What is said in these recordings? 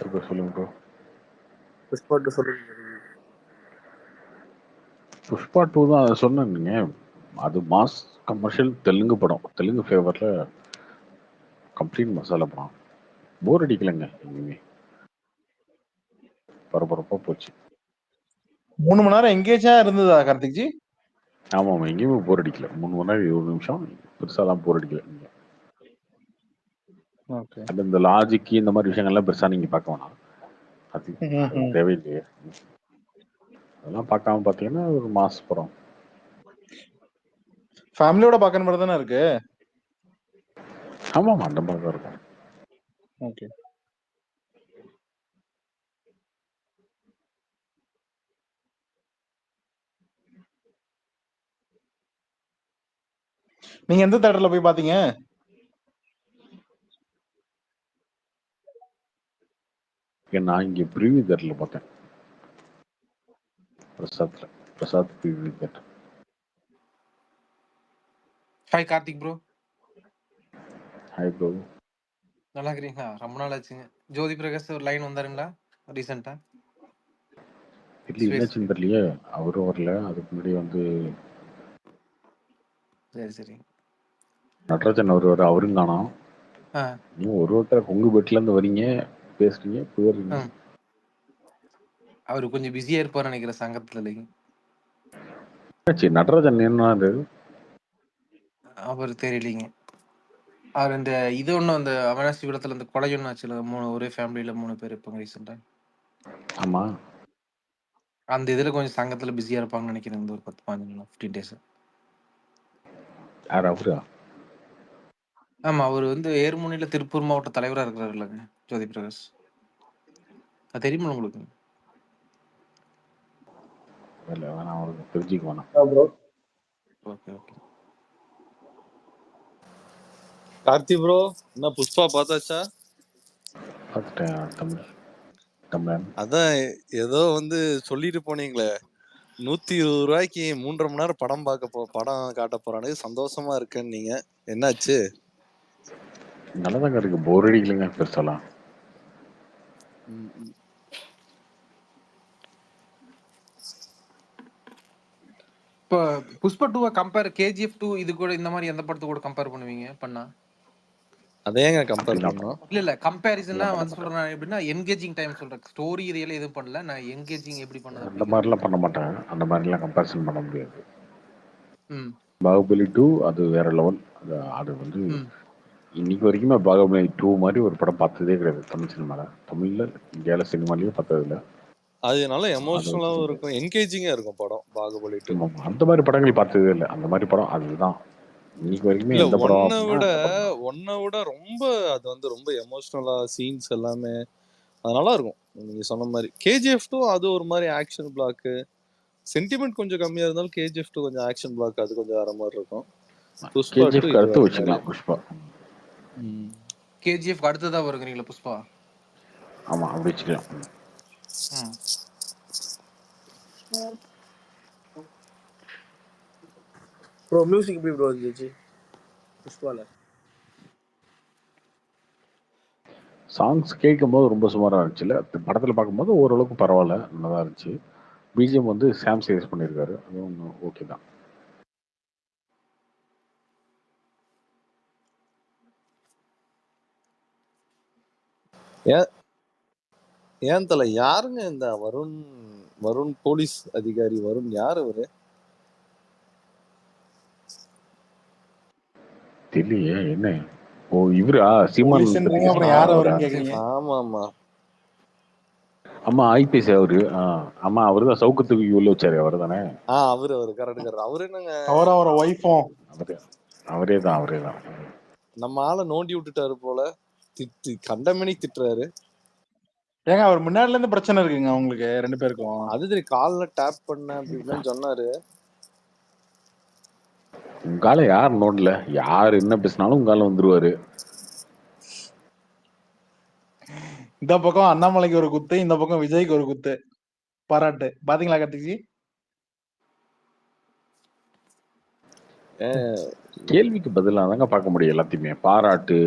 இப்போ சொல்லுங்க ப்ரோ. புஷ்பா 2 சொல்லுங்க. புஷ்பா 2 தான் அதை சொன்னேங்க. அது மாஸ் கமர்ஷியல் தெலுங்கு படம், தெலுங்கு ஃபேவரில் கம்ப்ளீட் மசாலா படம். போர் அடிக்கலைங்க எங்கேயுமே, பரபரப்பாக போச்சு. 3 மணி நேரம் எங்கேஜா இருந்ததா கார்த்திக் ஜி? ஆமாம், எங்கேயுமே போர் அடிக்கல. 3 மணி நேரம் 20 நிமிஷம் பெருசாலாம் போர் அடிக்கல. ஓகே. அது இந்த லாஜிக் இந்த மாதிரி விஷயங்கள்லாம் பெருசாக நீங்கள் பார்க்க வேணாம், அது தேவையில்லையே. அதெல்லாம் பார்க்காம பார்த்தீங்கன்னா ஒரு மாஸ் படம். ஃபேமிலியோட பார்க்கற மாதிரி தானே இருக்கு. ஆமாம், அந்த மாதிரி தான் இருக்கும். ஓகே. நீங்க எந்த தியேட்டர்ல போய் பாத்தீங்க? நான் இங்கே ப்ரீவியூ தேட்டரில் பார்த்தேன், Prasad preview theatre. Hi Karthik bro. Hi bro. நல்லா இருக்கிறீங்களா? ரொம்ப நாள் ஆச்சுங்க. ஜோதி பிரகாஷ் ஒரு லைன் வந்தாருங்களா ரீசெண்டா? இல்லை, என்னாச்சுன்னு தெரியலையே, அவரும் வரல. அதுக்கு முன்னாடி வந்து சரி நடராஜன் அவரும் காணோம். நீங்க ஒருத்தர் உங்க பெட்ல இருந்து வரீங்க, பேசுறீங்க, போயிடுறீங்க. அவரு கொஞ்சம் பிஸியா இருப்பாரு நினைக்கிறேன் சங்கத்துல. இல்லைங்க நடராஜன் என்ன அவர் தெரியலீங்க. அவர் இந்த இது ஒண்ணு அந்த அவனாசி விடத்துல இந்த கொலை ஒண்ணு ஆச்சுல, ஒரே ஃபேமிலியில 3 பேர் இருப்பாங்க ரீசெண்டா. ஆமா, அந்த இதுல கொஞ்சம் சங்கத்துல பிஸியா இருப்பாங்கன்னு நினைக்கிறேன். இந்த ஒரு 10-15 டேஸ். யார் அவரா? ஆமா, அவர் வந்து ஏர்முனையில திருப்பூர் மாவட்ட தலைவரா இருக்கிறாரு இல்லைங்க ஜோதி பிரகாஷ். அது தெரியுமா உங்களுக்கு? இல்ல, வேணாம், அவருக்கு தெரிஞ்சுக்க வேணாம். ஓகே. கார்த்தி ப்ரோ, என்ன புஷ்பா பார்த்தாச்சா? பார்த்துட்டேன் தமிழ். அதான் ஏதோ வந்து சொல்லிட்டு போனீங்களே, 120 ரூபாய்க்கு 3.5 மணி நேரம் படம் காட்ட போறானு சந்தோஷமா இருக்கேன்னு நீங்க, என்னாச்சு? நல்லதாங்க இருக்கு, போர் அடிக்கலைங்க பெருசாலாம். இப்போ புஷ்பா 2 கம்பேர் KGF 2 இது கூட இந்த மாதிரி எந்த படத்தை கூட கம்பேர் பண்ணுவீங்க பண்ணா? அதேங்க கம்பேர் பண்ணோம். இல்ல கம்பேரிசனா வந்து சொல்றேன் எப்படின்னா என்கேஜிங் டைம் சொல்றேன். ஸ்டோரி ரியல் எதுவும் பண்ணல, நான் என்கேஜிங் எப்படி பண்ணது அந்த மாதிரிலாம் பண்ண மாட்டேன். அந்த மாதிரிலாம் கம்பேரிசன் பண்ண முடியாது. பாகுபலி 2 அது வேற லெவல். அது வந்து இன்னைக்கு வரைக்குமே பாகுபலி 2 மாதிரி ஒரு படம் பார்த்ததே கிடையாது தமிழ் சினிமால. தமிழ்ல இந்தியால சினிமாலயே பார்த்தது இல்லை. அது நல்ல எமோஷனலாவும் இருக்கும், என்கேஜிங்கா இருக்கும் படம் பாகுபலி 2. அந்த மாதிரி படங்கள் பார்த்ததே இல்லை. அந்த மாதிரி படம் அதுதான் இன்னைக்கு வரைக்குமே. இல்ல, எந்த படம் ஒன்ன விட ரொம்ப அது வந்து ரொம்ப எமோஷனலா சீன்ஸ் எல்லாமே அது நல்லா இருக்கும். நீங்க சொன்ன மாதிரி KGF 2 அது ஒரு மாதிரி ஆக்ஷன் பிளாக், சென்டிமெண்ட் கொஞ்சம் கம்மியா இருந்தாலும் KGF 2 கொஞ்சம் ஆக்ஷன் பிளாக், அது கொஞ்சம் வேற மாதிரி இருக்கும். புஷ்பா 2 அடுத்து வச்சுக்கலாம். புஷ்பா KGF அடுத்ததா வருகிறீங்களா புஷ்பா? ஆமா, அப்படி வச்சுக்கலாம். ப்ரோ மியூசிக் எப்படி ப்ரோ இருந்துச்சு புஷ்பால? சாங்ஸ் கேட்கும்போது ரொம்ப சுமாராக இருந்துச்சுல்ல, படத்தில் பார்க்கும்போது ஓரளவுக்கு பரவாயில்ல, நல்லா இருந்துச்சு. பிஜிஎம் வந்து சாம் சேஸ் பண்ணியிருக்காரு, அதுவும் ஓகே தான். ஏன் தல யாருங்க இந்த வருண் போலீஸ் அதிகாரி வருண்? யாரு அவரு? தெரியலையே என்ன. ஓ, இவரா சீமான்? ஆமா ஆமா, ஐபிஎஸ் அவரு. ஆமா, அவரு தான் சவுக்கத்துக்கு உள்ள வச்சாரு, அவரு தானே? அவரு கரெக்ட். அவரு என்னங்க, அவரோட ஒய்ஃபும் அவரே தான். நம்ம ஆளை நோண்டி விட்டுட்டாரு போல, கண்டமணி திட்டுறாரு. ஏங்க அவர் முன்னாடில இருந்து பிரச்சனை இருக்குங்க உங்களுக்கு 2 பேருக்கும். அது கால்ல டேப் பண்ண அப்படின்னு சொன்னாரு. உங்கால யார் நோண்டல, யார் என்ன பேசினாலும் உங்கால வந்துருவாரு. இந்த பக்கம் அண்ணாமலைக்கு ஒரு குத்து, இந்த பக்கம் விஜய்க்கு ஒரு குத்து. பாராட்டு பாத்தீங்களா கார்த்திக்? கேள்விக்கு பதிலா தாங்க பார்க்க முடியும் எல்லாத்தையுமே. பாராட்டு,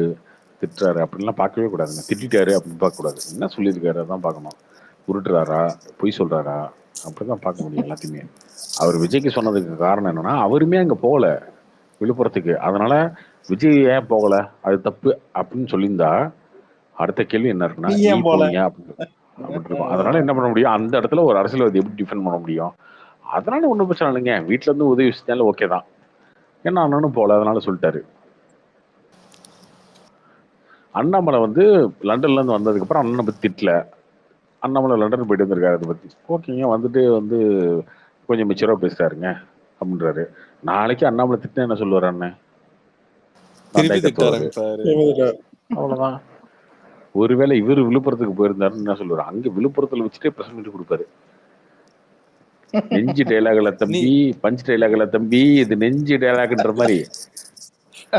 திட்டுறாரு அப்படின்லாம் பார்க்கவே கூடாதுங்க. திட்டாரு அப்படின்னு பார்க்கக்கூடாது. என்ன சொல்லியிருக்காரு அதான் பார்க்கணும். உருட்டுறாரா, பொய் சொல்றாரா, அப்படிதான் பார்க்க முடியும் எல்லாத்தையுமே. அவர் விஜய்க்கு சொன்னதுக்கு காரணம் என்னன்னா, அவருமே அங்க போகல விழுப்புரத்துக்கு. அதனால விஜய் ஏன் போகல, அது தப்பு அப்படின்னு சொல்லியிருந்தா அடுத்த கேள்வி என்ன இருக்குன்னா, நீ நீ ஏன் போல போனீங்க அப்படின்னு இருக்கும். அதனால என்ன பண்ண முடியும், அந்த இடத்துல ஒரு அரசியல்வாதி எப்படி டிஃபெண்ட் பண்ண முடியும்? அதனால ஒன்றும் பிரச்சனை இல்லைங்க, வீட்டுல இருந்து உதவி செஞ்சாலும் ஓகே தான். ஏன்னா அண்ணனும் போல, அதனால சொல்லிட்டாரு. அண்ணாமலை வந்து லண்டன்ல இருந்து வந்ததுக்கு அப்புறம் அண்ணனை பத்தி திட்டல. அண்ணாமலை லண்டன் போயிட்டு வந்திருக்காரு, அதை பத்தி ஓகேங்க. வந்துட்டு வந்து கொஞ்சம் மெச்சூரா பேசுறாருங்க அப்படின்றாரு. நாளைக்கு அண்ணாமலை திட்டினா என்ன சொல்லுவாரு அண்ணன்? திருப்பி திட்ட கத்துவாரு. ஆரம்பிப்பாரு. அவ்வளவுதான். ஒருவேளை இவர் விழுப்புரத்துக்கு போயிருந்தாருன்னு என்ன சொல்லுவாரு, அங்க விழுப்புரத்துல வச்சுட்டே பிரசன் பண்ணி கொடுப்பாரு. நெஞ்சு டைலாக்ல தம்பி, பஞ்ச் டைலாக்ல தம்பி, இது நெஞ்சு டைலாக்ன்ற மாதிரி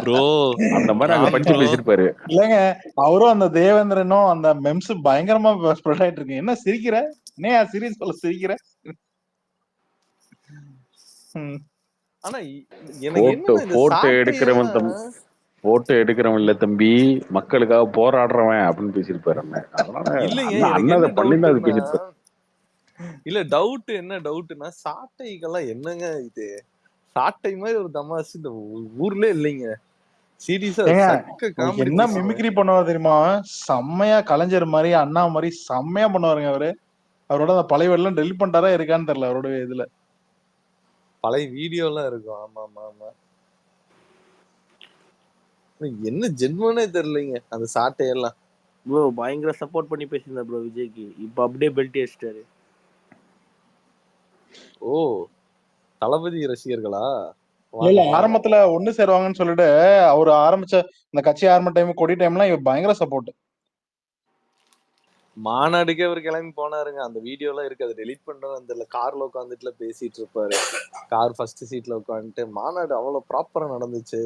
ப்ரோ அந்த மாதிரி அங்க பஞ்சு பேசிருப்பாரு. இல்லங்க, அவரும் அந்த தேவேந்திரனும் அந்த மெம்ஸ் பயங்கரமா ஸ்ப்ரெட் ஆயிட்டு இருக்கு. என்ன சிரிக்கிற? என்ன சீரியஸ் சொல்ல சிரிக்கிற? ஆனா எனக்கு என்ன இந்த போட்டோ எடுக்கிறவன் போட்டோ எடுக்கிறவன் இல்ல தம்பி, மக்களுக்காக போராடுறவன் அப்படின்னு பேசியிருப்பாரு அண்ணன். அதனால இல்லைங்க, அண்ணன் அதை பண்ணிருந்தா அது பேசியிருப்பாரு. இல்ல டவுட் என்ன டவுட்னா, சாட்டைக்கெல்லாம் என்னங்க இது? சாட்டை மாதிரி ஒரு தமாசு இந்த ஊர்ல இல்லைங்க. சீரியஸா என்ன மிமிக்ரி பண்ணுவாரு தெரியுமா? செம்மையா கலைஞர் மாதிரி, அண்ணா மாதிரி செம்மையா பண்ணுவாருங்க அவரு. அவரோட அந்த பழைய வீடெல்லாம் டெலிட் பண்ணிட்டாரா இருக்கான்னு தெரியல அவரோட இதுல. பழைய வீடியோ எல்லாம் இருக்கும். ஆமா ஆமா ஆமா. என்ன ஜென்மனே தெரியலங்க அந்த சாட்டையெல்லாம். ப்ரோ பயங்கர சப்போர்ட் பண்ணி பேசியிருந்தா ப்ரோ விஜய்க்கு. இப்ப அப்படியே பெல்ட் அடிச்சிட்டாரு. ஓ, தளபதி ரசிகர்களா? இல்ல ஆரம்பத்துல ஒண்ணு சேருவாங்கன்னு சொல்லிட்டு அவரு ஆரம்பிச்ச இந்த கட்சி ஆரம்ப டைம், கொடி டைம்லாம் இவர் பயங்கர சப்போர்ட். மாநாடுக்கே அவர் கிளம்பி போனாருங்க. அந்த வீடியோ எல்லாம் இருக்கு, அதை டெலிட் பண்றோம். அந்த கார்ல உட்காந்துட்டுல பேசிட்டு இருப்பாரு. கார் ஃபர்ஸ்ட் சீட்ல உட்காந்துட்டு மாநாடு அவ்வளவு ப்ராப்பரா நடந்துச்சு.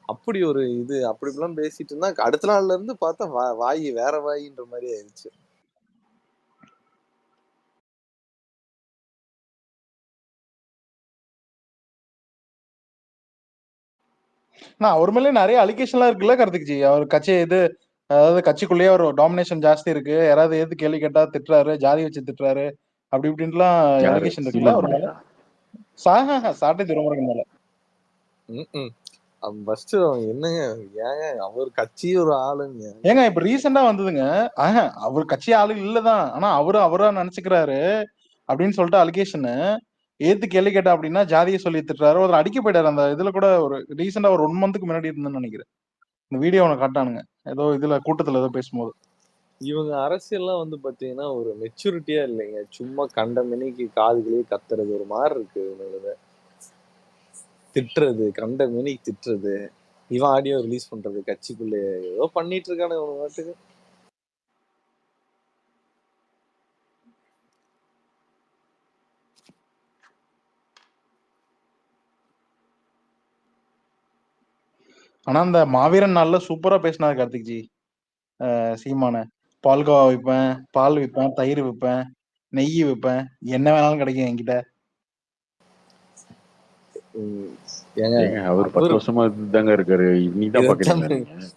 அப்படி ஒரு இது அப்படி எல்லாம் பேசிட்டு இருந்தா அடுத்த நாள்ல இருந்து பார்த்தா வாய் வேற வாயின்ற மாதிரி ஆயிடுச்சு. அவர் மேலே நிறைய அலிகேஷன்லாம் இருக்குல்ல கார்த்திக்ஜி. அவர் கட்சி இது, அதாவது கட்சிக்குள்ளேயே ஒரு டாமினேஷன் ஜாஸ்தி இருக்கு. யாராவது எது கேள்வி கேட்டா திட்டுறாரு, ஜாதி வச்சு திட்டுறாரு, அப்படி இப்படின்ட்டுலாம் அலிகேஷன் இருக்குல்ல அவர் மேல. சாட்டை திருமுருகன் மேல. ஃபர்ஸ்ட் என்னங்க, ஏங்க அவர் கட்சி ஒரு ஆளுங்க. ஏங்க இப்ப ரீசெண்டா வந்ததுங்க, அவர் கட்சி ஆளு இல்லதான், ஆனா அவரா நினைச்சுக்கிறாரு அப்படின்னு சொல்லிட்டு அலிகேஷன் ஏத்து கேள்வி கேட்டா அப்படின்னா ஜாதியை சொல்லி திட்டுறாரு. ஒரு அடிக்க போயிட்டாரு. அந்த இதுல கூட ஒரு ரீசெண்டா ஒரு 1 மந்த்துக்கு முன்னாடி இருந்தேன்னு நினைக்கிறேன். இந்த வீடியோ உனக்கு காட்டானுங்க ஏதோ இதுல கூட்டத்துல ஏதோ பேசும்போது. இவங்க அரசியல்லாம் வந்து பாத்தீங்கன்னா ஒரு மெச்சூரிட்டியா இல்லைங்க. சும்மா கண்ட மணிக்கு காதுகளே கத்துறது ஒரு மாதிரி இருக்கு. இவங்களோட திட்டுறது, கண்ட மணிக்கு திட்டுறது, இவன் ஆடியோ ரிலீஸ் பண்றது, கட்சிக்குள்ளே ஏதோ பண்ணிட்டு இருக்கானு ஒரு நாட்டுக்கு. ஆனா அந்த மாவீரன் நாள்ல சூப்பரா பேசினாரு கார்த்திக்ஜி. சீமான பால்கோவா விற்பேன், பால் விற்பேன், தயிர் விற்பேன், நெய் விற்பேன், என்ன வேணாலும் கிடைக்கும் என்கிட்ட. அவர் 10 வருஷமா தாங்க இருக்காரு. இன்னைக்குதான் பாக்குறீங்களா?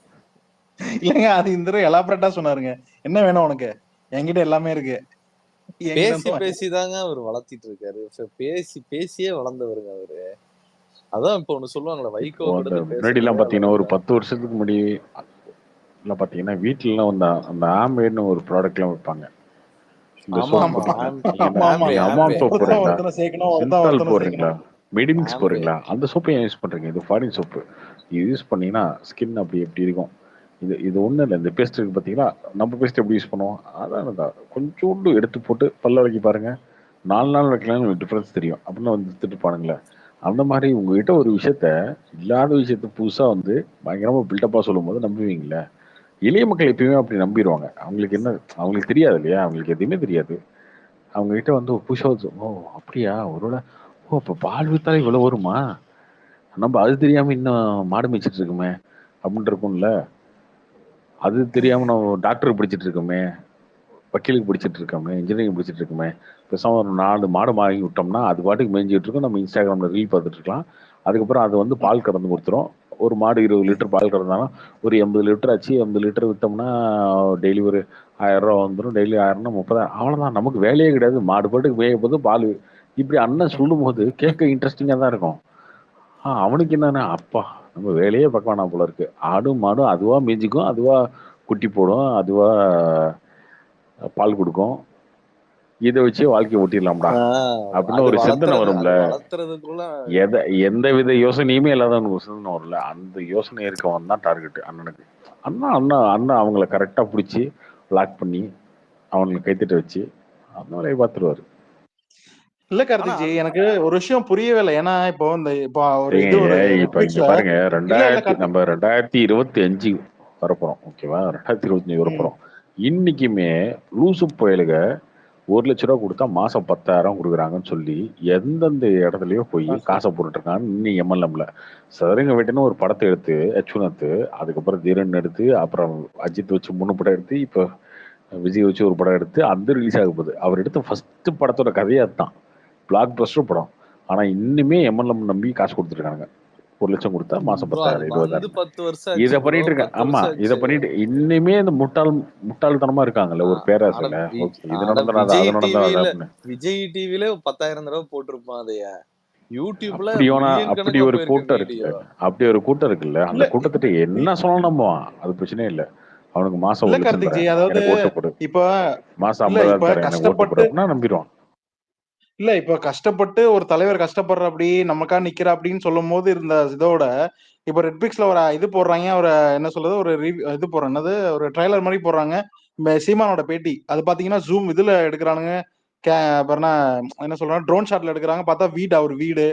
இல்லங்க, அது இந்த எலாபரேட்டா சொன்னாருங்க. என்ன வேணும் உனக்கு, என்கிட்ட எல்லாமே இருக்கு. பேசி பேசிதாங்க அவர் வளர்த்திட்டு இருக்காரு. பேசி பேசியே வளர்ந்தவருங்க அவரு. அதான் இப்ப ஒண்ணு சொல்லுவாங்களே, வைகோ முன்னாடி எல்லாம் பாத்தீங்கன்னா ஒரு 10 வருஷத்துக்கு முன்னாடி எல்லாம் பாத்தீங்கன்னா வீட்டுல எல்லாம் வந்து அந்த ஆம்பேட்னு ஒரு ப்ராடக்ட் எல்லாம் வைப்பாங்க. போடுறீங்களா, மெடிமிக்ஸ் போடுறீங்களா, அந்த சோப்பை ஏன் யூஸ் பண்றீங்க? இது ஃபாரின் சோப்பு. இது யூஸ் பண்ணீங்கன்னா ஸ்கின் அப்படி எப்படி இருக்கும். இது ஒண்ணும் இல்லை. இந்த பேஸ்ட் இருக்கு பாத்தீங்களா, நம்ம பேஸ்ட் எப்படி யூஸ் பண்ணுவோம், அதான் கொஞ்சோண்டு எடுத்து போட்டு பல்ல வளைக்கி பாருங்க, 4 நாள் வைக்கலாம் டிஃபரன்ஸ் தெரியும் அப்படின்னு வந்து எடுத்துட்டு பாருங்களேன். அந்த மாதிரி உங்ககிட்ட ஒரு விஷயத்த, இல்லாத விஷயத்த புதுசா வந்து பயங்கரமா பில்டப்பா சொல்லும் போது நம்புவீங்களே. எளிய மக்கள் எப்பயுமே அப்படி நம்பிடுவாங்க. அவங்களுக்கு என்ன, அவங்களுக்கு தெரியாது இல்லையா, அவங்களுக்கு எதுவுமே தெரியாது. அவங்க கிட்ட வந்து புதுசா, ஓ அப்படியா, ஒருவேளை ஓ இப்போ பால் வித்தாலே இவ்வளவு வருமா, நம்ம அது தெரியாம இன்னும் மாடு மேய்ச்சிட்டு இருக்குமே அப்படின்னு இருக்கும்ல. அது தெரியாம நம்ம டாக்டருக்கு படிச்சுட்டு இருக்கோமே, வக்கீலுக்கு படிச்சுட்டு இருக்கோமே, இன்ஜினியரிங் படிச்சுட்டு இருக்கோமே, பேசாம ஒரு 4 மாடு வாங்கி விட்டோம்னா அது பாட்டுக்கு மேய்ஞ்சிட்டு இருக்கும். நம்ம இன்ஸ்டாகிராம்ல ரீல் பார்த்துட்டு இருக்கலாம். அதுக்கப்புறம் அது வந்து பால் கறந்து கொடுத்துரும். ஒரு மாடு 20 லிட்டர் பால் கறந்தாலும் ஒரு 80 லிட்டர் ஆச்சு. 80 லிட்டர் விட்டோம்னா டெய்லி ஒரு 1000 ரூபா வந்துடும். டெய்லி 1000னா 30,000. அவ்வளவுதான். நமக்கு வேலையே கிடையாது. மாடு பாட்டுக்கு மேய போது பால். இப்படி அண்ணன் சொல்லும் போது கேட்க இன்ட்ரெஸ்டிங்கா தான் இருக்கும். அவனுக்கு என்னன்னா, அப்பா நம்ம வேலையே பார்க்க வேணாம் போல இருக்கு. ஆடும் மாடும் அதுவா மேய்ஞ்சிக்கும், அதுவா குட்டி போடும், அதுவா பால் கொடுக்கும். இதை வச்சு வாழ்க்கையை ஓட்டிடலாம்டா அப்படின்னு அது ஒரு சிந்தனை வளர்த்துறது வரும்ல. அது வளர்த்துறதுக்குள்ள எந்த வித யோசனையுமே இல்லாத ஒரு சிந்தனை வரும்ல. அந்த யோசனை இருக்கவன் தான் டார்கெட் அண்ணனுக்கு. அண்ணன் அவங்கள கரெக்டா பிடிச்சி லாக் பண்ணி அவங்களை கைத்திட்ட வச்சு அந்த வேலையை பார்த்துருவாரு. இல்ல ஆனா கார்த்திக்ஜி, எனக்கு ஒரு விஷயம் புரியவே இல்லை. ஏன்னா இப்போ ஒரு இது ஒரு இப்ப இங்க நெட்ஃபிளிக்ஸ்ல பாருங்க, கார்த்திக் நம்ம 2025 வரப்போறோம். ஓகேவா? 2025 வரப்போறோம். இன்னைக்குமே லூசு புயலுக 1 லட்ச ரூபா கொடுத்தா மாசம் 10,000 கொடுக்குறாங்கன்னு சொல்லி எந்தெந்த இடத்துலயோ போய் காசை போட்டுட்டு இருக்காங்க. இன்னும் எம்எல்எம்ல சதுரங்க வேட்டைன்னு ஒரு படத்தை எடுத்து அச்சுனத்து, அதுக்கப்புறம் தீரன் எடுத்து, அப்புறம் அஜித் வச்சு 3 படம் எடுத்து, இப்போ விஜய் வச்சு ஒரு படம் எடுத்து அந்த ரிலீஸ் ஆக போகுது. அவர் எடுத்த ஃபர்ஸ்ட் படத்தோட கதையே அதுதான். பிளாக் பஸ்டர் படம். ஆனா இன்னுமே எம்எல்எம் நம்பி காசு கொடுத்துருக்காங்க. 1 லட்சம் கொடுத்தா மாசம் 10,000 20,000 10 வருஷம் இதை பண்ணிட்டு இருக்காங்க. ஆமா, இதை பண்ணிட்டு இன்னுமே இந்த முட்டாள்தனமா இருக்காங்கல்ல ஒரு பேராசையில. ஓகே, இது நடந்தனாத அது நடந்தனாத அப்படின்னு. விஜய் டிவில 10,000 தடவை போட்டிருப்பான் அதைய. யூடியூப்ல அப்படி ஒரு கூட்டம் இருக்குல்ல. அப்படி ஒரு கூட்டம் இருக்குல்ல. அந்த கூட்டத்திட்ட என்ன சொல்லணும் நம்ம, அது பிரச்சனையே இல்ல. அவனுக்கு மாசம் 1 லட்சம் தரேன், எனக்கு ஓட்டு போடு, இப்ப மாசம் 50,000 தரேன், எனக்கு ஓட்டு போடு அப்படின்னா நம்பிடுவான். இல்ல இப்ப கஷ்டப்பட்டு ஒரு தலைவர் கஷ்டப்படுற அப்படி நமக்கா நிக்கிற அப்படின்னு சொல்லும் போது இருந்த இதோட இப்ப ரெட்பிக்ஸ்ல ஒரு இது போடுறாங்க. ஒரு என்ன சொல்றது, ஒரு இது போடுறேன், என்னது, ஒரு ட்ரைலர் மாதிரி போடுறாங்க. சீமானோட பேட்டி அது பாத்தீங்கன்னா ஜூம் இதுல எடுக்கிறானுங்க. என்ன சொல்றாங்க, ட்ரோன் ஷாட்ல எடுக்கிறாங்க. பார்த்தா அவர் வீடு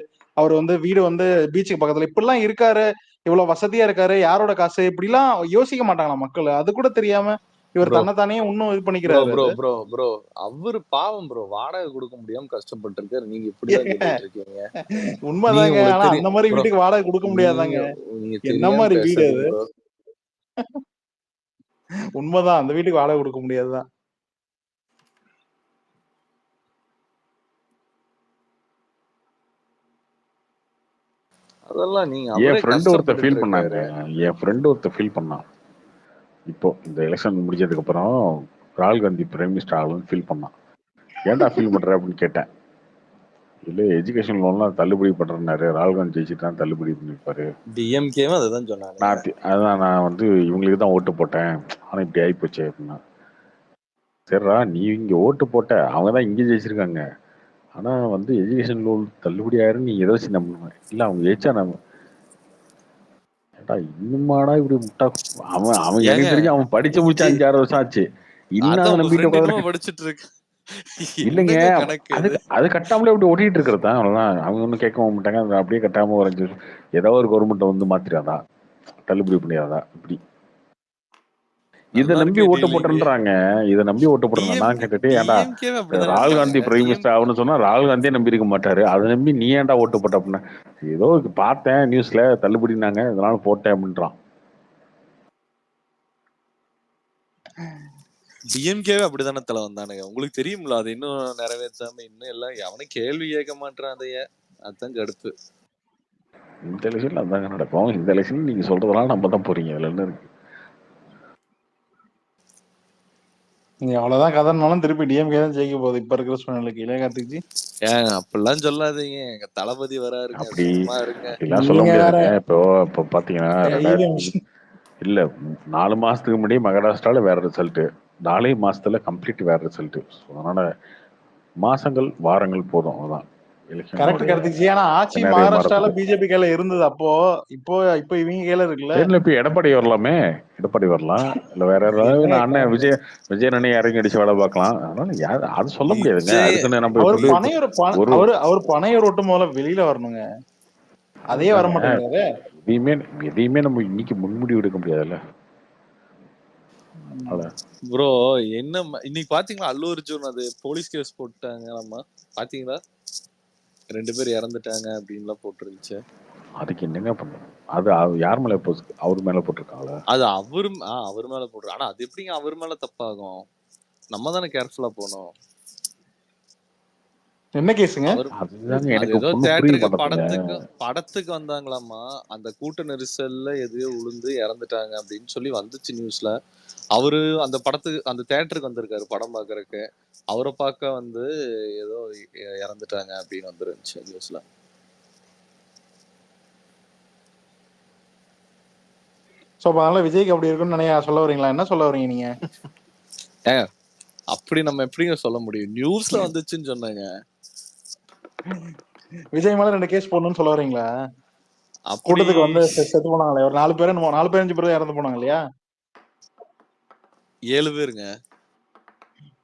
வீடு பீச்சுக்கு பக்கத்துல இப்படிலாம் இருக்காரு. இவ்வளவு வசதியா இருக்காரு. யாரோட காசு இப்படிலாம் யோசிக்க மாட்டாங்களா மக்கள்? அது கூட தெரியாம இவர் தன்னைத்தானே இன்னும் இது பண்ணிக்கிறாரு. ப்ரோ அவரு பாவம் ப்ரோ, வாடகை கொடுக்க முடியாம கஷ்டப்பட்டு இருக்காரு. நீங்க இப்படிதான் சொல்லிட்டு இருக்கீங்க. உண்மைதாங்க. ஆனா அந்த மாதிரி வீட்டுக்கு வாடகை கொடுக்க முடியாதாங்க. என்ன மாதிரி வீடு அது? உண்மைதான், அந்த வீட்டுக்கு வாடகை கொடுக்க முடியாதுதான். அதெல்லாம் நீங்க என் ஃப்ரெண்ட் ஒருத்தர் ஃபீல் பண்ணாங்க. ஃபீல் பண்ணான். இப்போ இந்த எலெக்ஷன் முடிஞ்சதுக்கு அப்புறம் ராகுல் காந்தி பிரைம் மினிஸ்டர் ஆகணும்னு ஃபீல் பண்ணான். ஏன்டா ஃபீல் பண்ற அப்படின்னு கேட்டேன். இல்ல எஜுகேஷன் லோன்லாம் தள்ளுபடி பண்றேன்னாரு. ராகுல் காந்தி ஜெயிச்சுட்டு தள்ளுபடி பண்ணிருப்பாரு. டிஎம்கேவும் அதுதான் சொன்னாங்க. அதான் நான் இவங்களுக்கு தான் ஓட்டு போட்டேன், ஆனா இப்படி ஆகி போச்சு அப்படின்னா. சரிடா, நீ இங்க ஓட்டு போட்ட, அவங்க தான் இங்க ஜெயிச்சிருக்காங்க. ஆனா எஜுகேஷன் லோன் தள்ளுபடி ஆயிரும் நீ எதை வச்சு நம்பணும்? இல்ல அவங்க ஜெயிச்சா நம்ம இன்னுமாடா இப்படி முட்டா. அவன் எனக்கு தெரிஞ்சு அவன் படிச்சு முடிச்சு 5-6 வருஷம் ஆச்சு. இன்னும் நம்பிட்டு படிச்சுட்டு இருக்கு. இல்லைங்க, அது கட்டாமலே அப்படி ஓட்டிட்டு இருக்கிறது தான். அவ்வளவுதான். அவங்க ஒன்றும் கேட்கவும் மாட்டாங்க. அது அப்படியே கட்டாம ஒரு 5 வருஷம் ஏதாவது ஒரு கவர்மெண்ட் மாத்திராதா, தள்ளுபடி பண்ணியாதா இப்படி. இதை நம்பி ஓட்டு போட்டுன்றாங்க. இதை நம்பி ஓட்டு போடுறாங்க. நான் கேட்டுட்டு, ஏன்டா ராகுல் காந்தி பிரைம் மினிஸ்டர் ஆகுன்னு சொன்னா ராகுல் காந்தியே நம்பி இருக்க மாட்டாரு, அதை நம்பி நீ ஏன்டா ஓட்டு போட்ட அப்படின்னா, ஏதோ பார்த்தேன் நியூஸ்ல தள்ளுபடினாங்க இதனால போட்டேன் அப்படின்றான். டிஎம்கேவே அப்படித்தானே தலை வந்தானுங்க. உங்களுக்கு தெரியும்ல, அது இன்னும் நிறைவேற்றாம இன்னும் எல்லாம் அவனே கேள்வி கேட்க மாட்டான். அதைய அதுதான் கடுப்பு. இந்த எலெக்ஷன்ல அதாங்க நடக்கும். இந்த எலெக்ஷன் நீங்க சொல்றதெல்லாம் நம்ம தான் போறீங்க. அதுல என்ன இருக்கு? நீங்க அவ்வளவுதான் கதனாலும் திருப்பி டிஎம்கே தான் ஜெயிக்க போகுது இப்ப இருக்கிற சூழ்நிலைக்கு. இல்லையா கார்த்திக்ஜி? ஏன் அப்படிலாம் சொல்லாதீங்க. எங்க தளபதி வராருங்க, அப்படி சும்மா இருங்க. எல்லாம் சொல்ல முடியாதுங்க. இப்போ பாத்தீங்கன்னா இல்ல 4 மாசத்துக்கு முன்னாடி மகாராஷ்டிரால வேற ரிசல்ட், 4 மாசத்துல கம்ப்ளீட் வேற ரிசல்ட். அதனால மாசங்கள் வாரங்கள் போதும். அதான் கரெக்ட் கார்த்திக்ஜி. ஆனா ஆட்சி மகாராஷ்டிரால பிஜேபி கையில இருந்தது அப்போ. இப்போ இவங்க கையில இருக்குல்ல. இப்ப எடப்பாடி வரலாமே, எடப்பாடி வரலாம். இல்ல வேற யாராவது அண்ணன் விஜய் அண்ணன் இறங்கி அடிச்சு வேலை பார்க்கலாம். அதனால அது சொல்ல முடியாதுங்க. அதுக்குன்னு நம்ம அவர் பனையூர் ஒட்டு முதல்ல வெளியில வரணுங்க. அதே வர மாட்டேங்கிறாரு. எதையுமே நம்ம இன்னைக்கு முன்முடிவு எடுக்க முடியாதுல்ல. ப்ரோ என்ன இன்னைக்கு பாத்தீங்களா, அல்லு அர்ஜுன் அது போலீஸ் கேஸ் போட்டாங்க. நம்ம பாத்தீங்களா, 2 பேர் இறந்துட்டாங்க அப்படின்லாம் போட்டுருந்துச்சு. அதுக்கு என்னங்க பண்ணும்? அது யார் மேல அவர் மேல போட்டிருக்காங்களா? அது அவர் மேல போட்டுரு. ஆனா அது எப்படிங்க அவர் மேல தப்பாகும்? நம்ம தானே கேர்ஃபுல்லா போனோம். என்ன கேஸுங்க? அவர் அதுதாங்க அது எனக்கு ஏதோ பொண்ணு புரிய தியேட்டருக்கு மாட்டேங்குதுங்க. படத்துக்கு வந்தாங்களாமா. அந்த கூட்ட நெரிசல்ல எதையோ விழுந்து இறந்துட்டாங்க அப்படின்னு சொல்லி வந்துச்சு நியூஸ்ல. அவரு அந்த படத்துக்கு அந்த தியேட்டருக்கு வந்திருக்காரு படம் பார்க்கறக்கு. அவரை பார்க்க வந்து ஏதோ இறந்துட்டாங்க அப்படின்னு வந்துருந்துச்சு நியூஸ்ல. சோ அதனால விஜய்க்கு அப்படி இருக்குன்னு சொல்ல வரீங்களா? என்ன சொல்ல வரீங்க நீங்க? ஏங்க அப்படி நம்ம எப்படிங்க சொல்ல முடியும்? நியூஸ்ல வந்துச்சுன்னு சொன்னாங்க. விஜய் மேல 2 கேஸ் போடணும்னு சொல்ல வரீங்களா? அப்படி கூட்டத்துக்கு வந்து செத்து போனாங்களே ஒரு 4 பேர் 5 பேர் இறந்து போனாங்க இல்லையா? 7 பேருங்க.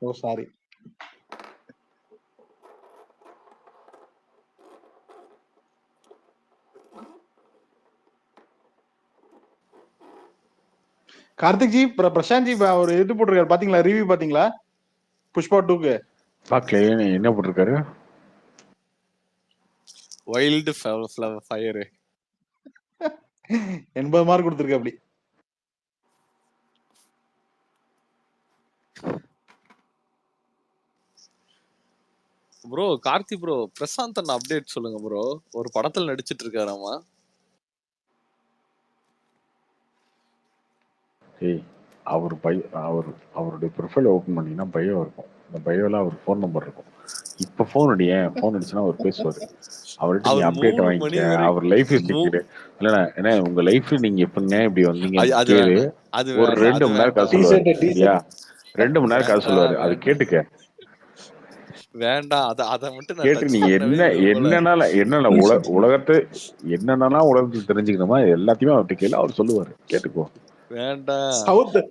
Oh sorry. கார்த்திக் ஜி, பிரசாந்த் ஜி ஒரு இது போட்டிருக்காரு பாத்தீங்களா? ரிவ்யூ பாத்தீங்களா? புஷ்பா 2க்கு பாக்கலையே, என்ன போட்டிருக்காரு? வைல்டு ஃபயர் 80 மார்க் கொடுத்துருக்கு அப்படி. ப்ரோ. கார்த்தி ப்ரோ, பிரசாந்த் அண்ணா அப்டேட் சொல்லுங்க ப்ரோ. ஒரு படத்துல நடிச்சிட்டு இருக்காராமா. ஏய், அவருடைய ப்ரொஃபைல் ஓப்பன் பண்ணீங்கன்னா பயோ இருக்கும். அந்த பயோல அவர் ஃபோன் நம்பர் இருக்கும். இப்ப ஃபோன் அடிச்சுன்னா அவர் பேசுவாரு. அவர்கிட்ட நீ அவர் அப்டேட் 3 மணி வாங்கிக்க. அவர் வரைக்கும் லைஃப் ஹிஸ்டரி கேளு. இல்லைண்ணா, ஏன்னா உங்க லைஃப் நீங்க எப்படிங்க இப்படி வந்தீங்க அது கேளு. வேண்டாம், அது ஒரு வேண்டாம், 2 அது மணி நேரம் கதை வேண்டாம், சொல்லுவாரு. சரியா? 2 மணி நேரம் கதை சொல்லுவாரு. அது வேண்டாம், கேட்டுக்க. வேண்டாம். அத மட்டும் நான் கேட்டு டச் நீங்க பண்ணவே விரும்பல. என்னென்ன உலகத்துல தெரிஞ்சுக்கணுமா எல்லாத்தையுமே அவர்கிட்ட கேளு. அவர் சொல்லுவாரு. கேட்டுக்கோ. வேண்டாம்.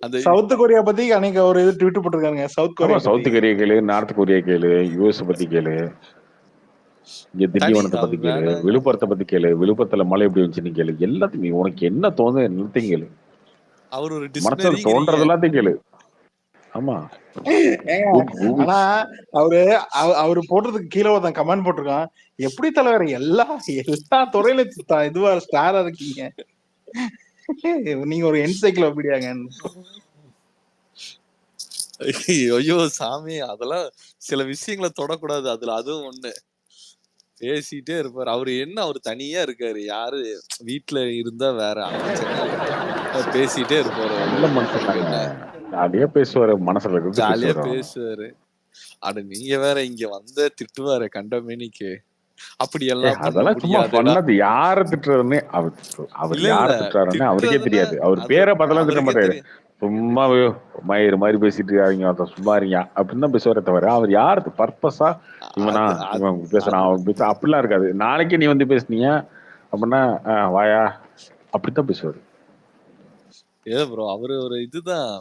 அந்த சவுத் கொரியா பத்தி அன்னைக்கு ஒரு இது ட்வீட் போட்டிருக்காங்க. சவுத் ஆமா, கொரியா பத்தி. சவுத் கொரியா கேளு, நார்த் கொரியா கேளு, யூஎஸ் பத்தி கேளு, இங்க திண்டிவனத்தை பத்தி கேளு, வேணாங்க. விழுப்புரத்தை பத்தி கேளு, விழுப்புரத்துல மழை எப்படி வந்துச்சுன்னு கேளு. எல்லாத்தையுமே உனக்கு என்ன தோணுது எல்லாத்தையும் கேளு. அவர் ஒரு மனசுல டிக்ஷனரிங்கிறீங்க. தோன்றது எல்லாத்தையும் கேளு. ஆமா. ஆனா அவரு போட்டதுக்கு கீழே ஒருத்தன் கமெண்ட் போட்டிருக்கான், எப்படி தலைவர் எல்லா துறையில இதுவா ஸ்டாரா இருக்கீங்க, நீங்க ஒரு என்சைக்ளோபீடியாங்க. ஐயோ சாமி, அதெல்லாம் சில விஷயங்களை தொடக்கூடாது. அதுல அதுவும் ஒண்ணு. பேசிட்டே இருப்பாரு. அவர் தனியா இருக்காரு. யாரு வீட்டுல இருந்தா வேற, அங்க சென்னையில பேசிட்டே இருப்பாரு. நல்ல மனுஷன் தாங்க. ஜாலியா பேசுவாரு. மனசுல இருக்கிறது ஜாலியா பேசுவாரு. பேசுவாரு. அட நீங்க வேற இங்க வந்த திட்டுவாரு கண்டமேனிக்கு. அப்படி எல்லாம் பண்ண அதெல்லாம் சும்மா முடியாதுடா. பண்ணது. யார திட்டுறாருன்னு அவர் இல்ல யார இல்ல திட்டுறாருன்னு அவருக்கே திட்டுறதுன்னா தெரியாது. அவர் அது பேரை பார்த்தெல்லாம் திட்ட அவருக்கே மாட்டாரு. தெரியும். சும்மா மயிறு மாதிரி பேசிட்டு இருக்காங்க, சும்மா இருங்க அப்படின்னு தான் பேசுவாரே தவிர, அவர் யாருக்கு பர்பஸா இவனா அது அது இவன் பேசுறான் அது அவன் பேசுறான் அப்படிலாம் இருக்காது. நாளைக்கு நீ வந்து பேசுனீங்க அப்படின்னா வாயா அப்படித்தான் பேசுவாரு. ஏதோ ப்ரோ அவரு ஒரு இதுதான்.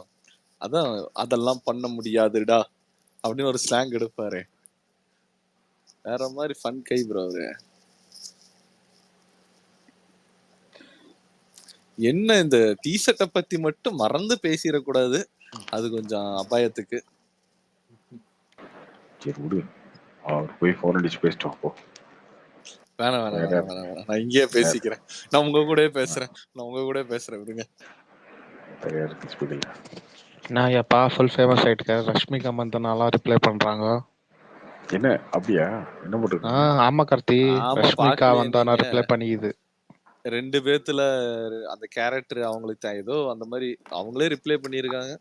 அதான் அதெல்லாம் பண்ண முடியாதுடா அப்படின்னு ஒரு ஸ்லாங் எடுப்பாரு. வேற மாதிரி ஃபன் கை ப்ரோ அவரு. என்ன இந்த டிஷர்ட்டை பத்தி மட்டும் மறந்து பேசிடக்கூடாது. அது கொஞ்சம் அபாயத்துக்கு. சரி விடு, அவர் போய் ஃபோன் அடிச்சு பேசிட்டோம். அப்போ வேணாம் வேணாம் வேணாம் வேணாம் வேணாம், நான் இங்கேயே பேசிக்கிறேன். நான் உங்க கூட பேசுறேன் விடுங்க. சரியா இருக்கு ஸ்பீடில். நான் எப்பா ஃபுல் ஃபேமஸ் ஆயிட்டுக்கேன். ரஷ்மிகா மந்தனாலாம் ரிப்ளை பண்றாங்க. என்ன அப்படியா? என்ன போட்டுருக்காங்க? ஆமா கார்த்தி, ஆமா ரஷ்மிகா பாக்கலையே மந்தனா நீங்க. ரிப்ளை பண்ணிக்குது. 2 பேத்துல அந்த கேரக்டர் அவங்களுக்கு ஏதோ அந்த மாதிரி அவங்களே ரிப்ளை பண்ணிருக்காங்க.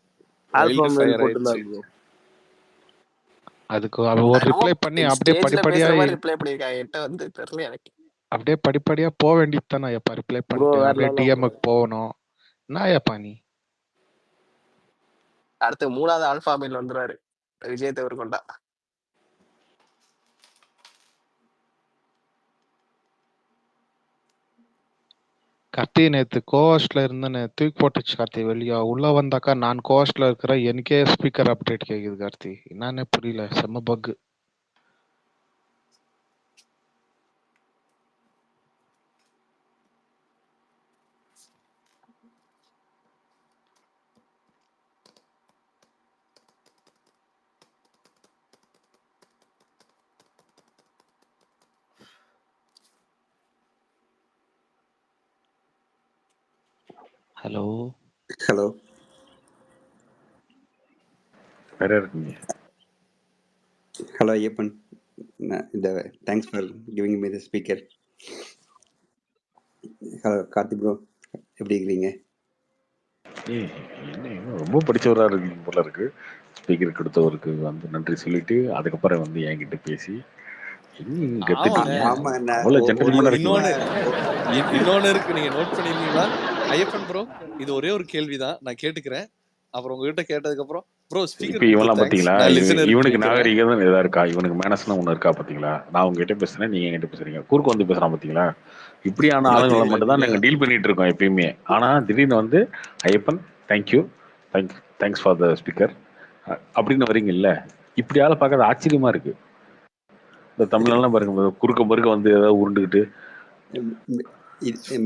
ஆல்பா வைல்டு மேல் ஃபயர் போட்டுலாம் ஆயிடுச்சு. ப்ரோ. அதுக்கு அவ ஒரு ரிப்ளை பண்ணி அப்படியே படிப்படியா ரிப்ளை பண்ணிருக்காங்க. என்கிட்ட வந்து தெரியல எனக்கு. அப்படியே படிப்படியா போக வேண்டியது தானே. எப்பா ரிப்ளை ப்ரோ பண்ணிட்டு வேற அப்படியே லெவலா ப்ரோ. டிஎம்க்கு போகணும். நான் எப்பா நீ அடுத்து 3வது ஆல்பா மேல் வந்துருவாரு விஜய் தேவர்கொண்டா. கார்த்தி நேத்து கோஹோஸ்ட்ல இருந்தேன்னு தூக்கி போட்டுச்சு கார்த்தி. வெளியா உள்ள வந்தாக்கா நான் கோஹோஸ்ட்ல இருக்கிற எனக்கே ஸ்பீக்கர் அப்டேட் கேக்குது கார்த்தி. என்னன்னே புரியல, செம்ம பக். ஹலோ ஹலோ, வேற இருக்கீங்க? ஹலோ ஐயப்பன். இந்த thanks for giving me the speaker. Hello Karthi bro, எப்படி இருக்கிறீங்க? ஏய், என்ன இவன் ரொம்ப படிச்சவரா இருக்கு போல இருக்கு. ஸ்பீக்கர் கொடுத்தவருக்கு வந்து நன்றி சொல்லிட்டு அதுக்கப்புறம் வந்து என்கிட்ட பேசி ஆமாங்க. கத்துட்டீங்க. ஆமா, நான் அவ்வளவு ஜென்டில்மேனா இருக்கீங்க. இன்னொன்னு இருக்கு, நீங்க நோட் பண்ணிருக்கீங்களா ஐயப்பன் ப்ரோ? இது ஒரே ஒரு கேள்விதான் நான் கேட்டுக்கிறேன். அப்புறம் உங்ககிட்ட கேட்டதுக்கு அப்புறம் ப்ரோ இப்ப ஸ்பீக்கர் இவெல்லாம் கொடுத்து பாத்தீங்களா, நான் லிசனருக்கு இவனுக்கு கொடுக்குறேன். நாகரிகம் எதா இருக்கா, இவனுக்கு மேனஸ்னா ஒண்ணு இருக்கா பாத்தீங்களா? நான் உங்ககிட்ட பேசுறேன், நீங்க என்கிட்ட பேசுறீங்க, குறுக்கு வந்து பேசுறான் பாத்தீங்களா? இப்படியான ஆளுங்களை மட்டும் தான் நாங்க டீல் பண்ணிட்டு இருக்கோம் எப்பயுமே. ஆனா திடீர்னு வந்து Ayyappan thank you, thanks for the speaker அப்படின்னு வரீங்க இல்ல, இப்படி ஆளை பார்க்கறது ஆச்சரியமா இருக்கு. இந்த தமிழ்லாம் பாருங்க, குறுக்க மறுக்க வந்து ஏதாவது உருண்டுகிட்டு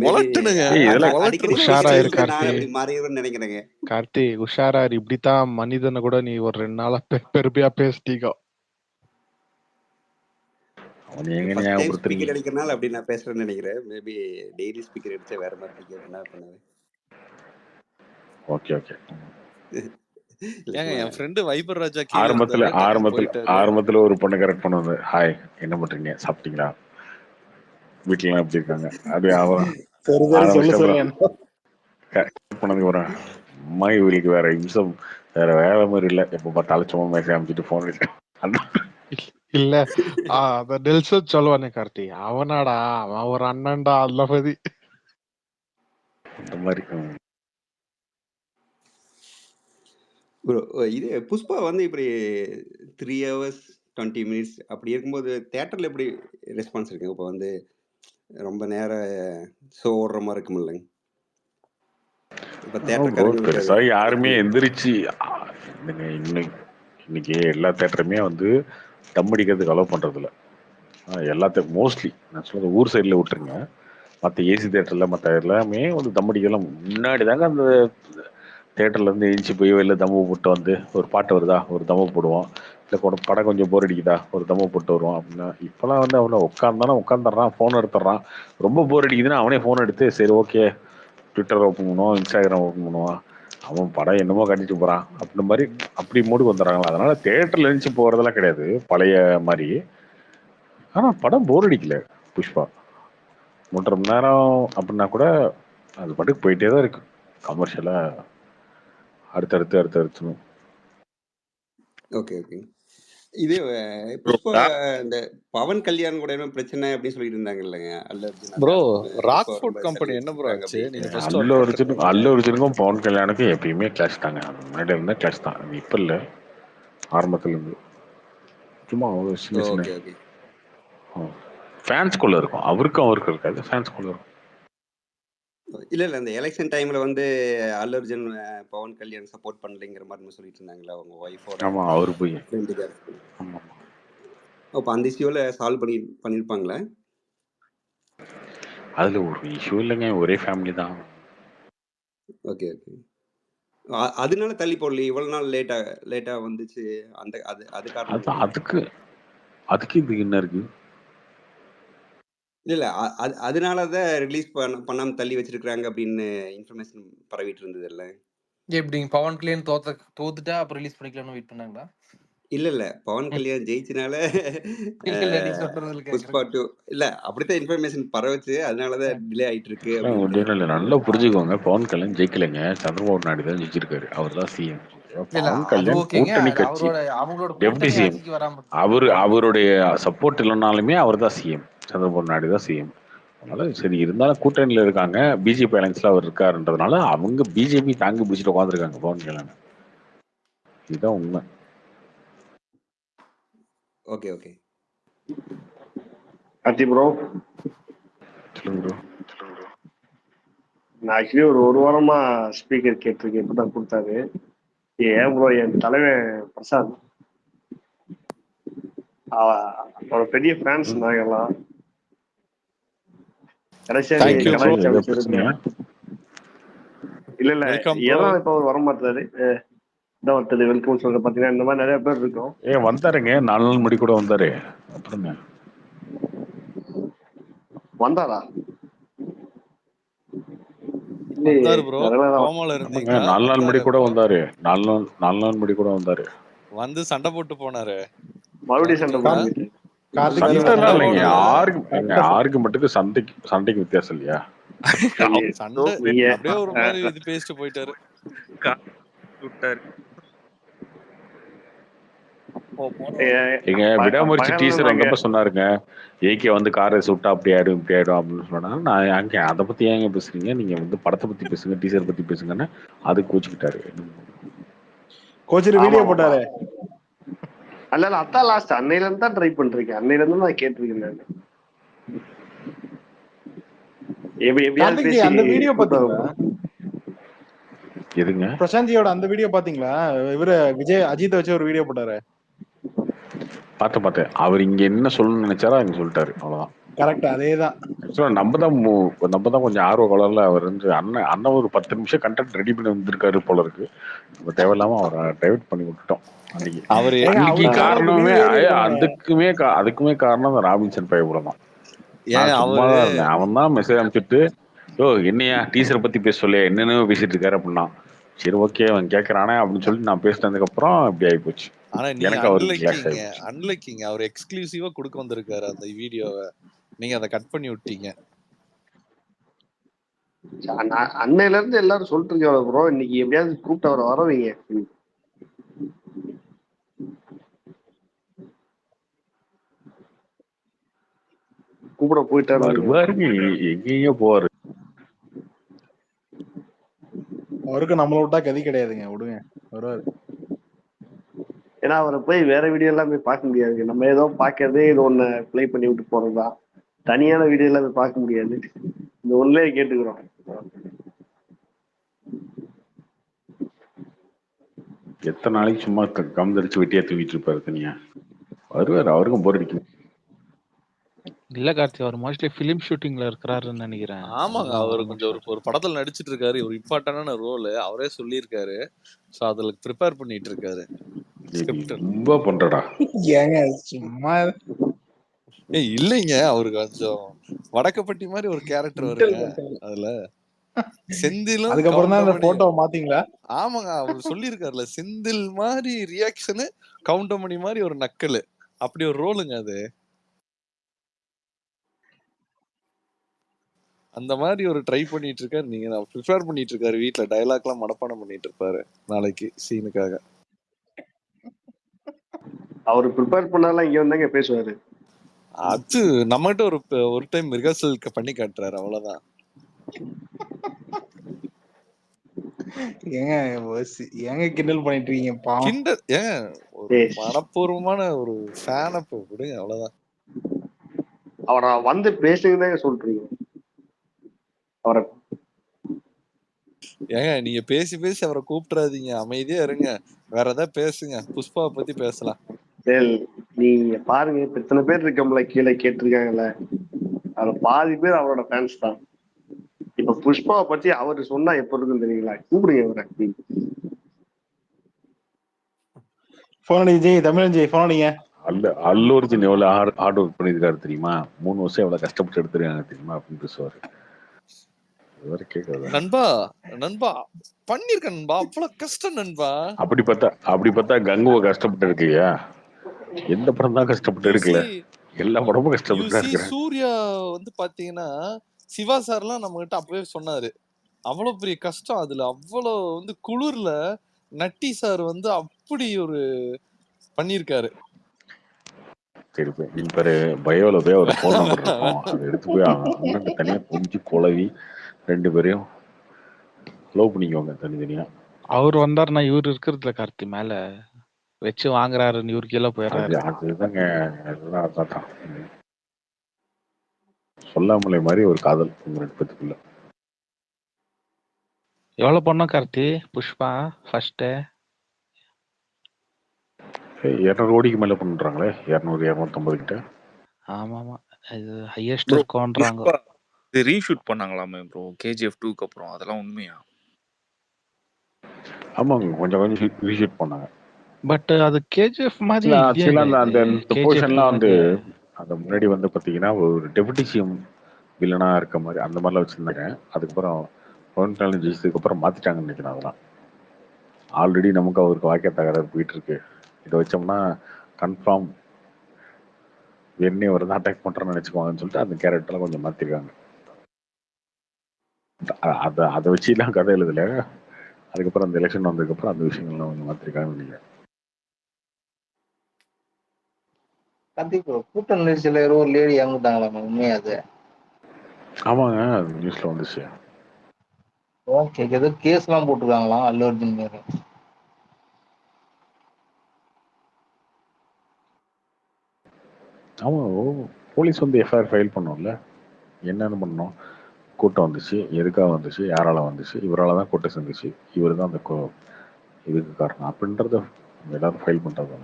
வளர்த்துனுங்க. இதெல்லாம் அடிக்கடி உஷாரா இரு நான் கார்த்தி. அப்படி மாறிடுவேன்னு நினைக்கிறேங்க. கார்த்தி உஷாரா இரு. இப்படித்தான் மனிதனை கூட நீ ஒரு 2 நாளா பெருமையா பேசிட்டீங்க. அவன் எங்க ஃபர்ஸ்ட் டைம் ஞாபகப்படுத்துறீங்க. ஸ்பீக்கர் அடிக்கிறனால அப்படி நான் பேசுறேன்னு நினைக்கிறேன். மேபி டெய்லி ஸ்பீக்கர் அடிச்சா வேற மாதிரி பிஹேவ் பண்ணுவேன். Okay okay. ஏங்க என் ஃப்ரெண்டு வைபர் ராஜா ஆரம்பத்துல ஒரு பொண்ணு கரெக்ட் பண்ணுவாங்க, ஹாய் என்ன பண்றீங்க, சாப்பிட்டீங்களா, வீட்டுல எல்லாம் எப்படி இருக்காங்க, அப்படியே அவன் பண்ணதுக்கு அப்புறம் அம்மா இவருக்கு வேற இம்சம் வேற வேலை மாதிரி இல்ல, எப்ப பார்த்தாலும் சும்மா மேசேஜ் அமைச்சிட்டு போன் இல்ல அத நெல்சன் சொல்லுவானே கார்த்தி, அவனாடா அவன் ஒரு அண்ணன்டா அல்ல பதி அந்த மாதிரி. இது புஷ்பா வந்து இப்படி 3 hours 20 minutes அப்படி இருக்கும்போது தியேட்டர்ல எப்படி ரெஸ்பான்ஸ் இருக்குங்க? இப்போ வந்து ரொம்ப நேரம் ஷோ ஓடுற மாதிரி இருக்கும் இல்லைங்க? இப்போ தியேட்டர் பெருசா யாருமே எந்திரிச்சு இன்னைக்கு எல்லா தியேட்டருமே வந்து தம் அடிக்கிறதுக்கு அலோவ் பண்றது இல்லை. எல்லாத்தையும் மோஸ்ட்லி நான் சொல்றது ஊர் சைடில் விட்டுருங்க, மற்ற ஏசி தேட்டர்ல மற்ற எல்லாமே வந்து தம் அடிக்கலாம். முன்னாடி தாங்க அந்த தேட்டர்ல இருந்து எழுச்சி போய் வெளில தம்மு போட்டு வந்து ஒரு பாட்டு வருதா ஒரு தம்மு போடுவோம், இல்லை படம் கொஞ்சம் போர் அடிக்குதா ஒரு தம்மு போட்டு வருவோம் அப்படின்னா. இப்பெல்லாம் வந்து அவனை உட்காந்துடுறான், ஃபோன் எடுத்துடுறான். ரொம்ப போர் அடிக்குதுன்னா அவனே ஃபோன் எடுத்து சரி ஓகே ட்விட்டர் ஓப்பன் பண்ணுவான், இன்ஸ்டாகிராம் ஓப்பன் பண்ணுவான், அவன் படம் என்னமோ கட்டிட்டு போறான் அப்படின்ற மாதிரி அப்படி மூடு வந்துடுறாங்களா. அதனால தேட்டர்ல எழுச்சி போறதெல்லாம் கிடையாது பழைய மாதிரி. ஆனா படம் போர் அடிக்கல. புஷ்பா 3.5 மணி நேரம் அப்படின்னா கூட அது பாட்டுக்கு போயிட்டே தான் இருக்கு. கமர்ஷியலா அடுத்தடுத்து. Okay okay. இது புஷ்பா இந்த பவன் கல்யாண் கூட என்ன பிரச்சனை அப்படின்னு சொல்லிட்டு இருந்தாங்க இல்லைங்க? ப்ரோ ராக்ஃபோர்ட் கம்பெனி என்ன ப்ரோ ஆச்சு? நீங்க ஃபர்ஸ்ட் அல்லு அர்ஜுனுக்கும் பவன் கல்யாணுக்கும் எப்பயுமே கிளாஷ் தாங்க. முன்னாடி இருந்தா கிளாஷ் தான், இப்ப இல்ல, ஆரம்பத்துல இருந்து. சும்மா சின்ன சின்ன ஃபேன்ஸ்குள்ள இருக்கும், அவருக்கும் இருக்காது, ஃபேன்ஸ்குள்ள இருக்கும். இல்ல இந்த எலெக்ஷன் டைம்ல வந்து அல்லு அர்ஜுன் பவன் கல்யாண் சப்போர்ட் பண்ணலைங்கிற மாதிரி சொல்லிட்டு இருந்தாங்களா அவங்க ஒய்ஃபோட? ஆமா, அவரு போய் அப்ப அந்த இஷ்யூல சால்வ் பண்ணிருப்பாங்களா? அதுல ஒரு இஷ்யூ இல்லைங்க, ஒரே ஃபேமிலி தான். Okay okay. அதனால தள்ளி போடல, இவ்வளவு நாள் லேட்டா வந்துச்சு. அந்த அது காரணம் அதுக்கு இது என்ன இருக்கு? இல்ல அதனாலதான் ரிலீஸ் பண்ணாம தள்ளி வச்சிருக்காங்க அப்படின்னு இன்ஃபர்மேஷன் பரவிட்டு இருந்தது இல்ல? எப்படி பவன் கல்யாண் தோத்துட்டா அப்புறம் ரிலீஸ் பண்ணிக்கலாம்னு வெயிட் பண்ணாங்களா? இல்ல பவன் கல்யாண் ஜெயிச்சனால புஷ்பா 2 இல்ல அப்படித்தான் இன்ஃபர்மேஷன் பரவச்சு, அதனாலதான் டிலே ஆயிட்டு இருக்கு. நல்லா புரிஞ்சுக்கோங்க, பவன் கல்யாண் ஜெயிக்கலைங்க, சந்திரபாபு நாயுடு தான் ஜெயிச்சிருக்காரு. அவர் தான் சிஎம். பவன் கல்யாண் கூட்டணி கட்சி டெப்டி சிஎம். அவருடைய சப்போர்ட் இல்லைனாலுமே அவர் தான் சிஎம், சந்திரபாபு நாயுடு தான் சிஎம். அதனால சரி, இருந்தாலும் கூட்டணியில இருக்காங்க, பிஜேபி அலைன்ஸ்ல அவர் இருக்காருன்றதுனால அவங்க பிஜேபி தாங்கி பிடிச்சிட்டு உட்காந்துருக்காங்க பவன் கல்யாண். இதுதான் உண்மை. Okay okay. கார்த்தி ப்ரோ, நான் ஆக்சுவலி ஒரு வாரமா ஸ்பீக்கர் கேட்டிருக்கேன், இப்பதான் கொடுத்தாரு. ஏன் ப்ரோ, என் தலைவன் பிரசாத் அவரோட பெரிய ஃபேன்ஸ் நாங்கெல்லாம். இல்ல ஏதாவது இப்ப அவர் வர மாட்டாரு, வெல்கம் சொல்ற பாத்தீங்கன்னா இந்த மாதிரி நிறைய பேர் இருக்கும். வந்தாருங்க, 4 நாள் முடி கூட வந்தாரு. அப்புறம் வந்தாரா? 4 நாள் முடி கூட வந்தாரு. 4 நாள் முடி கூட வந்தாரு. வந்து சண்டை போட்டு போனாரு. மறுபடியும் சண்டை போட்டு கார்த்திக் அது தீபன் சண்டைலாம் சண்டை இல்லைங்க. போடல. ஆர்குமெண்ட்டுக்கு சண்டைக்கு வித்தியாசம் இல்லையா? சண்டை நீங்க அப்படியே ஒரு மாதிரி இது பேசிட்டு போயிட்டாரு. விட்டாரு. அப்போ போன எங்க விடாமுயற்சி பகல்ல டீசர் நாங்க வந்தப்ப சொன்னாருங்க, ஏகே வந்து காரை சுட்டா அப்படி ஆயிடும் இப்படி ஆயிடும் அப்படின்னு சொன்னா, நான் அங்க அதை பத்தி ஏங்க பேசுறீங்க, நீங்க வந்து படத்தை பத்தி பேசுங்க, டீசர் பத்தி பேசுங்கன்னு அது கூச்சுக்கிட்டாரு. கோச்சிரு ஆமா வீடியோ ஆமா போட்டாரு. அல்ல அதான் லாஸ்ட் அன்னையில இருந்து தான் ட்ரை பண்ணிருக்கேன். அன்னையில இருந்து நான் கேட்டிருக்கேன் நான். எப்படியாவது கார்த்திக் ஜி பேசி அந்த வீடியோ கூப்பிட்டு பாத்தீங்களா? வரோம். எதுங்க? பிரசாந்த் அந்த வீடியோ பாத்தீங்களா? இவரு விஜய் அஜித் வச்சு ஒரு வீடியோ போட்டாரு. பார்த்தேன். அவர் இங்க என்ன சொல்லணும்னு நினைச்சாரோ அங்க சொல்லிட்டாரு, அவ்வளவுதான். கரெக்ட், அதேதான். ஆக்சுவலா நம்ம தான் கொஞ்சம் ஆர்வ கலர்ல அவர் வந்து அண்ணன் ஒரு 10 நிமிஷம் கண்டென்ட் ரெடி பண்ணி வந்திருக்காரு போல இருக்கு. நம்ம தேவையில்லாம அவரை டைவர்ட் பண்ணி விட்டுட்டோம் அன்னைக்கு. அவரு அன்னைக்கு அவரு காரணமே அளவுக்கு view ஏறி அதுக்குமே காரணம் அந்த ராபின்சன் பைய கூட தான். ஏன் நான் சும்மா அவரு தான் இருந்தேன். அவன் தான் மெசேஜ் அனுப்பிச்சுட்டு, யோ என்னையா டீச்சரை பத்தி பேச சொல்லியா, என்னென்ன பேசிட்டு இருக்காரு அப்படின்னா, சரி ஓகே அவன் கேட்கறானே அப்படின்னு சொல்லிட்டு நான் பேசினதுக்கு அப்புறம் இப்படி ஆகி போச்சு. ஆனா நீ எனக்கு அவருக்கு கிளாஸ் ஆகி போச்சு. அன்லைக்கிங்க அவர் எக்ஸ்க்ளூசிவா கொடுக்க வந்திருக்காரு அந்த வீடியோவை, நீங்க அதை கட் பண்ணி விட்டீங்க. அன்னையில இருந்து எல்லாரும் சொல்லிட்டு இருக்காங்க ப்ரோ, இன்னைக்கு எப்படியாவது கூப்பிட்டு அவரை வர வைங்க. கூப்பிட போயிட்டாரு. வருவாருங்க, எங்கேயோ போவாரு. அவருக்கு நம்மள விட்டா கதி கிடையாதுங்க, விடுங்க வருவாரு. ஏன்னா அவரை போய் வேற வீடியோ எல்லாம் போய் பார்க்க முடியாது. நம்ம ஏதோ பார்க்கறதே இது ஒண்ணு ப்ளே பண்ணி விட்டு போறதுதான். தனியான வீடியோ எல்லாம் போய் பார்க்க முடியாது. இந்த ஒன்லயே கேட்டுக்கிறோம். எத்தனை நாளைக்கு சும்மா கம்தரிச்சு வெட்டியா தூங்கிட்டு இருப்பாரு தனியா? வருவாரு, அவருக்கும் போர் அடிக்கும். இல்ல கார்த்தி, அவர் மோஸ்ட்லி பிலிம் ஷூட்டிங்ல இருக்கிறாருன்னு நினைக்கிறேன். ஆமாங்க, அவர் கொஞ்சம் ஒரு படத்துல நடிச்சிட்டு இருக்காரு, ஒரு இம்பார்ட்டன்டான ரோல் அவரே சொல்லியிருக்காரு. சோ அதுல ப்ரிப்பேர் பண்ணிட்டு இருக்காரு ஸ்கிரிப்ட். ரொம்ப பண்றடா. ஏங்க சும்மா இல்லைங்க, அவருக்கு கொஞ்சம் வடக்கப்பட்டி மாதிரி ஒரு கேரக்டர் வருங்க அதுல. செந்திலும் அதுக்கப்புறம் தான் அந்த போட்டோ மாத்தீங்களா? ஆமாங்க, அவர் சொல்லியிருக்காருல, செந்தில் மாதிரி ரியாக்ஷனு, கவுண்டமணி மாதிரி ஒரு நக்கலு, அப்படி ஒரு ரோலுங்க அது. அந்த மாதிரி ஒரு ட்ரை பண்ணிட்டு இருக்காரு. நீங்க ப்ரிப்பேர் பண்ணிட்டு இருக்காரு வீட்டுல, டயலாக் எல்லாம் மனப்பாடம் பண்ணிட்டு இருப்பாரு நாளைக்கு சீனுக்காக. அவரு ப்ரிப்பேர் பண்ணாலும் இங்க வந்தாங்க பேசுவாரு. அது நம்மகிட்ட ஒரு டைம் ரிஹர்சல் பண்ணி காட்டுறாரு, அவ்வளவுதான். ஏங்க கிண்டல் பண்ணிட்டு இருக்கீங்க பாவம். கிண்டல் ஏன், ஒரு மனப்பூர்வமான ஒரு ஃபேனை விடுங்க, அவ்வளவுதான். அவரை வந்து பேசுங்கதாங்க சொல்றீங்க. அவரை ஏங்க நீங்க பேசி பேசி அவரை கூப்பிட்டுறாதீங்க, அமைதியா இருங்க, வேற ஏதாவது பேசுங்க, புஷ்பாவை பத்தி பேசலாம். நீங்க பாருங்க, இப்ப இத்தனை பேர் இருக்கோம்ல கீழே கேட்டிருக்காங்கல்ல, அதுல பாதி பேர் அவரோட ஃபேன்ஸ் தான். இப்ப புஷ்பாவை பத்தி அவரு சொன்னா எப்ப இருக்குன்னு தெரியுங்களா? கூப்பிடுங்க அவரை. போன் அடிங்க தமிழன் ஜி, போன் அடிங்க. அல்லு அர்ஜுன் எவ்வளவு ஹார்ட் ஒர்க் பண்ணிருக்காரு தெரியுமா? 3 வருஷம் எவ்வளவு கஷ்டப்பட்டு எடுத்துருக்காங்க தெரியுமா அப்படின்னு பேசுவாரு. நண்பா நண்பா பண்ணிருக்கேன் நண்பா, அவ்வளவு கஷ்டம் நண்பா. அப்படி பார்த்தா கங்குவ கஷ்டப்பட்டு இருக்கலையா? எந்த படம் தான் கஷ்டப்பட்டு எடுக்கல? எல்லா படமும் கஷ்டப்பட்டு இருக்கு. சூர்யா வந்து பாத்தீங்கன்னா, சிவா சார்லாம் நம்ம கிட்ட அப்பவே சொன்னாரு, அவ்வளவு பெரிய கஷ்டம் அதுல, அவ்வளவு வந்து குளிர்ல நட்டி சார் வந்து அப்படி ஒரு பண்ணிருக்காரு. சரி, இப்ப பயோல போய் ஒரு போன் நம்பர் இருக்கும், அதை எடுத்து போய் அண்ணன் தனியா கொஞ்சம் குழவி 2 பேரையும் லவ் பண்ணிக்கோங்க தனித்தனியா. அவர் வந்தாருன்னா இவர் இருக்கிறதுல கார்த்தி மேல வச்சு வாங்குறாருன்னு இவரு கீழே போயிடுறாரு. அதுதாங்க எல்லாம் அதான் சொல்லாமலே மாதிரி ஒரு காதல் உங்க 2 பேத்துக்குள்ள. எவ்வளவு பண்ணோம் கார்த்தி புஷ்பா ஃபர்ஸ்ட்? 200 கோடிக்கு மேல பண்றாங்களே, 200 250 கிட்ட. ஆமா இது ஹையஸ்ட் இருக்கும்ன்றாங்க. இது ரீஷூட் பண்ணாங்களாமே ப்ரோ KGF 2க்கு அப்புறம், அதெல்லாம் உண்மையா? ஆமாங்க, கொஞ்சம் ரீஷூட் பண்ணாங்க. பட் அது KGF மாதிரி அந்த போர்ஷன்லாம் வந்து அந்த முன்னாடி வந்து பாத்தீங்கன்னா ஒரு டெபுட்டி சிஎம் வில்லனா இருக்க மாதிரி அந்த மாதிரிலாம் வச்சிருந்தாங்க. அதுக்கப்புறம் 11 ஜெயிச்சதுக்கு அப்புறம் மாத்திட்டாங்கன்னு நினைக்கிறேன். அதெல்லாம் ஆல்ரெடி நமக்கு அவருக்கு வாக்கிய தகராறு போயிட்டு இருக்கு. இதை வச்சோம்னா கன்ஃபார்ம் வேணுனே ஒரு தான் அட்டாக் பண்றேன்னு நினைச்சுக்குவாங்கன்னு சொல்லிட்டு அந்த கேரக்டர்லாம் கொஞ்சம் மாத்திருக்காங்க. அதை வச்சுலாம் கதை எழுதல. அதுக்கப்புறம் அந்த எலெக்ஷன் வந்ததுக்கப்புறம் அந்த விஷயங்கள்லாம் கொஞ்சம் மாத்திருக்காங்கன்னு நினைக்கிறேன். கண்டிப்பா கூட்ட நெரிசல ஒரு லேடி இறந்துட்டாங்களாமா, உண்மையா அது? ஆமாங்க, அது நியூஸ்ல வந்துச்சு. ஓகே, ஏதோ கேஸ் எல்லாம் போட்டிருக்காங்களாம் அல்லு அர்ஜுன் மேல. ஆமா, போலீஸ் வந்து எஃப்ஐஆர் ஃபைல் பண்ணோம்ல. என்னென்ன பண்ணோம், கூட்டம் வந்துச்சு, எதுக்காக வந்துச்சு, யாரால வந்துச்சு, இவரால தான் கூட்டம் சேர்ந்துச்சு, இவர் தான் அந்த இதுக்கு காரணம் அப்படின்றத எல்லாரும் ஃபைல் பண்றது.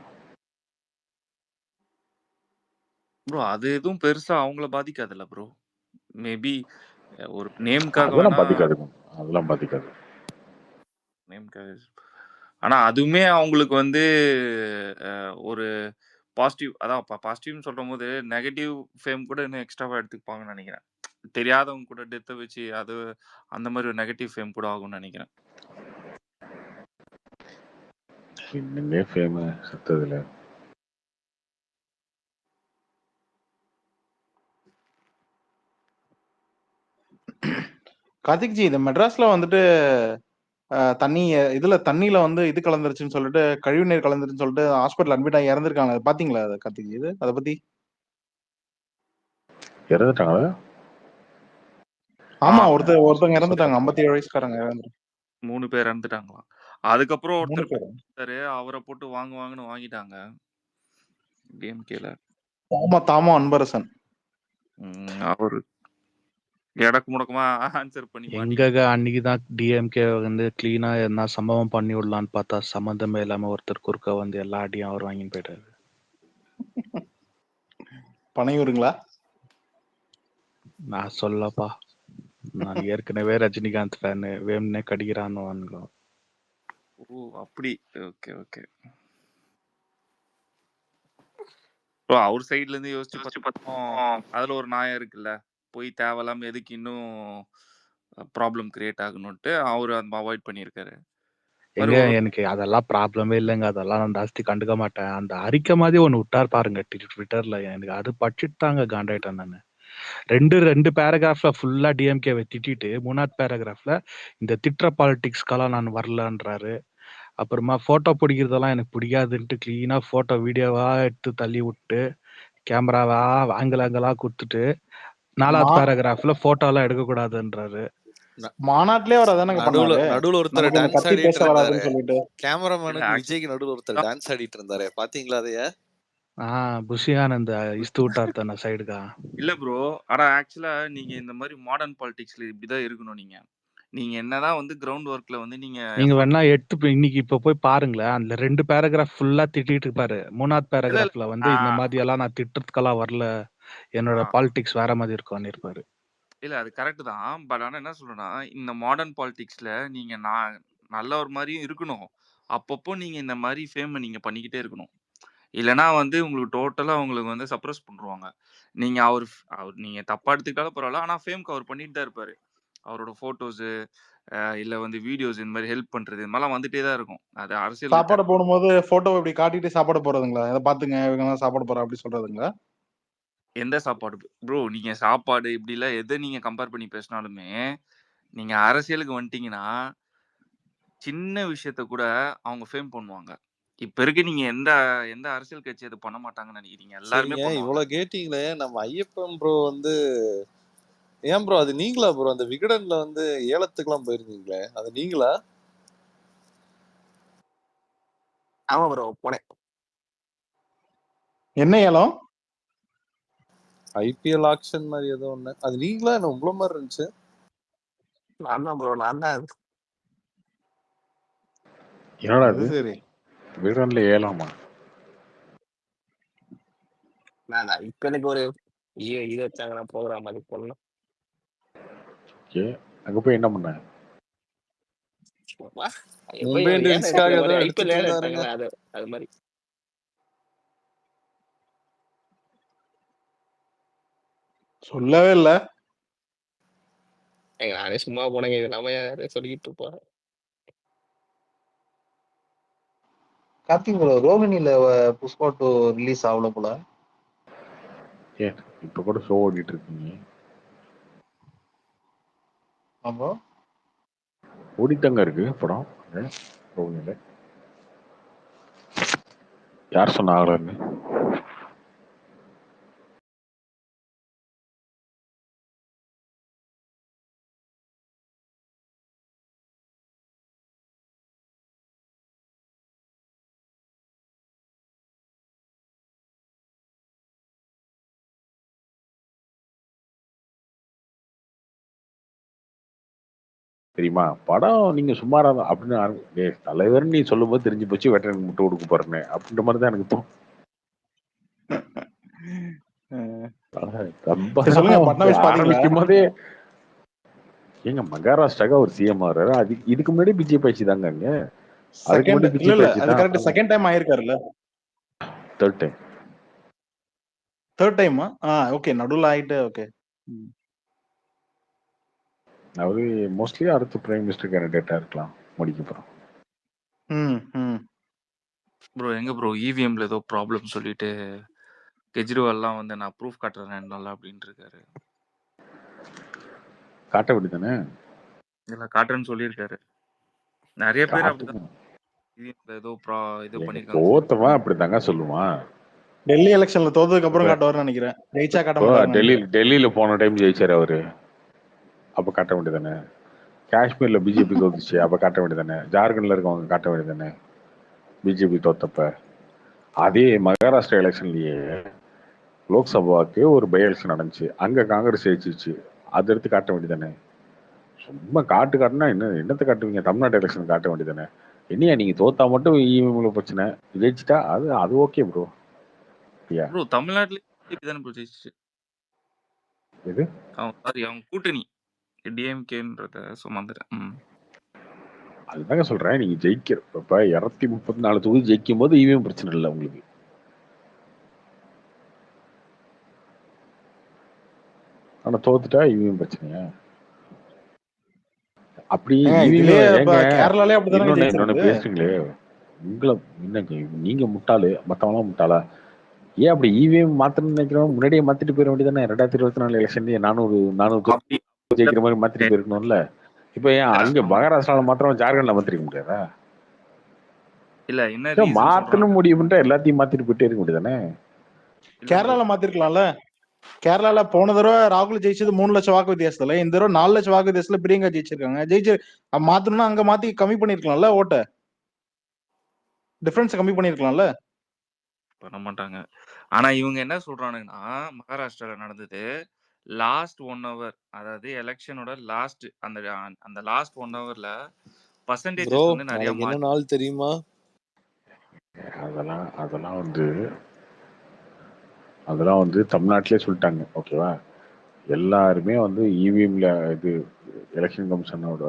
ப்ரோ அது எதுவும் பெருசா அவங்கள பாதிக்காதுல்ல ப்ரோ. மேபி ஒரு நேம்காக அதெல்லாம் வேணா பாதிக்காது, அதெல்லாம் பாதிக்காது. நேம்காக. ஆனா அதுவுமே அவங்களுக்கு வந்து ஒரு பாசிட்டிவ், அதான் பாசிட்டிவ்னு சொல்லும் போது நெகட்டிவ் ஃபேம் கூட இன்னும் எக்ஸ்ட்ராவா எடுத்துப்பாங்கன்னு நினைக்கிறேன். தெரியாதவங்க கூட டெத்தை வச்சு அது அந்த மாதிரி ஒரு நெகட்டிவ் ஃபேம் கூட ஆகும்னு நினைக்கிறேன். இன்னுமே ஃபேமு செத்ததுல. கார்த்திக்ஜி, இந்த மெட்ராஸ்ல வந்துட்டு தண்ணி இதுல தண்ணியில வந்து இது கலந்துருச்சுன்னு சொல்லிட்டு, கழிவு நீர் கலந்துருச்சுன்னு சொல்லிட்டு ஹாஸ்பிட்டல் அட்மிட் ஆகி இறந்துருக்காங்க. அதை பாத்தீங்களா அது கார்த்திக்ஜி? இது அதை பத்தி இறந்துட்டாங்களா? ஆமா, ஒருத்தங்க இறந்துட்டாங்க. 57 வயசுக்காரங்க இறந்துட்டாங்க. 3 பேர் இறந்துட்டாங்களாம். அதுக்கப்புறம் 3 ஒருத்தர் பேர். இருந்தாரு, அவரை போட்டு வாங்குவாங்கன்னு வாங்கிட்டாங்க டிஎம்கேல. தாமா அன்பரசன். அவரு எடக்கு முடக்கமா ஆன்சர் பண்ணி எங்க அன்னைக்கு தான் டிஎம்கே வந்து கிளீனா என்ன சம்பவம் பண்ணி விடலான்னு பார்த்தா சம்மந்தமே இல்லாம ஒருத்தர் குறுக்க வந்து எல்லா அடியும் அவர் வாங்கிட்டு போயிட்டாரு. பனையூருங்களா? நான் சொல்லப்பா, நான் ஏற்கனவே ரஜினிகாந்த் ஃபேனு, வேணும்னே கடிக்கிறான்னு வாங்க. ஓ அப்படி. Okay okay. அவர் சைடுல இருந்து யோசிச்சு பார்த்தோம், அதுல ஒரு நியாயம் இருக்குல்ல. போய் தேவையில்லாம எதுக்கு இன்னும் ப்ராப்ளம் கிரியேட் ஆகணும்ட்டு அவரு அந்த அவாய்ட் பண்ணியிருக்காரு. எனக்கு அதெல்லாம் ப்ராப்ளமே இல்லைங்க. அதெல்லாம் நான் ஜாஸ்தி கண்டுக்க மாட்டேன். அந்த அறிக்கை மாதிரி ஒன்று விட்டார் பாருங்க ட்விட்டர்ல, எனக்கு அது படிச்சுட்டு தாங்க காண்டாயிட்டேன் நான். ரெண்டு பேராகிராஃப்ல ஃபுல்லா டிஎம்கேவை திட்டிட்டு 3வது பேராகிராஃப்ல இந்த திட்டுற பாலிடிக்ஸ்க்கெல்லாம் நான் வரலன்றாரு. அப்புறமா போட்டோ பிடிக்கிறதெல்லாம் எனக்கு பிடிக்காதுன்ட்டு கிளீனா போட்டோ வீடியோவா எடுத்து தள்ளி விட்டு கேமராவா ஆங்கிலா கொடுத்துட்டு 4வது பேராகிராஃப்ல போட்டோ எல்லாம் எடுக்கக்கூடாதுன்றாரு. மாநாட்டிலே அவர் அதானங்க பண்ணாரு. நடுவுல ஒருத்தர் நமக்கு இந்த டான்ஸ் கத்தி பேச ஆடிட்டு வராதுன்னு இருந்தாரு. சொல்லிட்டு கேமராமேனுக்கு விஜய்க்கு நடுவுல ஒருத்தர் டான்ஸ் ஆடிட்டு இருந்தாரு, பாத்தீங்களா அதைய? புஷி ஆனந்த் இஸ்து விட்டார் தானே சைடுக்கா. இல்ல ப்ரோ, ஆனா ஆக்சுவலா நீங்க இந்த மாதிரி மாடர்ன் பாலிடிக்ஸ்ல இப்படிதான் இருக்கணும். நீங்க என்னதான் வந்து கிரவுண்ட் ஒர்க்ல வந்து நீங்க வேணா இன்னைக்கு இப்ப போய் பாருங்களேன், அந்த 2 பேராகிராஃப் ஃபுல்லா திட்டிட்டு இருப்பாரு. 3வது பேராகிராஃப்ல வந்து இந்த மாதிரி எல்லாம் நான் திட்டத்துக்கெல்லாம் வரல, என்னோட பாலிடிக்ஸ் வேற மாதிரி இருக்கும்னு இருப்பாரு. இல்ல அது கரெக்ட் தான். பட் ஆனா என்ன சொல்றேன்னா, இந்த மாடர்ன் பாலிடிக்ஸ்ல நீங்க நல்ல ஒரு மாதிரியும் இருக்கணும். அப்பப்போ நீங்க இந்த மாதிரி ஃபேம் நீங்க பண்ணிக்கிட்டே இருக்கணும். இல்லைன்னா வந்து உங்களுக்கு டோட்டலா உங்களுக்கு வந்து சப்ரஸ் பண்ணுவாங்க. நீங்க அவர் நீங்க தப்பா எடுத்துக்கிட்டாலும் பரவாயில்ல, ஆனா ஃபேம்க்கு அவர் பண்ணிட்டு தான் இருப்பாரு. அவரோட போட்டோஸு இல்ல வந்து வீடியோஸ் இந்த மாதிரி ஹெல்ப் பண்றது இது மாதிரிலாம் வந்துட்டே தான் இருக்கும். அது அரசியல் சாப்பாடு போடும்போது போட்டோ இப்படி காட்டிட்டு சாப்பாடு போறதுங்களா? இதை பாத்துங்க இவங்க சாப்பாடு போறா அப்படி சொல்றதுங்களா? எந்த சாப்பாடு ப்ரோ? நீங்க சாப்பாடு இப்படில எதை நீங்க கம்பேர் பண்ணி பேசினாலுமே நீங்க அரசியலுக்கு வந்துட்டீங்கன்னா சின்ன விஷயத்த கூட அவங்க ஃபேம் பண்ணுவாங்க. இப்ப இருக்க நீங்க எந்த எந்த அரசியல் கட்சி அது பண்ண மாட்டாங்கன்னு நினைக்கிறீங்க? எல்லாருமே சரிங்க, பண்ணுவாங்க. இவ்வளவு கேட்டீங்களே, நம்ம ஐயப்பன் ப்ரோ வந்து ஏன் ப்ரோ அது நீங்களா ப்ரோ? அந்த விகடன்ல வந்து ஏலத்துக்குலாம் போயிருந்தீங்களே, அது நீங்களா? ஆமா ப்ரோ, போனேன். என்ன ஏலம்? ஐபிஎல் ஆக்ஷன் மாதிரி ஏதோ ஒண்ணு. அது நீங்களா? என்ன உங்கள மாதிரி இருந்துச்சு? நான் தான் ப்ரோ, நான் தான். என்னடா அது இது சரி. விகடன்ல ஏலாமா? நான் இப்ப எனக்கு ஒரு இது வச்சாங்க, நான் ப்ரோக்ராம் அது பண்ணணும். அங்க போய் என்ன பண்ண? மும்பை இந்தியன்ஸ்க்காக ஏதோ எடுத்துட்டு இருந்தாருங்க. அது மாதிரி சொல்லவே இல்ல. நானே சும்மா போனேங்க, இது நம்ம யாரும் சொல்லிட்டு இருப்போம். கார்த்திக் ப்ரோ, ரோகிணில புஷ்பா 2 ரிலீஸ் ஆகல போல. ஏன் இப்ப கூட ஷோ ஓடிட்டு இருக்கீங்க? அப்போ ஓடித்தாங்க இருக்கு படம். ரோஹிணில யார் சொன்ன ஆகலன்னு? தெரியுமா படம் நீங்க சுமாரா தான் அப்படின்னு தலைவர் நீ சொல்லும் போது தெரிஞ்சு போச்சு வெட்டனுக்கு முட்டை கொடுக்க போறேன்னு அப்படின்ற மாதிரி தான் எனக்கு தோணும். சொல்லுங்க, பட்னாவிஸ் பாத்தீங்களா? ஆரம்பிக்கும் போதே ஏங்க மகாராஷ்டிராக்கு ஒரு சிஎம் ஆறாரு. அது இதுக்கு முன்னாடி பிஜேபி ஆட்சி தாங்க. அங்க அதுக்கு முன்னாடி இல்ல பிஜேபி ஆட்சி அது தான். கரெக்ட். செகண்ட் டைம் ஆயிருக்காருல்ல? Third time. தேர்ட் டைமா? ஓகே, நடுவுல ஆயிட்டு. ஓகே. அவரு மோஸ்ட்லி அடுத்த பிரைம் மினிஸ்டர் கேண்டிடேட்டா இருக்கலாம் மோடிக்கு அப்புறம். ப்ரோ எங்க ப்ரோ இவிஎம்ல ஏதோ ப்ராப்ளம் சொல்லிட்டு கெஜ்ரிவால்லாம் வந்து நான் ப்ரூஃப் காட்டுறேன் 2 நாள் அப்படின்ட்டு இருக்காரு. காட்ட வேண்டியதானே? இல்ல காட்டுறேன்னு சொல்லியிருக்காரு. நிறைய பேர் அப்படிதான் இவிஎம்ல ஏதோ இது பண்ணிருக்காங்க. தோத்தவன் அப்படித்தாங்க சொல்லுவான். டெல்லி எலெக்ஷன்ல தோத்ததுக்கு அப்புறம் காட்டுவார்னு நினைக்கிறேன். ஜெயிச்சா காட்ட மாட்டாரு. டெல்லியில போன டைம் ஜெயிச்சாரு அவரு. அப்ப காட்ட வேண்டியதானே? காஷ்மீர்ல பிஜேபி தோத்துச்சு, அப்ப காட்ட வேண்டியதானே? ஜார்க்கண்ட்ல இருக்கவங்க காட்ட வேண்டியதானே பிஜேபி தோத்தப்ப? அதே மகாராஷ்டிரா எலெக்ஷன்லயே லோக்சபாவுக்கு ஒரு பை எலெக்ஷன் நடந்துச்சு, அங்க காங்கிரஸ் ஜெயிச்சிச்சு, அதை எடுத்து காட்ட வேண்டியதானே? சும்மா காட்டுனா என்னத்தை காட்டுவீங்க? தமிழ்நாட்டு எலெக்ஷன் காட்ட வேண்டியதானே? என்னையா நீங்க தோத்தா மட்டும் இவங்களுக்கு பிரச்சனை, ஜெயிச்சுட்டா அது ஓகே ப்ரோ. ப்ரோ தமிழ்நாட்டுல பிஜேபி தானே ப்ரோ ஜெயிச்சிச்சு. இது அவங்க கூட்டணி டிஎம்கேன்றத சுமந்துறேன். அதுதாங்க சொல்றேன். நீங்க ஜெயிக்கிற இப்ப 234 தொகுதி ஜெயிக்கும் போது இவிஎம் பிரச்சனை இல்லை உங்களுக்கு. ஆனா தோத்துட்டா இவிஎம் பிரச்சனையா? அப்படி கேரளாலே அப்படிதானே இன்னொன்னு பேசுறீங்களே, உங்களை நீங்க முட்டாளு, மத்தவங்களாம் முட்டாளா? ஏன் அப்படி இவிஎம் மாத்தணும்னு நினைக்கிறோம்? முன்னாடியே மாத்திட்டு போயிட வேண்டியதானே? 2024 எலெக்ஷன்லயே 400 ஜெயிக்கிற மாதிரி மாத்திட்டு போயிருக்கணும்ல. இப்ப ஏன் அங்க மகாராஷ்டிரால மாத்திரம் ஜார்க்கண்ட்ல மாத்திருக்க முடியாதா? இல்ல என்ன மாத்தணும் முடிவு பண்ணிட்டா எல்லாத்தையும் மாத்திட்டு போயிட்டே இருக்க முடியாதானே? கேரளால மாத்திருக்கலாம்ல. கேரளால போன தடவை ராகுல் ஜெயிச்சது 3 லட்சம் வாக்கு வித்தியாசத்துல, இந்த தடவை 4 லட்சம் வாக்கு வித்தியாசத்துல பிரியங்கா ஜெயிச்சிருக்காங்க. மாத்தணும்னா அங்க மாத்தி கம்மி பண்ணிருக்கலாம்ல, ஓட்ட டிஃபரன்ஸ் கம்மி பண்ணிருக்கலாம்ல. பண்ண மாட்டாங்க. ஆனா இவங்க என்ன சொல்றானுங்கன்னா, மகாராஷ்டிரால நடந்தது லாஸ்ட் 1 ஹவர், அதாவது எலெக்ஷனோட லாஸ்ட் அந்த லாஸ்ட் 1 ஹவர்ல பர்சன்டேஜஸ் வந்து நிறைய என்ன நாள் தெரியுமா? அதெல்லாம் வந்து தமிழ்நாட்டிலே சொல்லிட்டாங்க. ஓகேவா? எல்லாருமே வந்து இவிஎம்ல இது எலெக்ஷன் கமிஷனோட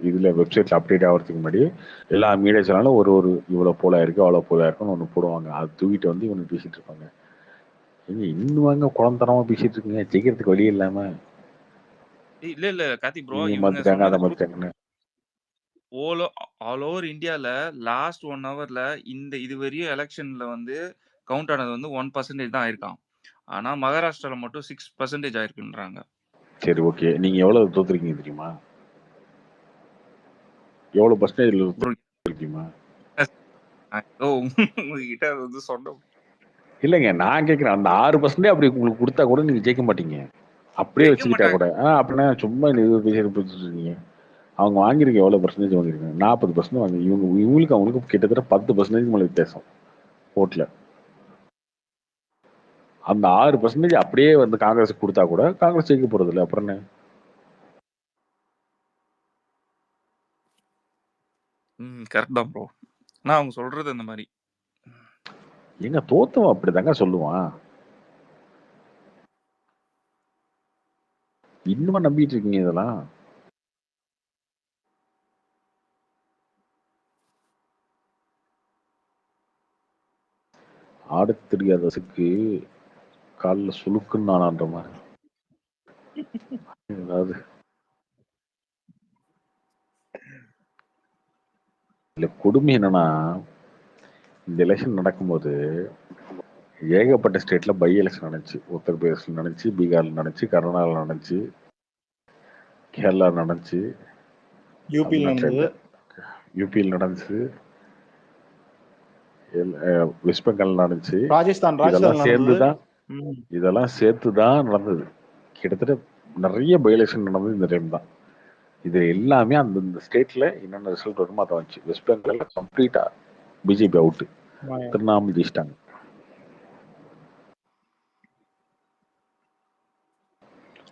இதுல வெப்சைட்ல அப்டேட் ஆகிறதுக்கு முன்னாடி எல்லா மீடியா சேனலும் ஒரு இவ்வளவு போல இருக்கு அவ்வளவு போல இருக்குன்னு ஒண்ணு போடுவாங்க. அது தூக்கிட்டு வந்து இவனு பேசிட்டு இருப்பாங்க. இன்னும் வாங்க குழந்தரமா பேசிட்டு இருக்கீங்க, ஜெயிக்கிறதுக்கு வழி இல்லாம. இல்ல கார்த்திக் ப்ரோ, மாத்திட்டாங்க அதை மாத்திட்டாங்கன்னு ஆல் ஓவர் இந்தியால லாஸ்ட் 1 ஹவர்ல இதுவரையும் எலெக்ஷன்ல வந்து கவுண்ட் ஆனது வந்து 1% தான் ஆயிருக்கான். ஆனா மகாராஷ்டிரால மட்டும் 6% ஆயிருக்குன்றாங்க. சரி ஓகே, நீங்க எவ்வளவு தோத்துருக்கீங்க தெரியுமா? எவ்வளவு பர்சன்டேஜ் தெரியுமா? உங்ககிட்ட வந்து சொன்னோம் இல்லைங்க, நான் கேட்கிறேன். அந்த 6% அப்படி உங்களுக்கு கொடுத்தா கூட நீங்க ஜெயிக்க மாட்டீங்க. அப்படியே வச்சுக்கிட்டா கூட அப்படின்னா சும்மா இருக்கீங்க. அவங்க வாங்கிருக்க எவ்வளவு பர்சன்டேஜ் வாங்கிருக்காங்க? 40% வாங்கி இவங்களுக்கு அவங்களுக்கு கிட்டத்தட்ட 10% மேல வித்தியாசம் ஓட்ல. அந்த 6% அப்படியே வந்து காங்கிரஸ் கொடுத்தா கூட காங்கிரஸ் ஜெயிக்க போறது இல்லை. அப்புறம் என்ன? கரெக்ட் தான் ப்ரோ. நான் அவங்க சொல்றது அந்த மாதிரி. எங்க தோத்தவன் அப்படிதாங்க சொல்லுவான். இன்னுமா நம்பிட்டு இருக்கீங்க இதெல்லாம்? ஆட தெரியாததுக்கு காலில் சுழுக்குன்னு நானான்ற மாதிரி. அதாவது இல்ல, கொடுமை என்னன்னா இந்த எலெக்ஷன் நடக்கும்போது ஏகப்பட்ட ஸ்டேட்ல பை எலெக்ஷன் நடந்துச்சு. உத்தரப்பிரதேசில் நடந்துச்சு, பீகார்ல நடந்துச்சு, கர்நாடகாவில் நடந்துச்சு, கேரளா நடந்துச்சு, யூபியில் நடந்தது, யூபியில் நடந்துச்சு, வெஸ்ட் பெங்கால் நடந்துச்சு. ராஜஸ்தான் இதெல்லாம் நடந்தது. சேர்ந்துதான் இதெல்லாம் சேர்த்துதான் நடந்தது. கிட்டத்தட்ட நிறைய பை எலெக்ஷன் நடந்தது இந்த டைம் தான். இது எல்லாமே அந்தந்த ஸ்டேட்ல என்னென்ன ரிசல்ட் வருமோ அதை வந்துச்சு. வெஸ்ட் பெங்கால்ல கம்ப்ளீட்டா பிஜேபி அவுட்டு, திருவண்ணாமலை ஜெயிச்சிட்டாங்க.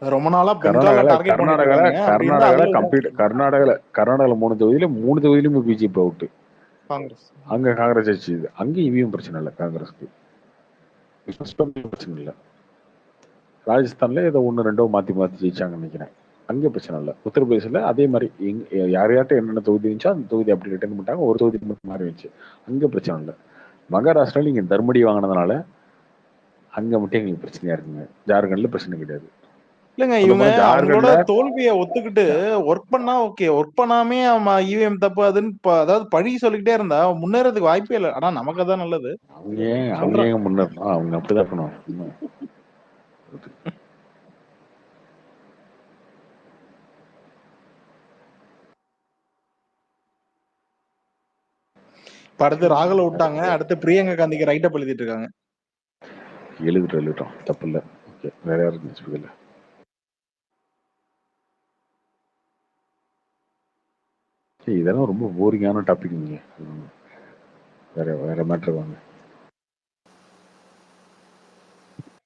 ரொம்ப நாளா பெங்கால்ல டார்கெட் பண்ணிருக்காங்க. கர்நாடகால 3 தொகுதியிலுமே பிஜேபி அவுட்டு. காங்கிரஸ் அங்க காங்கிரஸ் ஜெயிச்சுது. அங்க இவியும் பிரச்சனை இல்லை காங்கிரஸ்க்கு. பிரச்சனை இல்லை. ராஜஸ்தான்ல ஏதோ 1-2 மாத்தி ஜெயிச்சாங்கன்னு நினைக்கிறேன். அங்கே பிரச்சனை இல்லை. உத்தரப்பிரதேசில் அதே மாதிரி யார்யார்ட்ட என்னென்ன தொகுதி இருந்துச்சோ அந்த தொகுதி அப்படி ரிட்டர்ன் பண்ணிட்டாங்க. ஒரு தொகுதி மட்டும் மாறி வச்சு அங்கே பிரச்சனை இல்லை. மகாராஷ்டிராவில் இங்கே தர்மடி வாங்கினதுனால அங்கே மட்டும் எங்களுக்கு பிரச்சனையா இருக்குங்க. ஜார்க்கண்ட்ல பிரச்சனை கிடையாது. இல்லங்க, இவங்க அவங்களோட தோல்வியை ஒத்துக்கிட்டு ஒர்க் பண்ணா ஓகே, ஒர்க் பண்ணாமே இவிஎம் தப்பு அதுன்னு அதாவது பழி சொல்லிக்கிட்டே இருந்தா முன்னேறதுக்கு வாய்ப்பே இல்லை. ஆனா நமக்கு தான் நல்லது. அவங்க முன்னேறணும், அவங்க அப்படிதான் இருக்கணும். அடுத்து ராகுல விட்டாங்க, அடுத்து பிரியங்கா காந்திக்கு ரைட் அப் எழுதிட்டு இருக்காங்க. எழுதிட்டோம், தப்பு இல்லை. ஓகே, வேற யாரும் இல்லை. இதெல்லாம் ரொம்ப போரிங்கான டாபிக். நீங்க வேற மேட்டர் வாங்க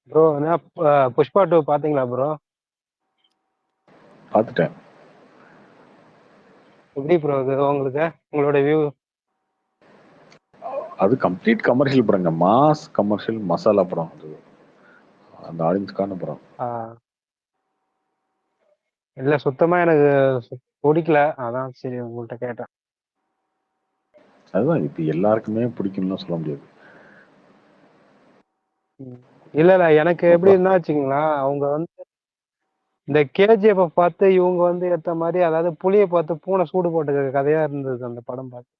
ப்ரோ. புஷ்பா 2 பாத்தீங்களா ப்ரோ? பார்த்துட்டேன். எப்படி ப்ரோ இது உங்களுக்கு, உங்களோட வியூ? அது கம்ப்ளீட் கமர்ஷியல் படங்க, மாஸ் கமர்ஷியல் மசாலா படம். அது அந்த ஆடியன்ஸ்க்கான படம் இல்ல, சுத்தமா எனக்கு பிடிக்கல. அதான் சரி உங்கள்கிட்ட கேட்டேன். அதுதான் இப்ப எல்லாருக்குமே பிடிக்கும்னு சொல்ல முடியாது. இல்ல எனக்கு எப்படி இருந்தா வச்சுங்களா, அவங்க வந்து இந்த கேஜிஎஃப் பார்த்து இவங்க வந்து ஏத்த மாதிரி, அதாவது புலியை பார்த்து பூனை சூடு போட்டு கதையா இருந்தது அந்த படம் பார்த்து.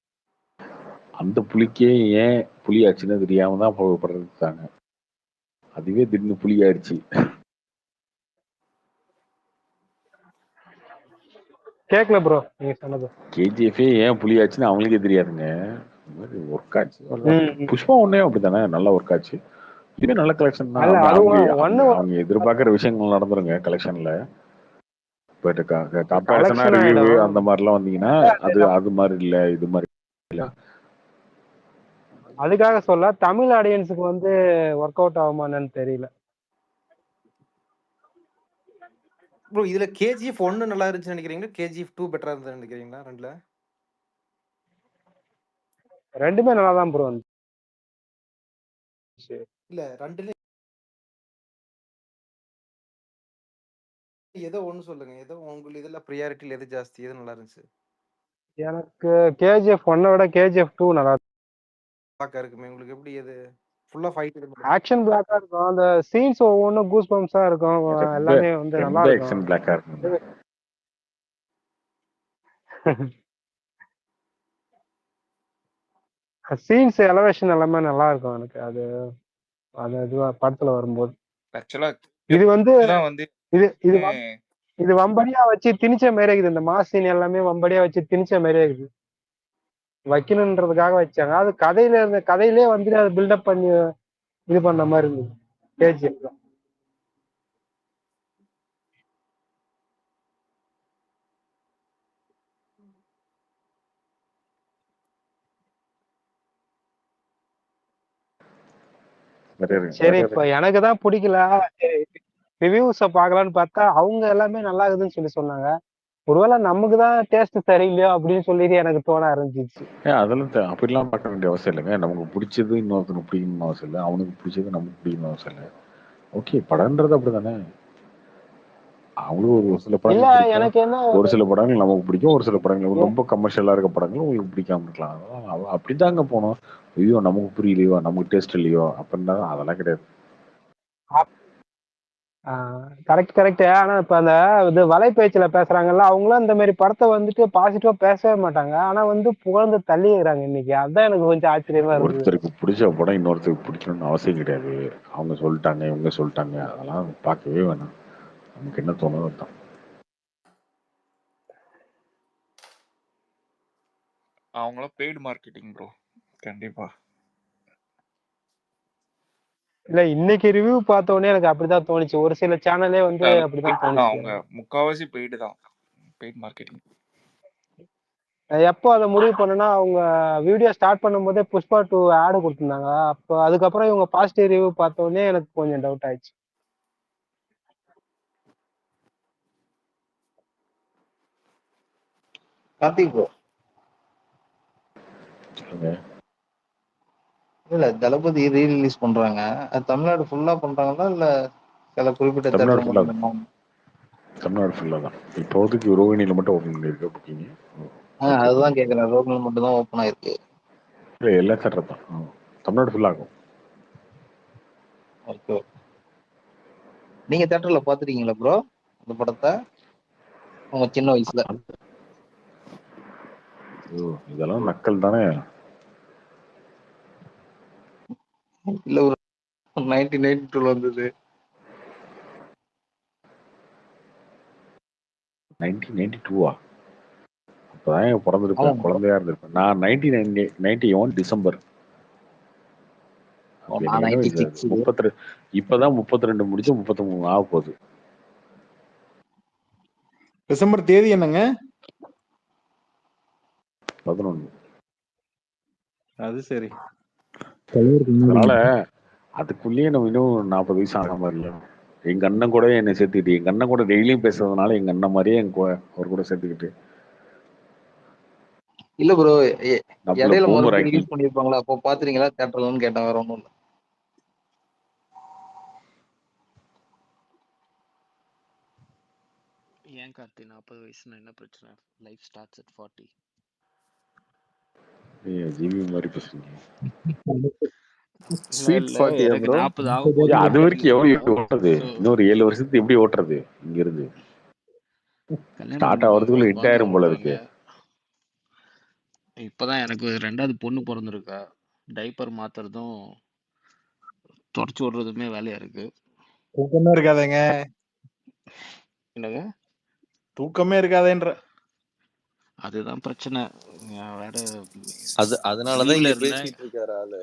அந்த புலிக்கே ஏன் புலி ஆச்சுன்னு தெரியாம தான் படுறாங்க. அதுவே திடீர்னு புலி ஆயிடுச்சு. கேட்கல ப்ரோ நீங்க சொன்னது. கேஜிஎஃப் ஏன் புலி ஆச்சுன்னு அவங்களுக்கே தெரியாதுங்க. ஒர்க் ஆச்சு. புஷ்பா ஒன்னே அப்படித்தானே, நல்லா ஒர்க் ஆச்சு. இதுவே நல்ல கலெக்ஷன் தான். அவங்க எதிர்பார்க்கிற விஷயங்கள் நடந்துருங்க கலெக்ஷன்ல. பட் கம்பேரிசனா ரிவ்யூ அந்த மாதிரிலாம் வந்தீங்கன்னா அது மாதிரி இல்ல, இது மாதிரி இல்ல. அதுக்காக சொல்ல, தமிழ் ஆடியன்ஸுக்கு வந்து ஒர்க் அவுட் ஆகுமான்னு தெரியல ப்ரோ. இதுல கேஜிஎஃப் 1 நல்லா இருந்துச்சு நினைக்கிறீங்களா, கேஜிஎஃப் 2 பெட்டரா இருந்துச்சு நினைக்கிறீங்களா? ரெண்டுமே நல்லா தான் ப்ரோ. இல்ல ரெண்டுல ஏதோ ஒண்ணு சொல்லுங்க. ஏதோ உங்களுக்கு இதுல பிரியாரிட்டில எது ஜாஸ்தி, எது நல்லா இருந்துச்சு? எனக்கு கேஜிஎஃப் 1 விட கேஜிஎஃப் 2 நல்லா இருக்குமே. உங்களுக்கு எப்படி, எது ஃபுல்லா ஃபைட் ஆக்ஷன் பிளாக்கா இருக்கும், அந்த சீன்ஸ் ஒவ்வொன்றும் கூஸ் பம்ப்ஸா இருக்கும், எல்லாமே வந்து நல்லா இருக்கும். பிளாக்கா இருக்கும். சீன்ஸ் எலவேஷன் எல்லாமே நல்லா இருக்கும் எனக்கு. அது படத்துல வரும்போது ஆக்சுவலா இது வந்து இது வம்படியா வச்சு திணிச்ச மாதிரி இருக்குது. இந்த மாஸ் சீன் எல்லாமே வம்படியா வச்சு திணிச்ச மாதிரியே இருக்குது. வைக்கணுன்றதுக்காக வச்சாங்க. அது கதையிலே வந்து அது பில்டப் பண்ணி இது பண்ண மாதிரி இருந்தது கேஜிஎஃப்ல. சரி, இப்ப எனக்கு தான் பிடிக்கல. ரிவ்யூஸ பாக்கலான்னு பார்த்தா அவங்க எல்லாமே நல்லா இருக்குதுன்னு சொல்லி சொன்னாங்க. ஒருவேளை நமக்கு தான் டேஸ்ட் சரியில்லையோ அப்படின்னு சொல்லிட்டு எனக்கு தோண ஆரம்பிச்சிச்சு. அதெல்லாம் அப்படிலாம் பார்க்க வேண்டிய அவசியம் இல்லைங்க. நமக்கு பிடிச்சது இன்னொருத்தனுக்கு பிடிக்கணும்னு அவசியம் இல்லை, அவனுக்கு பிடிச்சது நமக்கு பிடிக்கணும்னு அவசியம் இல்லை. ஓகே, படம்ன்றது அப்படிதானே. அவங்களுக்கு ஒரு சில படங்கள் எனக்கு என்ன, ஒரு சில படங்கள் நமக்கு பிடிக்கும், ஒரு சில படங்கள் ரொம்ப கமர்ஷியலா இருக்க படங்கள் உங்களுக்கு பிடிக்காம இருக்கலாம். அப்படிதாங்க போனோம். ஐயோ நமக்கு புரியலையோ, நமக்கு டேஸ்ட் இல்லையோ அப்படின்னா அதெல்லாம் கிடையாது. கரெக்ட். ஆனா இப்ப அந்த இது வலைபேச்சுல பேசுறாங்கல்ல, அவங்களும் இந்த மாதிரி படத்தை வந்துட்டு பாசிட்டிவா பேசவே மாட்டாங்க. ஆனா வந்து புகழ்ந்து தள்ளிடுறாங்க இன்னைக்கு. அதான் எனக்கு கொஞ்சம் ஆச்சரியமா இருந்தது. ஒருத்தருக்கு பிடிச்ச படம் இன்னொருத்தருக்கு பிடிக்கணும்னு அவசியம் கிடையாது. அவங்க சொல்லிட்டாங்க, இவங்க சொல்லிட்டாங்க, அதெல்லாம் பார்க்கவே வேணாம். நமக்கு என்ன தோணுதோ தான். அவங்களாம் பெய்டு மார்க்கெட்டிங் ப்ரோ, கண்டிப்பா. இல்ல இன்னைக்கு ரிவ்யூ பார்த்த உடனே எனக்கு அப்படிதான் தோணுச்சு. ஒரு சில சேனலே வந்து அப்படிதான் தோணுச்சு. அவங்க முக்காவாசி பெய்டு தான், பெய்டு மார்க்கெட்டிங். எப்போ அதை முடிவு பண்ணனா, அவங்க வீடியோ ஸ்டார்ட் பண்ணும்போதே புஷ்பா 2 ஆடு கொடுத்துருந்தாங்க. அப்போ அதுக்கப்புறம் இவங்க பாசிட்டிவ் ரிவ்யூ பார்த்த உடனே எனக்கு கொஞ்சம் டவுட் ஆயிடுச்சு. கார்த்திக் ப்ரோ, சொல்லுங்க. இல்ல தளபதி ரீரிலீஸ் பண்றாங்க. அது தமிழ்நாடு ஃபுல்லா பண்றாங்களா இல்ல சில குறிப்பிட்ட தமிழ்நாடு தேட்டர் ஃபுல்லா மட்டும் தான். தமிழ்நாடு ஃபுல்லா தான். இப்போதைக்கு ரோகிணியில மட்டும் ஓப்பன் பண்ணியிருக்கு புக்கிங். அதுதான் கேக்குறேன். ரோகிணி மட்டும் தான் ஓப்பன் ஆயிருக்கு. இல்லை, எல்லா தேட்டர் தான். தமிழ்நாடு ஃபுல்லா ஆகும். ஓகே. நீங்க தேட்டர்ல பாத்துருக்கீங்களா ப்ரோ அந்த படத்தை உங்க சின்ன வயசுல? இதெல்லாம் நக்கல் தானே. இல்ல ஒரு 1992 வந்தது. 1992 அப்பதான் பிறந்திருப்பேன், குழந்தையா இருந்திருப்பேன். நான் 1991 டிசம்பர். எனக்கு என்ன வயசு? 32. இப்பதான் 32 முடிச்சு 33 ஆக போகுது. டிசம்பர் தேதி என்னங்க? 11. அது சரி. அதனால அதுக்குள்ளேயே நம்ம இன்னும் 40 வயசு ஆகாம இல்ல. எங்க அண்ணன் கூட என்னை சேர்த்துக்கிட்டு, எங்க அண்ணன் கூட டெய்லியும் பேசுறதுனால எங்க அண்ணன் மாதிரியே அவர் கூட சேர்த்துக்கிட்டு. இல்ல ப்ரோ, நம்மள இடையில பூமர் மறுபடியும் ஆக்கி. ரிலீஸ் பண்ணிருப்பாங்களா? அப்போ பாத்துறீங்களா தேட்டர்லன்னு கேட்டேன், வேற ஒண்ணும் இல்ல. ஏன் கார்த்தி 40 வயசுனா என்ன பிரச்சனை? Life starts at 40. ஜிவி மாதிரி பேசுறீங்க. ஸ்வீட் 40 எனக்கு ப்ரோ. 40 ஆக போகுது அது வரைக்கும் ப்ரோ. எப்படி ஓட்டுறது? இன்னொரு 7 வருஷத்துக்கு எப்படி ஓட்டுறது இங்க இருந்து? கல்யாணம் ஸ்டார்ட் ஆகிறதுக்குள்ள பண்ணிக்குவாங்க, ஹிட் குழந்தை ஆயிரும் போல இருக்கு. இப்பதான் எனக்கு 2வது பொண்ணு பிறந்திருக்கா. டைப்பர் மாத்துறதும் தொடச்சு விடுறதுமே வேலையா இருக்கு. தூக்கமே இருக்காதேங்க. என்னங்க? தூக்கமே இருக்காதேன்ற. அதுதான் பிரச்சனை. வேற அதனாலதான் லீவ்ல இங்க இருந்தேன். பேசிட்டு இருக்காரு ஆளு.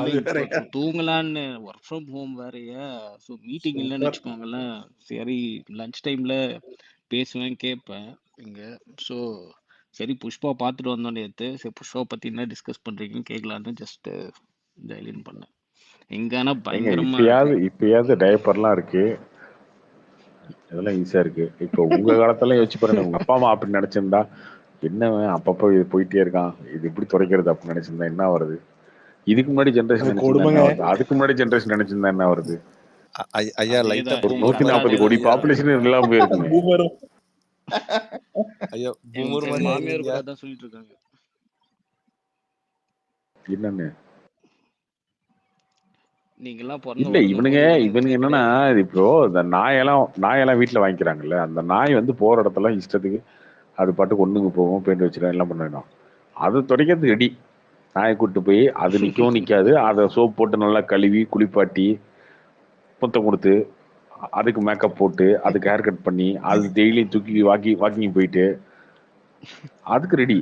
இல்ல இப்போ தூங்கலான்னு ஒர்க் ஃப்ரம் ஹோம் வேறயா. ஸோ மீட்டிங் இல்லைன்னு வச்சுக்கோங்களேன். சரி லஞ்ச் டைம்ல பேசுவேன், கேட்பேன் இங்க. ஸோ சரி புஷ்பா பார்த்துட்டு வந்தோம் நேற்று. சரி புஷ்பா பத்தி என்ன டிஸ்கஸ் பண்றீங்கன்னு கேட்கலான்னு ஜஸ்ட் ஜெயிலின் பண்ணேன். எங்கன்னா பயங்கரமா இருக்கு. இப்பயாவது டைப்பர்லாம் இருக்கு, இதெல்லாம் ஈஸியா இருக்கு. இப்போ உங்க காலத்துல யோசிச்சு பாருங்க, உங்க அப்பா அம்மா அப்படி நினைச்சிருந்தா என்ன அப்பப்போ இது போயிட்டே இருக்கான், இது இப்படி துடைக்கிறது அப்படின்னு நினைச்சிருந்தா என்ன வருது? இதுக்கு முன்னாடி ஜென்ரேஷன் நினைச்சிருந்தா என்ன வருது? அதுக்கு முன்னாடி ஜென்ரேஷன் நினைச்சிருந்தா என்ன வருது? ஐயா லைட்டா ஒரு 140 கோடி பாப்புலேஷன் இல்லாம போயிருக்குமே. ஐயா பூமர் எங்க மாதிரி மாமியார் கூட அதான் சொல்லிட்டு இருக்காங்க. என்னன்னு நீங்கெல்லாம் இல்ல, இவனுங்க என்னன்னா, இப்போ இந்த நாயெல்லாம் வீட்டுல வாங்கிக்கிறாங்கல்ல, அந்த நாய் வந்து போற இடத்துல இஷ்டத்துக்கு அது பாட்டுக்கு ஒண்ணுங்க போகும், பெயிண்ட் வச்சிடும், எல்லாம் பண்ணிடும். அது துடைக்கிறது ரெடி. நாயை கூட்டு போய் அது நிற்கவும் நிற்காது, அதை சோப் போட்டு நல்லா கழுவி குளிப்பாட்டி புத்தம் கொடுத்து அதுக்கு மேக்கப் போட்டு அதுக்கு ஹேர் கட் பண்ணி அது டெய்லியும் தூக்கி வாக்கிங் போயிட்டு அதுக்கு ரெடி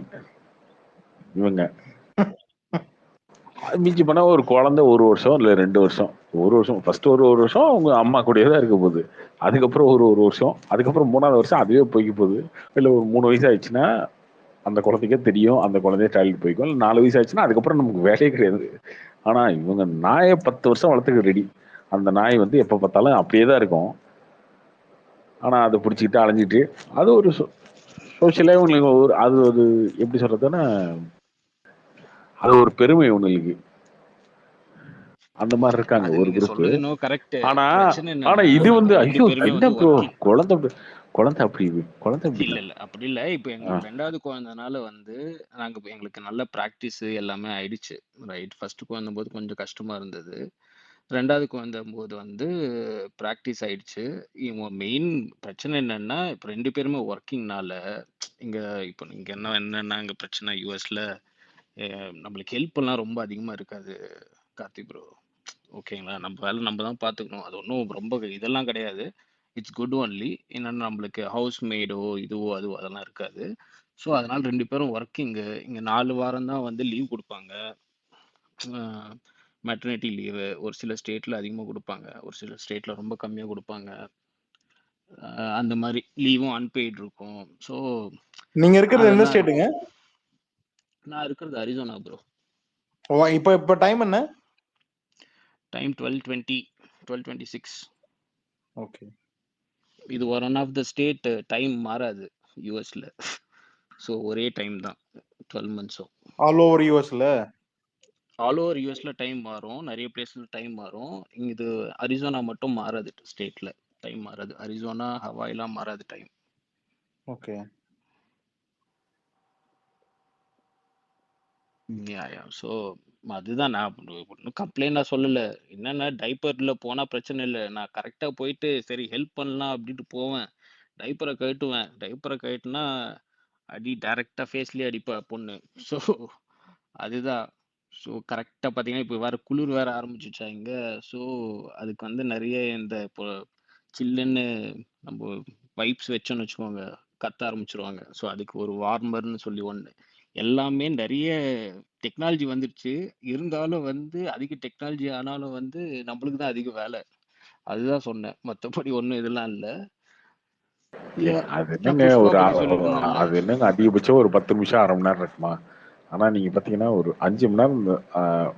இவங்க. மிஞ்சி பண்ணா ஒரு குழந்தை 1 வருஷம் இல்லை 2 வருஷம், 1 வருஷம் ஃபர்ஸ்ட் ஒரு வருஷம் அவங்க அம்மா கூடயே தான் இருக்க போகுது. அதுக்கப்புறம் ஒரு வருஷம், அதுக்கப்புறம் 3வது வருஷம் அதுவே போய்க்க போகுது. இல்லை ஒரு 3 வயசு ஆயிடுச்சுன்னா அந்த குழந்தைக்கே தெரியும், அந்த குழந்தைய டாய்லெட் போய்க்கும். இல்லை 4 வயசு ஆச்சுன்னா அதுக்கப்புறம் நமக்கு வேலையே கிடையாது. ஆனா இவங்க நாயை 10 வருஷம் வளர்த்துக்க ரெடி. அந்த நாய் வந்து எப்ப பார்த்தாலும் அப்படியே தான் இருக்கும். ஆனா அதை பிடிச்சிக்கிட்டு அலைஞ்சிட்டு அது ஒரு சோசியலா இவங்களுக்கு அது ஒரு எப்படி சொல்றதுன்னா அது ஒரு பெருமை உங்களுக்கு. அந்த மாதிரி இருக்காங்க ஒரு குரூப். ஆனா இது வந்து ஐயோ என்ன ப்ரோ, குழந்தை அப்படி இல்ல அப்படி இல்ல. இப்போ எங்களுக்கு 2வது குழந்தைனால வந்து எங்களுக்கு நல்ல பிராக்டிஸ் எல்லாமே ஆயிடுச்சு. ரைட், ஃபர்ஸ்ட் குழந்தை போது கொஞ்சம் கஷ்டமா இருந்தது. 2வதுக்கு வந்தம்போது வந்து பிராக்டிஸ் ஆயிடுச்சு. இவன் மெயின் பிரச்சனை என்னன்னா, இப்ப 2 பேருமே ஒர்க்கிங்னால, இங்க இப்ப இங்க என்னன்னா இங்க பிரச்சனை யுஎஸ்ல நம்மளுக்கு ஹெல்ப்லாம் ரொம்ப அதிகமா இருக்காது கார்த்தி ப்ரோ. ஓகேங்களா? நம்ம வேலை நம்ம தான் பார்த்துக்கணும். அது ஒண்ணும் ரொம்ப இதெல்லாம் கிடையாது. It's good only. என்னன்னா நம்மளுக்கு ஹவுஸ் மெய்டோ, இதுவோ, அதுவோ அதெல்லாம் இருக்காது. ஸோ அதனால 2 பேரும் ஒர்க்கிங்கு. இங்க 4 வாரம் தான் வந்து லீவ் குடுப்பாங்க. மெட்டர்னிட்டி லீவு ஒரு சில ஸ்டேட்ல அதிகமா குடுப்பாங்க. ஒரு சில ஸ்டேட்ல ரொம்ப கம்மியா குடுப்பாங்க. அந்த மாரி லீவும் அன்பெய்ட் இருக்கும். ஸோ நீங்க இருக்கிறது எந்த அதெல்லாம் ஸ்டேட்டுங்க? நான் இருக்கிறது அரிசோனா ப்ரோ. இப்ப டைம் என்ன? டைம் 12:20 12:26. ஓகே. இது one of the state time மாறாது யுஎஸ்ல. ஸோ ஒரே டைம் தான் 12 மந்த்ஸும். ஆல் ஓவர் யுஎஸ்ல? ஆல் ஓவர் யுஎஸ்ல டைம் மாறும். நிறைய பிளேஸ்ல டைம் மாறும். இது அரிசோனா மட்டும் மாறாது ஸ்டேட்ல. டைம் மாறாது. அரிசோனா, ஹவாய்லாம் மாறாது டைம். ஓகே. ஸோ அதுதான் நான் ஒன்றும் கம்ப்ளைண்ட் நான் சொல்லலை. என்னன்னா டைப்பரில் போனால் பிரச்சனை இல்லை. நான் கரெக்டாக போயிட்டு சரி ஹெல்ப் பண்ணலாம் அப்படின்ட்டு போவேன். டைப்பரை கழட்டுவேன். டைப்பரை கழட்டுனா அடி டைரெக்டாக ஃபேஸ்லேயே அடிப்பா பொண்ணு. ஸோ அதுதான். ஸோ கரெக்டாக பார்த்தீங்கன்னா இப்போ வேறு குளிர் வேறு ஆரம்பிச்சிச்சா இங்கே. ஸோ அதுக்கு வந்து நிறைய இந்த இப்போ சில்லுன்னு நம்ம வைப்ஸ் வச்சோன்னு வச்சுக்கோங்க, கத்த ஆரம்பிச்சிருவாங்க. ஸோ அதுக்கு ஒரு வார்மர்னு சொல்லி ஒன்று. எல்லாமே நிறைய டெக்னாலஜி வந்துருச்சு. இருந்தாலும் வந்து அதிக டெக்னாலஜி ஆனாலும் வந்து நம்மளுக்கு தான் அதிக வேலை. அதுதான் சொன்னேன். மற்றபடி ஒன்றும் இதெல்லாம் இல்லை. அது என்னங்க அது என்னங்க அதிகபட்சம் ஒரு 10 நிமிஷம் 1/2 மணி நேரம் இருக்குமா? ஆனா நீங்க பாத்தீங்கன்னா ஒரு 5 மணி நேரம்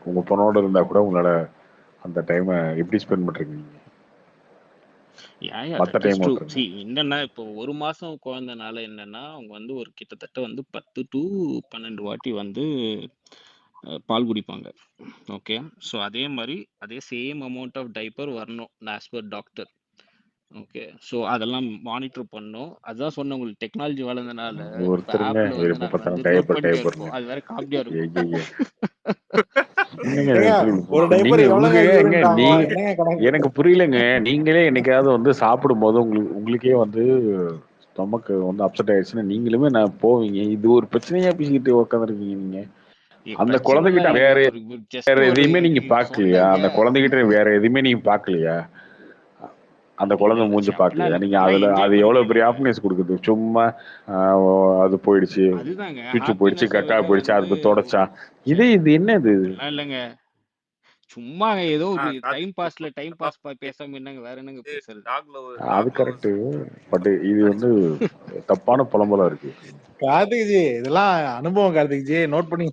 உங்க பொண்ணோட இருந்தா கூட உங்களால அந்த டைமை எப்படி ஸ்பெண்ட் பண்றீங்க நீங்க? மத்த டைம் ஓட்டுறீங்க. என்னன்னா இப்போ 1 மாசம் குழந்தைனால என்னன்னா அவங்க வந்து ஒரு கிட்டத்தட்ட வந்து 10 to 12 வாட்டி வந்து பால் குடிப்பாங்க. ஓகே. ஸோ அதே மாதிரி அதே சேம் அமௌண்ட் ஆஃப் டைப்பர் வரணும் as per doctor. Okay. So அதெல்லாம் மானிட்டர் பண்ணோம். அதான் சொன்னேன் உங்களுக்கு டெக்னாலஜி வளர்ந்தனால ஒருத்தருங்க ஆப்ல வந்து நாங்கள் வந்து நோட் பண்ணிட்டே இருப்போம். அது வேற காமெடியா இருக்கும். எனக்கு புரியலங்க. நீங்களே என்னைக்காவது வந்து சாப்பிடும் போது உங்களுக்கே வந்து ஸ்டொமக் வந்து அப்செட் ஆயிடுச்சுன்னா நீங்களுமே நான் போவீங்க. இது ஒரு பிரச்சனையா பேசிக்கிட்டு உட்காந்துருக்கீங்க நீங்க. அந்த குழந்தைகிட்ட வேற எதையுமே நீங்க பாக்கலையா? அந்த குழந்தைகிட்ட வேற எதுவுமே நீங்க பாக்கலையா? அந்த குழந்தை மூஞ்சி பாக்கலையா? நீங்க அது எவ்வளவு பெரிய ஹாப்பினஸ் கொடுக்குது. சும்மா அது போயிடுச்சு, சுவிட்ச் போயிடுச்சு, கட்டா போயிடுச்சு, அதுக்கு தொடச்சா இது என்ன இது? இல்லைங்க, சும்மா ஏதோ ஒரு டைம் பாஸ் பேசாம என்னங்க வேற என்னங்க பேசுறது? அது கரெக்ட். பட் இது வந்து தப்பான புலம்பலா இருக்கு. கார்த்திக் ஜி இதெல்லாம் அனுபவம். கார்த்திக் ஜி நோட் பண்ணி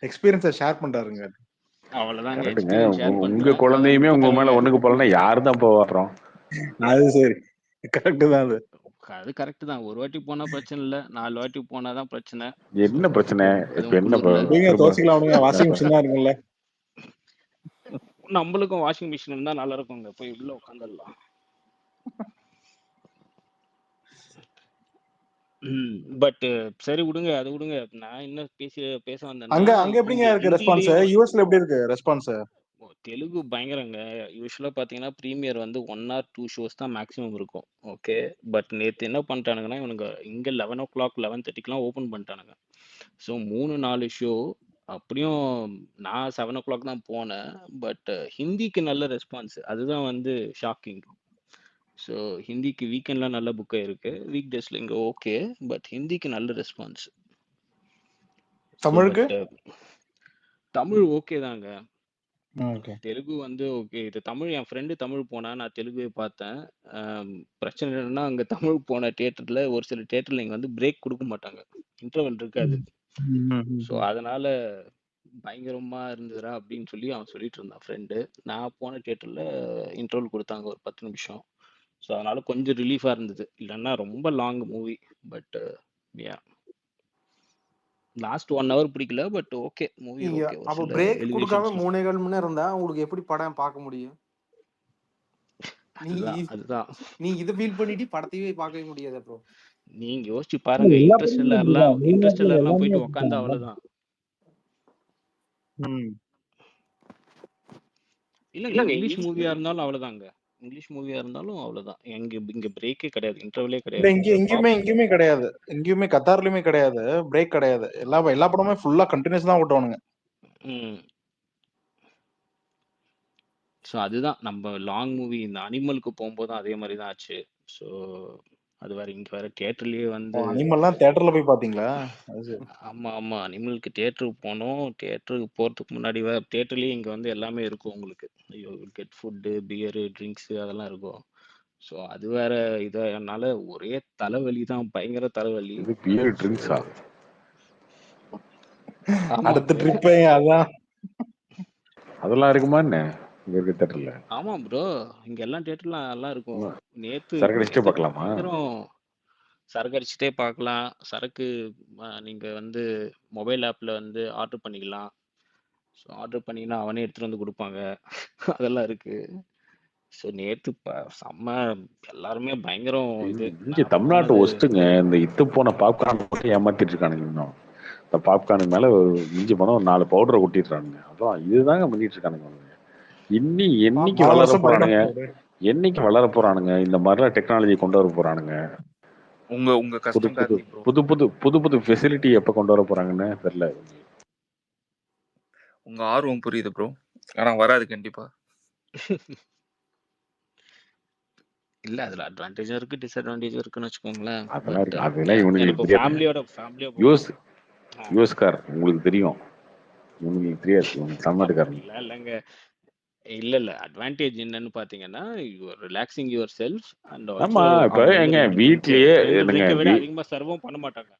எக்ஸ்பீரியன்ஸை ஷேர் பண்றாருங்க. அவ்வளவுதாங்க. உங்க குழந்தையுமே உங்க மேல ஒண்ணுக்கு போலன்னா யாரு தான் போவாரோம்? அது சரி, கரெக்ட் தான். அது கரெக்ட் தான். ஒரு வாட்டி போனா பிரச்சனை இல்ல, 4 வாட்டி போனாதான் பிரச்சனை. என்ன பிரச்சனை? இப்ப என்ன வாஷிங் மிஷின் தான் இருக்குல்ல. நம்மளுக்கும் வாஷிங் மிஷின் இருந்தா நல்லா இருக்குங்க. போய் உள்ள உட்காந்துடலாம். பட் சரி விடுங்க, அது விடுங்க. நான் என்ன பேச வந்தேன்னா, அங்க எப்படிங்க இருக்கு ரெஸ்பான்ஸ்? யுஎஸ்ல எப்படி இருக்கு ரெஸ்பான்ஸ்? தெலுங்கு பயங்கரங்க. யூஸ்வலா பாத்தீங்கன்னா பிரீமியர் வந்து 1 or 2 ஷோஸ் தான் மேக்ஸிமம் இருக்கும். ஓகே. பட் நேத்து என்ன பண்ணிட்டானுங்கன்னா இவனுங்க இங்க 11 o'clock 11:30க்குலாம் ஓபன் பண்ணிட்டானுங்க. So 3-4 show. அப்படியும் நான் 7 o'clock தான் போனேன். பட் ஹிந்திக்கு நல்ல ரெஸ்பான்ஸ். அதுதான் வந்து ஷாக்கிங். ஸோ ஹிந்திக்கு வீக்கெண்ட்லாம் நல்ல புக் ஆயிருக்கு. வீக் டேஸ்ல இங்க ஓகே. பட் ஹிந்திக்கு நல்ல ரெஸ்பான்ஸ். தமிழுக்கு தமிழ் ஓகே தாங்க. தெலுங்கு வந்து ஓகே. இது தமிழ் என் ஃப்ரெண்டு தமிழ் போனா, நான் தெலுங்கு பார்த்தேன். பிரச்சனை என்னன்னா அங்க தமிழ் போன தியேட்டர்ல ஒரு சில தியேட்டர்ல இங்க வந்து பிரேக் கொடுக்க மாட்டாங்க, இன்டர்வல் இருக்காது. ஸோ அதனால பயங்கரமா இருந்ததுரா அப்படின்னு சொல்லி அவன் சொல்லிட்டு இருந்தான் ஃப்ரெண்டு. நான் போன தியேட்டர்ல இன்டர்வல் கொடுத்தாங்க ஒரு 10 நிமிஷம். ஸோ அதனால கொஞ்சம் ரிலீஃபா இருந்தது. இல்லைன்னா ரொம்ப long movie. But yeah last 1 hour பிடிக்கல. But okay movie okay. அப்ப பிரேக் கொடுக்காம 3.25 மணி நேரம் இருந்தா உங்களுக்கு எப்படி படம் பார்க்க முடியும்? அதுதான் நீ இத ஃபீல் பண்ணிட்டு படத்தையே பார்க்கவே முடியாது ப்ரோ. நீங்க யோசிச்சு பாருங்க. இன்ட்ரெஸ்டெல்லர்லாம் போயிட்டு உட்கார்ந்தா அவ்வளவுதான். ம். இல்லங்க இங்கிலீஷ் மூவியா இருந்தாலும் அவ்வளவுதாங்க. இங்கிலீஷ் மூவியா இருந்தாலும் அவ்வளவுதான். இங்க பிரேக்கே கிடையாது. இன்டர்வலே இல்ல கிடையாது. எங்கேயுமே கிடையாது. எங்கேயுமே கத்தார்லயுமே கிடையாது. பிரேக் கிடையாது. எல்லா படமுமே ஃபுல்லா கண்டினியூஸ் தான் ஓட்டுவானுங்க. ம். ஸோ அதுதான் நம்ம லாங் மூவி இந்த அனிமலுக்கு போகும்போதும் அதே மாதிரி தான் ஆச்சு. ஸோ அது வேற இங்க வேற தியேட்டர்லயே வந்து அனிமல்லாம் தியேட்டர்ல போய் பாத்தீங்களா? அது சரி. ஆமா ஆமா அனிமலுக்கு தியேட்டருக்கு போனோம். தியேட்டருக்கு போறதுக்கு முன்னாடி வேற தியேட்டர்லயே இங்க வந்து எல்லாமே இருக்கும் உங்களுக்கு. ஐயோ கெட் ஃபுட்டு பியரு ட்ரிங்க்ஸ் அதெல்லாம் இருக்கும். ஸோ அது வேற இதனால ஒரே தலைவலி தான் பயங்கர தலைவலி. இது பியர் ஸோ ட்ரிங்க்ஸா? ஆமா அடுத்த ப்ரோ. ட்ரிப்பே அதான். அதெல்லாம் இருக்குமா என்ன இங்க இருக்க தேட்டர்ல? ஆமா ப்ரோ. இங்க எல்லாம் தியேட்டர்ல நல்லா இருக்கும். நேத்து சரக்கு அடிச்சுட்டே நேத்து பார்க்கலாமா? பயங்கரம். சரக்கு அடிச்சுட்டே பார்க்கலாம். சரக்கு நீங்க வந்து மொபைல் ஆப்ல வந்து ஆர்டர் பண்ணிக்கலாம். ஸோ ஆர்டர் பண்ணீங்கன்னா அவனே எடுத்துட்டு வந்து கொடுப்பாங்க. அதெல்லாம் இருக்கு. ஸோ நேத்து செம்ம எல்லாருமே பயங்கரம் இது. இங்க நான் தமிழ்நாட்டு போனது ஒஸ்ட்டுங்க. இந்த இத்து போன பாப்கார்ன் மட்டும் ஏமாத்திட்டு இருக்கானுங்க இன்னும். இந்த பாப்கார்னுக்கு மேல மிஞ்சி போனா ஒரு 4 பவுடரை கொட்டிடுறானுங்க. அப்புறம் இதுதாங்க பண்ணிட்டு இருக்கானுங்க அவனுங்க. என்னைக்கு வளர வருஷம் போறானுங்க, பைனாப்பிள். என்னைக்கு வளர போறானுங்க, இந்த மாதிரிலாம் டெக்னாலஜி கொண்டு வர போறானுங்க. உங்க உங்க புது கஷ்டம் புது கார்த்தி ப்ரோ. புது புது புது புது ஃபெசிலிட்டி எப்ப கொண்டு வர போறாங்கன்னு தெரியல. உங்க ஆர்வம் புரியுது ப்ரோ. ஆனா வராது கண்டிப்பா. இல்ல அதுல அட்வான்டேஜும் இருக்கு டிஸ்அட்வான்டேஜும் இருக்குன்னு வச்சுக்கோங்களேன். அதெல்லாம் பட் இருக்கு. அதெல்லாம் ஏன்னா இவனுங்களுக்கு இப்போ தெரியாது. ஃபேமிலியோட போகணும். யூஎஸ்கார் உங்களுக்கு தெரியும், இவனுங்களுக்கு தெரியாது. இவனுக்கு தமிழ்நாட்டுக்காரங்க. அப்படிலாம் இல்லைங்க. இல்ல இல்ல அட்வான்டேஜ் என்னன்னு பாத்தீங்கன்னா you are relaxing yourself and ஆமா, ஆல்சோ இப்ப அவங்க வந்து எங்க 2 ட்ரிங்க் வீட்லயே 2 என்னங்க ட்ரிங்கை விட அதிகமா சர்வும் பண்ண மாட்டாங்க.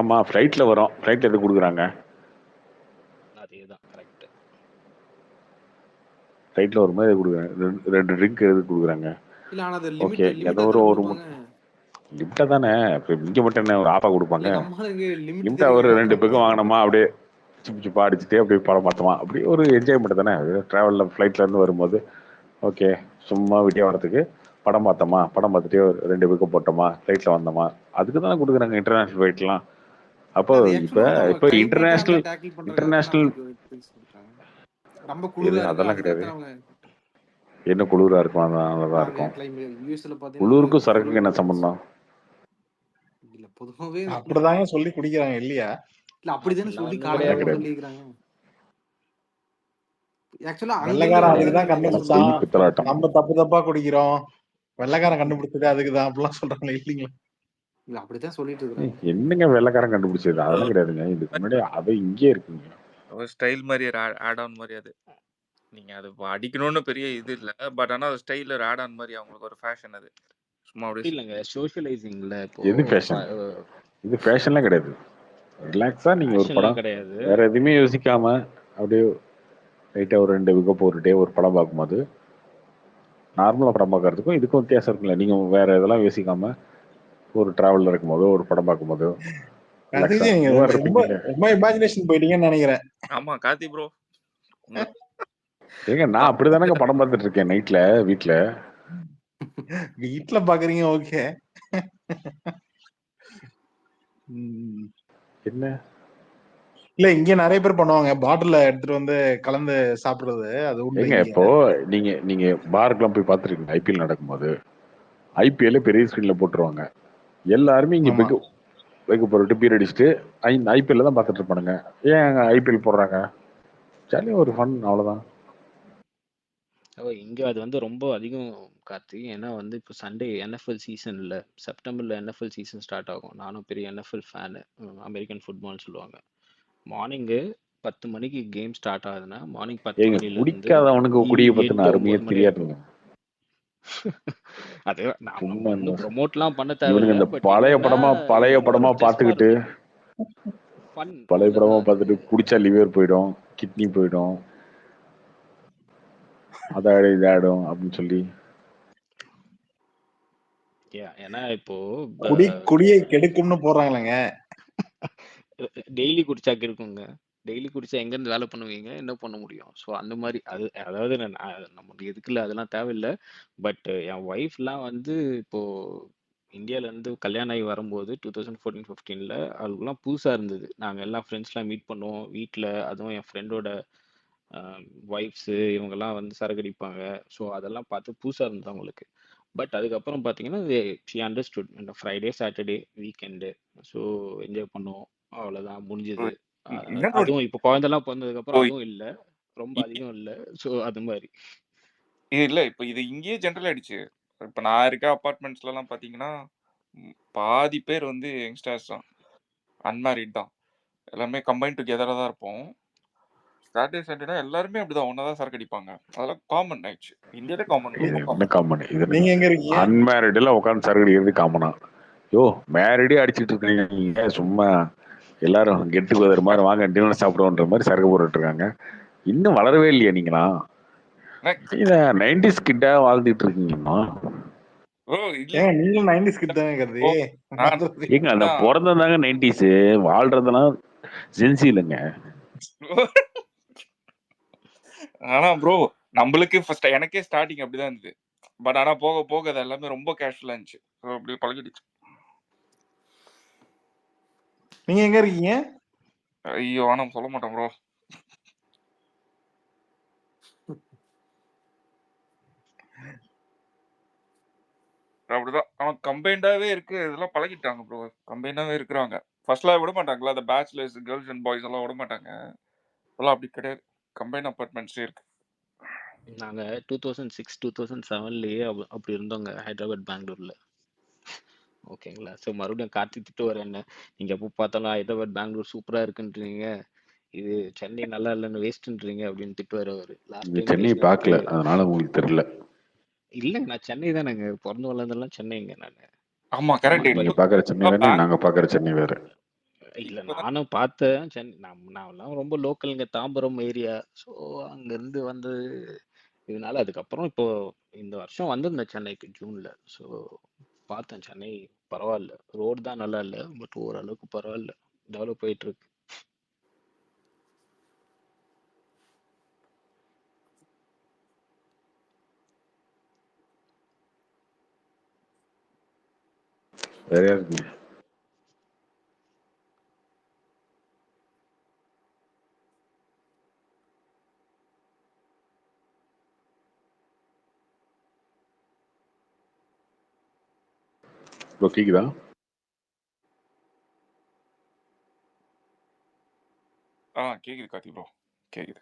ஆமா ஃப்ளைட்ல வரோம். ஃப்ளைட்ல எது கொடுக்குறாங்க? அதேதான் கரெக்ட். ஃப்ளைட்ல ஒரு மாதிரி கொடுக்குறாங்க. ரெண்டு ட்ரிங்க் எது கொடுக்குறாங்க? இல்ல ஆனா அது ஓகே, ஏதோ லிமிட்டா ஒரு தானே ஒரு கொடுப்பாங்க. லிமிட்டா தானே. இப்போ இங்க மட்டும் என்ன ஒரு ஆஃபா கொடுப்பாங்க? இல்ல நம்ம இங்க லிமிட் லிமிட்டா தெரியாம ஒரு 2 கொடுக்குறாங்க. பேக்கும் வாங்கினோமா, அப்படியே சிப்பு சிப்பா அடிச்சுட்டே அப்படியே படம் பார்த்தோமா, அப்படி ஒரு என்ஜாய்மெண்ட் தானே. ட்ராவலில் ஃப்ளைட்ல இருந்து வரும்போது ஓகே, சும்மா விட்டியா வரதுக்கு படம் பார்த்தோமா, படம் பார்த்துட்டே ஒரு 2 பேக்கும் போட்டோமா, ஃப்ளைட்ல வந்தோமா, அதுக்கு தானே கொடுக்குறாங்க இன்டர்நேஷனல் ஃப்ளைட்லாம். அப்போ அது இப்போ ஆக்சுவலா வந்து அவங்க இப்போ கிளைமேட்டை அவங்க இன்டர்நேஷனல் டேக்கிள் பண்றதுக்காக தானே இன்டர்நேஷனல் அவங்களுக்கு ட்ரிங்க்ஸ் கொடுக்குறாங்க. ரொம்ப இது குளிரா இருக்கு அதெல்லாம் அதுக்காக கிடையாது. தான் அவங்க. என்ன குளிரா இருக்கும், அதனால தான் அங்க இருக்கும். கிளைமேட் யூஎஸ்ல பாத்தீங்கன்னா குளிருக்கும் உங்களுக்கு சரக்குக்கு என்ன சம்பந்தம்? இல்ல பொதுவாவே இந்த குளிர் அப்படிதாங்க சொல்லி குடிக்கிறாங்க இல்லையா? இல்ல அப்படிதானே அப்படிலாம் சொல்லி ஒண்ணும் அதெல்லாம் காலங்காலமா கிடையாது. கிடையாது. சொல்லிக்கிறாங்க. ஆக்சுவலா அங்கிருந்து வெள்ளைக்காரன் வரது அதுக்கு தானே தான் நிறைய அதெல்லாம் பொய் கண்டுபிடிச்சான். சொல்றாங்க. பித்தலாட்டம். நம்ம தப்பா குடிக்கிறோம். வெள்ளைக்காரன் கண்டுபிடிச்சது அதுக்குதான் அப்படிலாம் சொல்றாங்க இல்லைங்களா? இல்ல அப்படித்தான் சொல்லிட்டு இருக்காங்க. என்னங்க வெள்ளைக்காரன் கண்டுபிடிச்சது? அதெல்லாம் கிடையாதுங்க. இதுக்கு முன்னாடி அது இங்கே இருக்குங்க. ஒரு ஸ்டைல் மாதிரி ஆட் ஆன் மாதிரி அது. நீங்க அது அடிக்கணும்னு பெரிய இது இல்ல. பட் ஆனா அது ஸ்டைல் ஒரு ஆட் ஆன் மாதிரி அவங்களுக்கு ஒரு ஃபேஷன் அது. சும்மா அப்படி அப்படியே இல்லைங்க சோஷியலைசிங்ல இப்போ எது ஃபேஷன்? இது ஃபேஷன்லாம் கிடையாது. ரிலாக்ஸா நீங்க ஒரு ஃபேஷன்லாம் படம் கிடையாது. வேற எதுவுமே யோசிக்காம அப்படியே லைட்டா ஒரு 2 விக்க போட்டுட்டே ஒரு படம் பார்க்கும்போது நார்மலா படம் பார்க்கறதுக்கும் இதுக்கும் வித்தியாசம் இருக்குல்ல. நீங்க வேற இதெல்லாம் யோசிக்காம ஒரு டிராவல்ல இருக்கும்போதோ ஒரு படம் பார்க்கும்போதோ ரிலாக்ஸா நீங்க இந்த மாதிரி ரொம்ப இருப்பீங்கல்ல. ரொம்ப இமேஜினேஷன் போயிட்டீங்கன்னு நினைக்கிறேன். ஆமா கார்த்தி ப்ரோ. உங்க ஏங்க நான் அப்படிதானங்க படம் பார்த்துட்டு இருக்கேன் நைட்ல வீட்ல. வீட்டுல பாக்குறீங்க ஓகே. என்ன இல்ல இங்க நிறைய பேர் பண்ணுவாங்க. பாட்டில்ல எடுத்துட்டு வந்து கலந்து சாப்பிடுறது அது உண்டு ஏங்க இங்க. இப்போ நீங்க நீங்க பாருக்குலாம் போய் பார்த்துருக்கீங்க ஐபிஎல் நடக்கும்போது. ஐபிஎல் பெரிய ஸ்கிரீன்ல போட்டுருவாங்க. எல்லாருமே இங்க ஆமா. வைக்க போட்டு பீர் அடிச்சுட்டு ஐபிஎல் தான் பார்த்துட்டு இருப்பானுங்க. ஏன் ஐபிஎல் போடுறாங்க? ஜாலியா ஒரு ஃபன், அவ்வளவுதான். இங்க அது வந்து ரொம்ப அதிகம் கார்த்தி. ஏன்னா வந்து இப்போ சண்டே NFL சீசன்ல செப்டம்பர்ல NFL சீசன் ஸ்டார்ட் ஆகும். நானும் பெரிய NFL ஃபேனு. அமெரிக்கன் ஃபுட்பால்னு சொல்லுவாங்க. மார்னிங்கு 10 மணிக்கு கேம் ஸ்டார்ட் ஆகுதுன்னா மார்னிங் 10 ஏங்க மணில இருந்து குடிக்காதவனுக்கு குடியை ஈவினிங் பத்தின 8 அருமையே 9 மணி வரைக்கும். தெரியாதுங்க. அது நம்ம சும்மா ஒன்றும் இந்த ப்ரொமோட்லாம் பண்ண இவனுங்க தேவையில்ல. இந்த பட் பழைய என்னன்னா படமா ரொம்ப ஸ்ட்ரெஸ் பார்த்துக்கிட்டு மாறுது. ஃபன் பழைய படமா அவ்வளோதான் அது. பார்த்துட்டு குடிச்சா லிவர் போயிடும், கிட்னி போயிடும், அதாயிடும் இதாயிடும் அப்படின்னு சொல்லி ஏன்னா இப்போ குடியை கெடுக்கும்னு போடுறாங்களேங்க. டெய்லி குடிச்சா இருக்குங்க. டெய்லி குடிச்சா எங்கேருந்து வேலை பண்ணுவீங்க? என்ன பண்ண முடியும்? ஸோ அந்த மாதிரி அது அதாவது நமக்கு எதுக்குல்ல அதெல்லாம் தேவையில்ல. பட் என் ஒய்ஃப்லாம் வந்து இப்போ இந்தியால இருந்து கல்யாணம் ஆகி வரும்போது 2014-15ல அவளுக்குலாம் புதுசா இருந்தது. நாங்க எல்லாம் ஃப்ரெண்ட்ஸ்லாம் மீட் பண்ணுவோம். வீட்ல அதுவும் என் ஃப்ரெண்டோட ஒய்ஃப்ஸு இவங்கலாம் வந்து சரக்கு அடிப்பாங்க. ஸோ அதெல்லாம் பார்த்து புதுசா இருந்தது அவங்களுக்கு. பட் அதுக்கப்புறம் பார்த்தீங்கன்னா, ஷி அண்டர்ஸ்டுட். இந்த Friday, Saturday, weekend so enjoy பண்ணுவோம். அவ்வளோதான் ப்ரோ முடிஞ்சது. என்ன ப்ரோ அதுவும் இப்போ குழந்தைலாம் பொறந்ததுக்கப்புறம் ப்ரோ அதுவும் இல்ல. ரொம்ப அதிகம் இல்ல. ஸோ அது மாரி. இது இல்ல இப்ப இது இங்கேயே ஜென்ரல் ஆயிடுச்சு. இப்ப நான் இருக்க அபார்ட்மெண்ட்ஸ்லலாம் பார்த்தீங்கன்னா, பாதி பேர் வந்து யங்ஸ்டர்ஸ் தான். அன்மேரிட் தான். எல்லாமே கம்பைன் டுகெதரா தான் இருப்போம். சாட்டர்டே, சண்டேனா எல்லாருமே அப்படிதான் ஒண்ணா தான் சரக்கு அடிப்பாங்க. அதெல்லாம் காமன் ஆயிடுச்சு. இந்தியாலே காமன், இது ரொம்ப என்ன காமன். காமன் இது? நீங்க எங்க இருக்கீங்க? அன்மேரிட்ல உட்காந்து சரக்கு அடிக்கிறது காமனா? யோ மேரிடே அடிச்சிட்டு இருக்கீங்க நீங்க, சும்மா எல்லாரும் கெட் டுகெதர் மாதிரி வாங்க டின்னர் சாப்பிடுவோன்ற மாதிரி சரக்கு போட்டுட்டு இருக்காங்க. இன்னும் வளரவே இல்லையா நீங்களா? இத 90s கிட்ட வாழ்ந்துட்டு இருக்கீங்கம்மா. ப்ரோ இல்ல ஏங்க நீங்களும் 90s கிட் தானே கருதி. ப்ரோ நான் மறந்துடாதீங்க. ஏங்க அந்த பிறந்ததாங்க 90s, வாழ்றதெல்லாம் ஜென்சி இல்லைங்க. ஆனா ப்ரோ நம்மளுக்கு ஃபர்ஸ்ட் எனக்கே ஸ்டார்டிங் அப்படிதான் இருந்தது. பட் ஆனா போக போக அது எல்லாமே ரொம்ப கேஷுவலா இருந்துச்சு. ஸோ அப்படி பழகிடுச்சு. நீங்க எங்க இருக்கீங்க? ஐயோ ஆனா சொல்ல மாட்டேன் ப்ரோ. அப்படிதான் அவன் கம்பைண்டாவே இருக்கு. இதெல்லாம் பழகிட்டாங்க ப்ரோ. கம்பைண்டாவே இருக்கிறாங்க. ஃபர்ஸ்ட்லாம் விட மாட்டாங்களா, அந்த பேச்சுலர்ஸ் கேர்ள்ஸ் அண்ட் பாய்ஸ் எல்லாம் விட மாட்டாங்க. இப்பெல்லாம் அப்படி கிடையாது. கம்பைன் அபார்ட்மெண்ட்ஸே இருக்கு. நாங்க 2006, 2007லயே அப்படி இருந்தோங்க ஹைதராபாத், பெங்களூர்ல. ஓகேங்களா? ஸோ மறுபடியும் கார்த்தி திட்டுவாரு என்ன, நீங்க எப்போ பார்த்தாலும் ஹைதராபாத், பெங்களூர் சூப்பரா இருக்குன்றீங்க. இது சென்னை நல்லா இல்லைன்னு வேஸ்ட்ன்றீங்க அப்படின்னு திட்டுவாரு அவரு. லாஸ்ட் நீங்க டைம் சென்னை பேசினதுக்கு பார்க்கல, அதனால உங்களுக்கு தெரியல. இல்லைங்க, நான் சென்னை தானேங்க பிறந்து வளர்ந்தெல்லாம் சென்னைங்க நான். ஆமா கரெக்ட். நீங்க இப்போ பாக்குற சென்னை வேற, நாங்க பாக்குற சென்னை வேற. இல்ல நானும் பார்த்தேன் சென்னை. நான்லாம் ரொம்ப லோக்கலுங்க, தாம்பரம் ஏரியா. ஸோ அங்கேருந்து வந்து இதனால அதுக்கப்புறம் இப்போ இந்த வருஷம் வந்திருந்தேன் சென்னைக்கு ஜூன்ல. ஸோ பார்த்தேன் சென்னை பரவாயில்ல. ரோடு தான் நல்லா இல்லை, பட் ஓரளவுக்கு பரவாயில்ல, டெவலப் போயிட்டு இருக்கு. வேற இருக்குங்க. ப்ரோ கேக்குதா? கேக்குது கார்த்தி ப்ரோ, கேக்குது.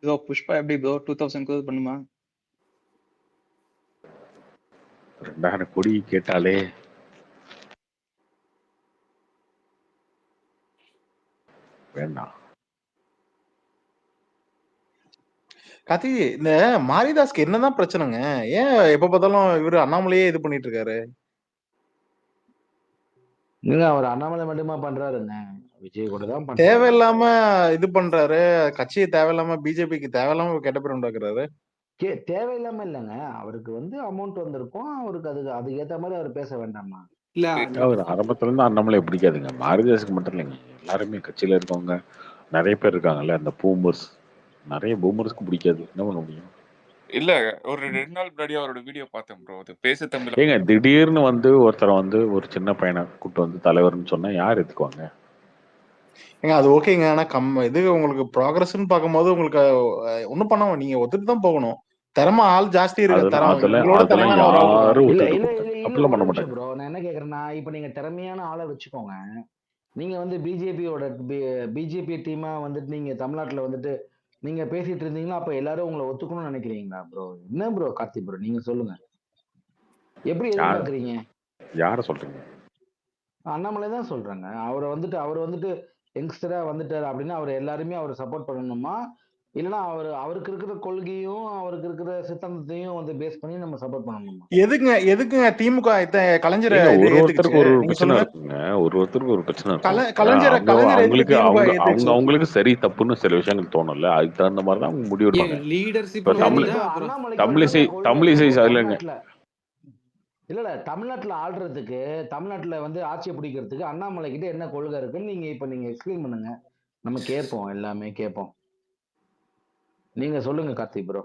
ப்ரோ புஷ்பா எப்படி ப்ரோ 2000 க்ரோர் பண்ணுமா? 2000 கோடி கேட்டாலே வேண்டாம். கத்தி இந்த மாரிதாஸ்க்கு என்னதான் பிரச்சனைங்க? ஏன் எப்ப பார்த்தாலும் இவரு அண்ணாமலையே இது பண்ணிட்டு இருக்காரு? இல்ல அவர் அண்ணாமலை மட்டுமா பண்றாருங்க, விஜய் கூட தான் பண்றாரு. தேவையில்லாம இது பண்றாரு. கட்சியை தேவையில்லாம பிஜேபிக்கு தேவையில்லாம கெட்ட பேர் உண்டாக்குறாரு. தேவையில்லாம இல்லைங்க, அவருக்கு வந்து அமௌண்ட் வந்திருக்கும், அவருக்கு அதுக்கு ஏத்த மாதிரி அவர் பேச வேண்டாமா? இல்ல அவர் ஆரம்பத்துல இருந்து அண்ணாமலை பிடிக்காதுங்க. மாரிதாஸுக்கு மட்டும் இல்லைங்க, எல்லாருமே கட்சியில இருக்கவங்க நிறைய பேர் இருக்காங்கல்ல, அந்த பூமர்ஸ், நிறைய பூமர்ஸ்க்கு பிடிக்காது. என்ன பண்ண முடியும்? இல்ல ஒரு 2 நாள் முன்னாடி அவரோட வீடியோ பார்த்தேன் ப்ரோ. அது பேச தமிழ். ஏங்க திடீர்னு வந்து ஒருத்தரை வந்து ஒரு சின்ன பையனை கூட்டு வந்து தலைவர்னு சொன்னா யார் எடுத்துக்குவாங்க? ஏங்க அது ஓகேங்க. ஆனா இது உங்களுக்கு ப்ராக்ரஸ்ன்னு பார்க்கும்போது உங்களுக்கு ஒண்ணும் பண்ண நீங்க ஒத்துட்டு தான் போகணும். திறமை ஆள் ஜாஸ்தி இருக்க அதெல்லாம் தரம் உங்களோட அதெல்லாம் திறமையான ஒரு ஆள் யாரும் இருக்காங்க. இல்ல ஒத்துக்கிட்டு இல்ல மாட்டாங்க. இல்ல இல்ல அப்படிலாம் ஒரு பண்ண நிமிஷம் மாட்டாங்க. ப்ரோ, நான் என்ன கேக்குறேன்னா, இப்ப நீங்க திறமையான ஆளை வச்சுக்கோங்க. நீங்க வந்து பிஜேபி டீமா வந்துட்டு நீங்க தமிழ்நாட்டுல வந்துட்டு நீங்க பேசிட்டு இருந்தீங்கன்னா அப்ப எல்லாரும் உங்களை ஒத்துக்கணும்னு நினைக்கிறீங்களா ப்ரோ? என்ன ப்ரோ கார்த்தி ப்ரோ, நீங்க சொல்லுங்க, எப்படி எதிர்பார்க்கறீங்க? யார சொல்றீங்க? அண்ணாமலை தான் சொல்றாங்க. அவர் வந்துட்டு யங்ஸ்டரா வந்துட்டாரு அப்படின்னா அவர் எல்லாருமே அவர் சப்போர்ட் பண்ணணுமா, இல்லைன்னா அவருக்கு இருக்கிற கொள்கையும் அவருக்கு இருக்கிற சித்தாந்தத்தையும் வந்து பேஸ் பண்ணி நம்ம சப்போர்ட் பண்ணணுமா? எதுக்குங்க திமுக கலைஞரை ஒரு ஏத்துக்குச்சு? ஒருத்தருக்கு ஒரு நீங்க பிரச்சனை சொல்லுங்க. இருக்குங்க. ஒரு ஒருத்தருக்கு ஒரு பிரச்சனை இருக்கும். கலைஞரை அவங்களுக்கு எதுக்கு திமுக அவங்க ஏத்துச்சு? அவங்களுக்கு சரி தப்புன்னு சில விஷயங்கள் தோணும்ல, அதுக்கு தகுந்த மாதிரி தான் அவங்க முடிவு எடுப்பாங்க. லீடர்ஷிப் இப்ப அண்ணாமலைக்கு வந்துட்டு தமிழிசை கொள்கை அதுலங்க. தமிழ்நாட்டுல இல்ல தமிழ்நாட்டுல ஆள்றதுக்கு, தமிழ்நாட்டுல வந்து ஆட்சியை பிடிக்கிறதுக்கு அண்ணாமலை கிட்ட என்ன கொள்கை இருக்குன்னு நீங்க எக்ஸ்பிளைன் பண்ணுங்க. நம்ம கேட்போம், எல்லாமே கேட்போம். நீங்க சொல்லுங்க கார்த்திக் ப்ரோ.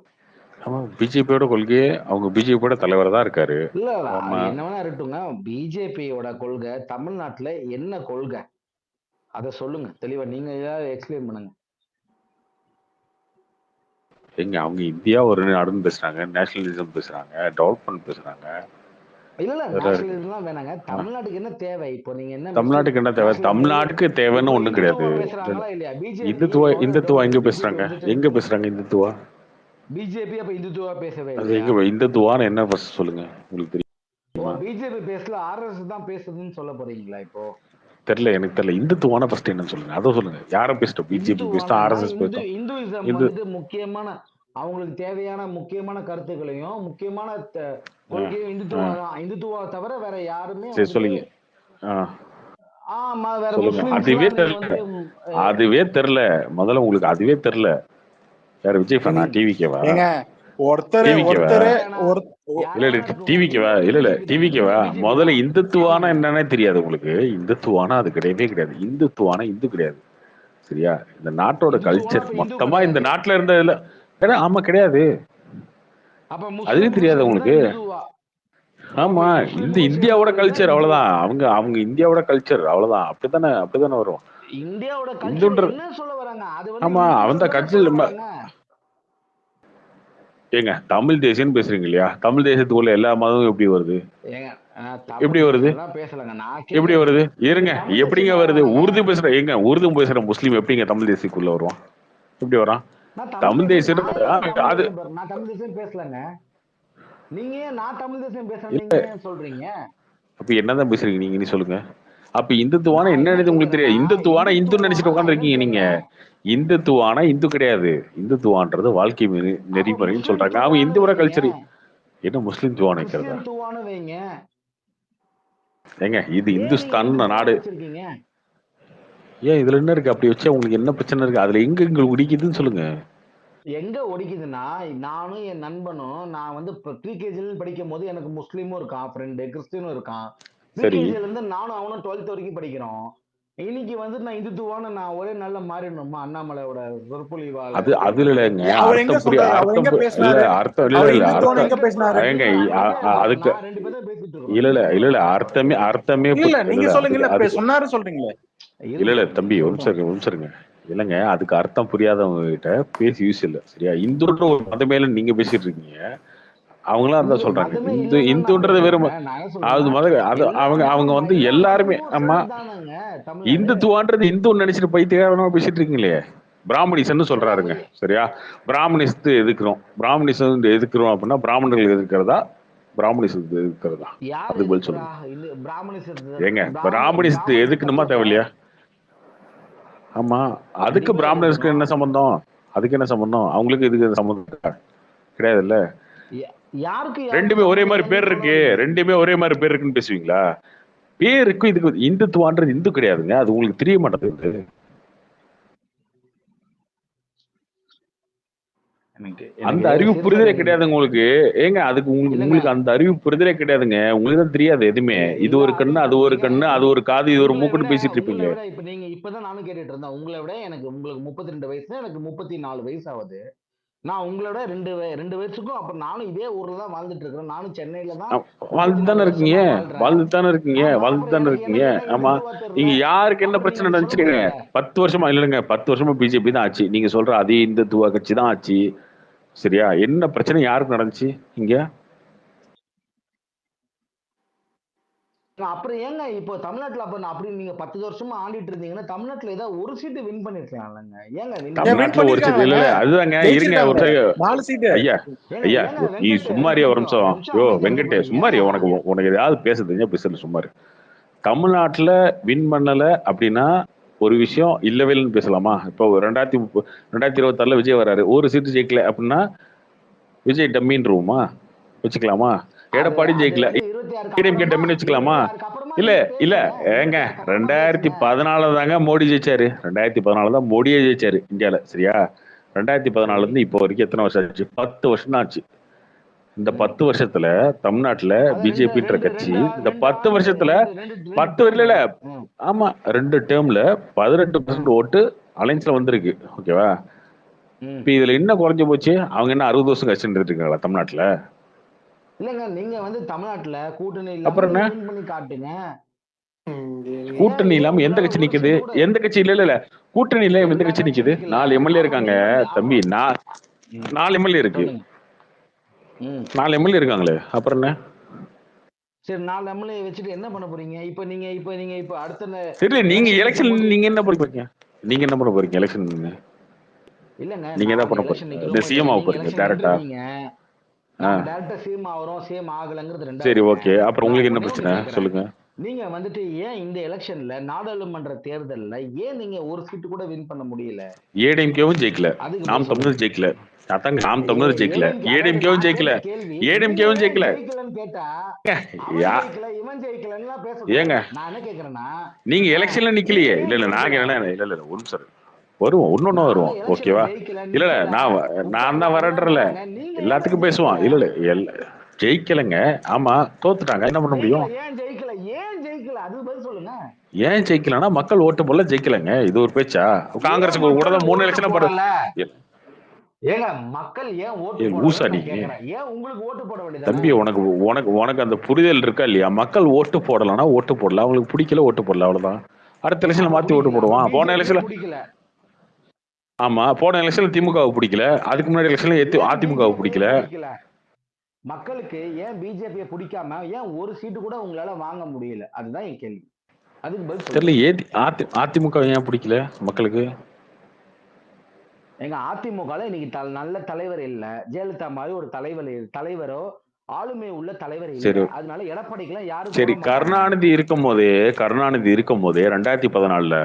ஆமா, பிஜேபியோட கொள்கையே அவங்க பிஜேபியோட தலைவர் தான் இருக்காரு. இல்ல இல்ல, ஆமா, அது என்ன வேணா இருக்கட்டுங்க. பிஜேபியோட கொள்கை தமிழ்நாட்டுல என்ன கொள்கை அத சொல்லுங்க தெளிவா. நீங்க ஏதாவது எக்ஸ்பிளைன் பண்ணுங்க. எங்க அவங்க இந்தியா ஒரு நாடுன்னு பேசுறாங்க, நேஷனலிசம் பேசுறாங்க, டெவலப்மெண்ட் பேசுறாங்க. இல்ல இல்ல, அதெல்லாம் இருக்கு. நேஷனலிசம்லாம் வேணாங்க. ஆ, தமிழ்நாட்டுக்கு என்ன தேவை? இப்போ நீங்க என்ன முஸ்லீம் தமிழ்நாட்டுக்கு என்ன தேவை? நேஷனலிசம் தமிழ்நாட்டுக்கு தேவைன்னு இப்போ ஒண்ணும் கிடையாது. இந்துத்துவா பேசுறாங்களா இல்லையா? பிஜேபி இந்துத்துவா இப்போ இந்துத்துவா எங்க பிஜேபி பேசுறாங்க? வந்துட்டு எங்க பேசுறாங்க இந்துத்துவா? பிஜேபி அப்ப இந்துத்துவா பேசவே அது இல்லையா? எங்க இந்துத்துவான்னு என்ன ஃபர்ஸ்ட் சொல்லுங்க, உங்களுக்கு ஓ, தெரியுமா? பிஜேபி பேசல, ஆர்எஸ்எஸ் தான் பேசுதுன்னு சொல்ல போறீங்களா இப்போ? தெரியல, எனக்கு தெரியல. இந்துத்துவான ஃபர்ஸ்ட் என்னன்னு சொல்லுங்க, அதை சொல்லுங்க. யாரை பேசிட்டோம்? பிஜேபி பேசிட்டோம், இந்துத்துவானா ஆர்எஸ்எஸ் பேசிட்டோம். இந்துயிசம் இந்து வந்து முக்கியமான அவங்களுக்கு தேவையான முக்கியமான கருத்துக்களையும் முக்கியமான ஆ, கொள்கையும் ஆ, இந்துத்துவா தான். இந்துத்துவா தவிர வேற யாருமே சரி வந்துட்டு சொல்லுங்க. ஆ, ஆமா, வேற சொல்லுங்க. முஸ்லிம்ஸ் அதுவே எல்லாம் நீங்க தெரியல, வந்து அதுவே தெரியல. முதல்ல உங்களுக்கு அதுவே தெரியல. யார் விஜய் ஃபேனா? டிவிக்கேவா? ஏங்க ஒருத்தர் டிவிக்கேவா? ஒருத்தர் வேணா ஒரு யார இல்ல இல்ல வேணா இருக்கட்டும். டிவிக்கேவா? இல்ல இல்ல பிஜேபி தாங்க, டிவிக்கேவா? பிஜேபி முதல்ல தான். இந்துத்துவானா ஆமாங்க. என்னன்னே தெரியாது உங்களுக்கு. இந்துத்துவானா அது கிடையவே கிடையாது. இந்துத்துவானா இந்து கிடையாது. சரியா? இந்த நாட்டோட இந்துத்துவானா கல்ச்சர் அப்ப இந்து மொத்தமா இந்த கிடையாது. நாட்டுல இருந்ததுல ஆமா கிடையாது. அப்ப அதுவே முஸ்லிம் தெரியாது முஸ்லிம் தான் உங்களுக்கு. இந்துத்துவா. ஆமா, முஸ்லிம் இந்த முஸ்லிம் இந்தியாவோட கோயில் தான் கல்ச்சர் இந்துத்துவா. அவ்வளவுதான். அவங்க அவங்க இந்தியாவோட கல்ச்சர் அவ்வளவுதான். அப்படித்தானே வரும். இந்தியாவோட கல்ச்சர் இந்துன்ற என்ன சொல்ல வராங்க? அது வந்து ஆமா இந்துத்துவம் அந்த தானே கல்ச்சர் சொல்ல வராங்க. ஏங்க தமிழ் தேசியம்னு பேசுறீங்க இல்லையா? தமிழ் தேசத்துக்குள்ள எல்லா மதமும் எப்படி வருது? ஏங்க எப்படி தமிழ் வருது? தேசியம்லாம் பேசலங்க. நான் எப்படி கேக்குறது வருது? நீங்க இருங்க, தமிழ் எப்படிங்க தேசியம் வருது? வேணாங்க. உருது பேசுற முஸ்லீம் எப்படிங்க தமிழ் தேசியக்குள்ள வருவான்? எப்படி வரான்? நான் தமிழ் தேசியம் நான் ஏன் தமிழ் அது தேசியம் நான் தமிழ் தேசியம் பேசலங்க. நீங்க ஏன் நான் தமிழ் தேசியம் பேசுறேன் இல்ல. நீங்க ஏன் சொல்றீங்க? அப்ப என்னதான் பேசுறீங்க நீங்க? நீ சொல்லுங்க. அப்ப இந்துத்துவானா நான் என்ன என்னன்னு உங்களுக்கு கேக்குறேன்னா, தெரியாது. இந்துத்துவானா இந்து நினைச்சிட்டு இந்துத்துவானா உட்காந்துருக்கீங்க என்னன்னு நீங்க. கேக்குறேன். இந்துத்துவானா இந்து கிடையாது. இந்துத்துவான்றது வாழ்க்கை அப்ப நெறிமுறைன்னு முஸ்லிம் சொல்றாங்க. அவங்க துவான்னு இந்துவோட வைங்க, கல்ச்சர் என்ன முஸ்லீம் துவான் வைக்கிறதா? கிறிஸ்டியன் துவான்னு வைங்க. ஏங்க இது ஏன் நீங்க இந்துஸ்தான் இந்துத்துவான்னு நாடு. வச்சிருக்கீங்க? ஏன் இதுல என்ன இருக்கு? அப்படி வச்சா உங்களுக்கு என்ன பிரச்சனை இருக்கு? அதுல எங்க உங்களுக்கு உடிக்குதுன்னு சொல்லுங்க. எங்க ஒடிக்குதுன்னா, நானும் என் நண்பனும் நான் வந்து ப்ரீகேஜில படிக்கும் போது எனக்கு முஸ்லீமும் இருக்கான் ஃப்ரெண்டு, கிறிஸ்டியனும் இருக்கான். சரி. ப்ரீகேஜில இருந்து நானும் அவனும் 12th வரைக்கும் படிக்கிறோம். இன்னைக்கு வந்து நான் இந்துத்துவான்னு நான் ஒரே நாள்ல மாறிடணுமா? அண்ணாமலையோட சொற்பொழிவால அது அதுல இல்லைங்க. அவர் எங்க அர்த்தம் சொல்றாரு? அவர் எங்க இல்ல பேசினாரு? அர்த்தம் அவர் இல்ல இந்துத்துவம் அர்த்தம் எங்க பேசினாரு? ஏங்க அதுக்கு நான் 2 பேரும் பேசிட்டு இருக்கோம். இல்ல அர்த்தமே இல்ல நீங்க சொல்லுங்க. இல்ல அதுக்கு சொன்னாரு சொல்றீங்களே. இல்ல இருங்க தம்பி ஒரு சொல்றோம். நிமிஷம் இருங்க. இல்லைங்க, அதுக்கு அர்த்தம் புரியாதவங்க கிட்ட பேசி யூஸ் இல்ல. சரியா? இந்துன்ற ஒரு மதமேல நீங்க பேசிட்டு இருக்கீங்க. அவங்களாம் அதான் சொல்றாங்க. மதமே இல்லைன்னு நான் இந்துன்றது வெறும் பேசுறேங்க. நான் என்ன அது சொல்றேன்னா, அது அவங்க வந்து எல்லா எல்லாருமே மதமும் ஆமா சேர்ந்தானுங்க தமிழ்நாடு. இந்துத்துவான்றது இந்து நினைச்சிட்டு பைத்தியக்காரமா பேசிட்டு இருக்கீங்களே. பிராமணிசன்னு சொல்றாருங்க. சரியா? பிராமணிசத்தை எதுக்குறோம். பிராமணிசம் எதுக்குறோம் அப்படின்னா பிராமணர்கள் எதிர்க்கிறதா பிராமணிசத்தை எதிர்க்கிறதா? யார் அதுக்கு பதில் எதிர்க்கிறா? சொல்லுங்க. பிராமணிசத்தை ஏங்க பிராமணிசத்தை எதுக்கணுமா தேவையில்லையா? ஆமா, அதுக்கு கண்டிப்பா பிராமணருக்கு எதிர்க்கணும். என்ன சம்பந்தம்? அதுக்கு என்ன சம்பந்தம்? அவங்களுக்கு இதுக்கு சம்பந்தம் கிடையாதுல்ல. யாருக்கு ரெண்டுமே ஒரே மாதிரி பேர் இருக்கு. ரெண்டுமே ஒரே மாதிரி பேர் இருக்குன்னு பேசுவீங்களா? பேருக்கு இதுக்கு இந்துத்துவான்றது இந்து கிடையாதுங்க. அது உங்களுக்கு தெரிய மாட்டேங்குது. அந்த அறிவு புரிதலே கிடையாது உங்களுக்கு. ஏங்க அதுக்கு உங்களுக்கு அந்த அறிவு புரிதலே கிடையாதுங்க. உங்களுக்கு தான் தெரியாது எதுவுமே. இது ஒரு கண்ணு, அது ஒரு கண்ணு, அது ஒரு காது, இது ஒரு மூக்குன்னு பேசிட்டு இருப்பீங்க. இப்ப நீங்க இப்பதான் நானும் கேட்டுட்டு இருந்தேன். உங்களை விட உங்களுக்கு 32 வயசு, எனக்கு 34 வயசு ஆகுது. நான் உங்களோட 2 வயசுக்கும் அப்புறம் நானும் இதே ஊர்ல தான் வாழ்ந்துட்டு இருக்கிறேன். நானும் சென்னையில தான் வாழ்ந்துட்டு தானே இருக்கீங்க. ஆமா, நீங்க யாருக்கு என்ன பிரச்சனை நினைச்சுக்கீங்க? 10 வருஷமா இல்லைங்க, 10 வருஷமா பிஜேபி தான் ஆச்சு. நீங்க சொல்ற அதே இந்துத்துவ கட்சி தான் ஆச்சு. சரியா? என்ன பிரச்சனை யாருக்கு நடந்துச்சு இங்க? அப்புறம் ஏங்க இப்போ தமிழ்நாட்டுல அப்படி நீங்க 10 வருஷமா ஆண்டிட்டு இருந்தீங்கன்னா தமிழ்நாட்டுல ஏதாவது ஒரு சீட்டு வின் பண்ணிருக்கலாம்லங்க. ஏங்க தமிழ்நாட்டுல ஒரு சீட்டு இல்ல அதுதாங்க. இருங்க ஒரு ஐயா நீ சும்மாரியா ஒரு நிமிஷம். யோ வெங்கடே சும்மாரியா. உனக்கு ஏதாவது பேச தெரிஞ்சா பேசல. சும்மாரி. தமிழ்நாட்டுல வின் பண்ணல அப்படின்னா ஒரு விஷயம் இல்லவே இல்லைன்னு பேசலாமா? இப்போ 2026 விஜய் வராரு, ஒரு சீட்டு ஜெயிக்கல அப்படின்னா விஜய் டம்மின்றுவோமா? வச்சுக்கலாமா? எடப்பாடி ஜெயிக்கல டம்மின்னு வச்சுக்கலாமா? இல்ல ஏங்க 2014 தாங்க மோடி ஜெயிச்சாரு. 2014 தான் மோடியே ஜெயிச்சாரு இந்தியால. சரியா? 2014 இருந்து இப்போ வரைக்கும் எத்தனை வருஷம் ஆச்சு? 10 வருஷம் தான் ஆச்சு. இந்த 10 வருஷத்துல தமிழ்நாட்டுல பிஜேபின்ற கட்சி இந்த 10 வருஷத்துல 10 இல்ல ஆமா 2 டேர்ம்ல 18% ஓட்டு அலைன்ஸ்ல வந்திருக்கு. ஓகேவா? ம் இப்ப இதுல என்ன குறைஞ்சு போச்சு? அவங்க என்ன 60 வருஷம் கட்சி நடத்திட்டு இருக்காங்களா தமிழ்நாட்டுல? இல்லைங்க, நீங்க வந்து தமிழ்நாட்டுல கூட்டணி இல்லாம அப்புறம் என்ன? நீங்க வின் பண்ணி காட்டுங்க. ஏன் கூட்டணி ஏன் இல்லாம எந்த உங்களால கட்சி ஒரு நிக்குது? சீட்டு கூட எந்த கட்சி? இல்ல கூட்டணி இல்ல எந்த எல்லா கட்சி கட்சியும் நிக்குது? நிக்கல. 4 எம்எல்ஏ அப்ப இருக்காங்க நீங்க தம்பி. ம், 4 எம்எல்ஏ இருக்கு. சொல்லுங்க. ம் 4 எம்எல்ஏ இருக்காங்களே. அப்புறம் என்ன? சரி, 4 எம்எல்ஏ வச்சுட்டு என்ன பண்ண போறீங்க? இப்ப அடுத்த தெரியல. நீங்க எலெக்ஷன் எலெக்ஷன் நிக்கும் போது நீங்க என்ன பண்ண போறீங்க? நீங்க என்ன பண்ண போறீங்க எலெக்ஷன்? இல்லங்க, நீங்க என்ன நாங்க பண்ண எலெக்ஷன் போறீங்க? இந்த நிக்கிறோமோ சிஎம் இல்லையோ, ஆக நீங்க போறீங்க எலெக்ஷன் டேரக்டா? நின்றுருக்கீங்க. ஆ நாங்க டைரக்டா சேம் ஆகுறோம், சேம் ஆகலைங்கிறது சரி, ரெண்டாவதுங்க. ஓகே. அப்புறம் நான் உங்களுக்கு என்ன ஒண்ணே ஒண்ணு பிரச்சனை கேக்குறேன். சொல்லுங்க. நீங்க வந்துட்டு ஏன் இந்த எலெக்ஷன்ல நாடாளுமன்ற தேர்தல்ல ஏன் நீங்க ஒரு சீட்டு கூட வின் பண்ண முடியல? ஏடிஎம்கேவும் ஜெயிக்கல, அதுக்கு நாம் பதில் சொல்லுங்க. தமிழர் ஜெயிக்கல. அதாங்க நாம் தமிழர் ஜெயிக்கல, ஏடிஎம்கே, அதாவது ஏடிஎம்கேவும் நான் ஜெயிக்கல, கேட்ட கேள்வி, நீங்க ஏடிஎம்கேவும் ஏன் ஜெயிக்கல. ஜெயிக்கலன்னு கேட்டா அவன் யா ஜெயிக்கல இவன் ஜெயிக்கலன்னு ஏங்க பேசக்கூடாது. நான் என்ன கேக்குறேன்னா, நீங்க ஆ, எலெக்ஷன்ல நீங்க நிக்கலையே. ஏன் இல்ல நான் ஜெயிக்கல? இல்ல ஒரு நிமிஷம் வருவோம், ஒன்னொன்னு நாங்க வருவோம். எலெக்ஷன்ல ஓகேவா? ஜெயிக்கல, இல்ல நிக்கல, நான் தான் அதெல்லாம் வரட்டுறல, இல்லங்க. நீங்க ஏங்க எல்லாத்துக்கும் ஜெயிக்கல? பேசுவோம். இல்ல ஜெயிக்கலைங்க. ஆமா, தோத்துட்டாங்க. என்ன பண்ண ஜெயிக்கல, முடியும்? ஏன் ஜெயிக்கல? ஏன் ஜெயிக்கல? அதுக்கு பதில் சொல்லுங்க. ஏன் ஜெயிக்கலன்னா மக்கள் ஓட்டு போடல, ஜெயிக்கலைங்க. இது ஒரு பேச்சா? ஏன் காங்கிரஸுக்கு ஒரு கூட மக்கள் தான் 3 ஓட்டு எலெக்ஷனா போடல? ஏங்க, மக்கள் ஏன் ஓட்டு போடலன்னு லூசா நீ நான் கேக்குறேன். ஏன் உங்களுக்கு ஓட்டு போட வேண்டியதானே? தம்பி? உனக்கு உனக்கு உனக்கு அந்த புரிதல் இருக்கா இல்லையா? மக்கள் ஓட்டு போடலன்னா ஓட்டு போடல, அவங்களுக்கு பிடிக்கல ஓட்டு போடல, அவ்வளவுதான். அடுத்த எலெக்ஷன்ல அப்ப மாத்தி ஓட்டு பிடிக்கல, அப்ப போடுவான். போன பிஜேபியே எலெக்ஷன்ல பிடிக்கல. ஆமா, போன எலெக்ஷன்ல திமுகவுக்கு பிடிக்கல, அதுக்கு முன்னாடி எலெக்ஷன்ல ஏன் அதிமுகவுக்கு பிஜேபியே பிடிக்கல. பிடிக்கல? மக்களுக்கு ஏன் பிஜேபியை பிடிக்காம ஏன் ஒரு சீட்டு கூட உங்களால வாங்க முடியல? அதுதான் என் கேள்வி. அதுக்கு பதில் தெரியல. சொல்லுங்க. அதிமுக ஏன் பிடிக்கல மக்களுக்கு? எங்க அதிமுகல இன்னைக்கு நல்ல தலைவர் இல்ல. ஜெயலலிதா மாதிரி ஒரு தலைவரோ ஆளுமை உள்ள தலைவர் இல்ல. சரி அதனால எடப்பாடிக்கெல்லாம் யாரும் சரி போட மாட்டாங்க. கருணாநிதி இருக்கும் போதே 2014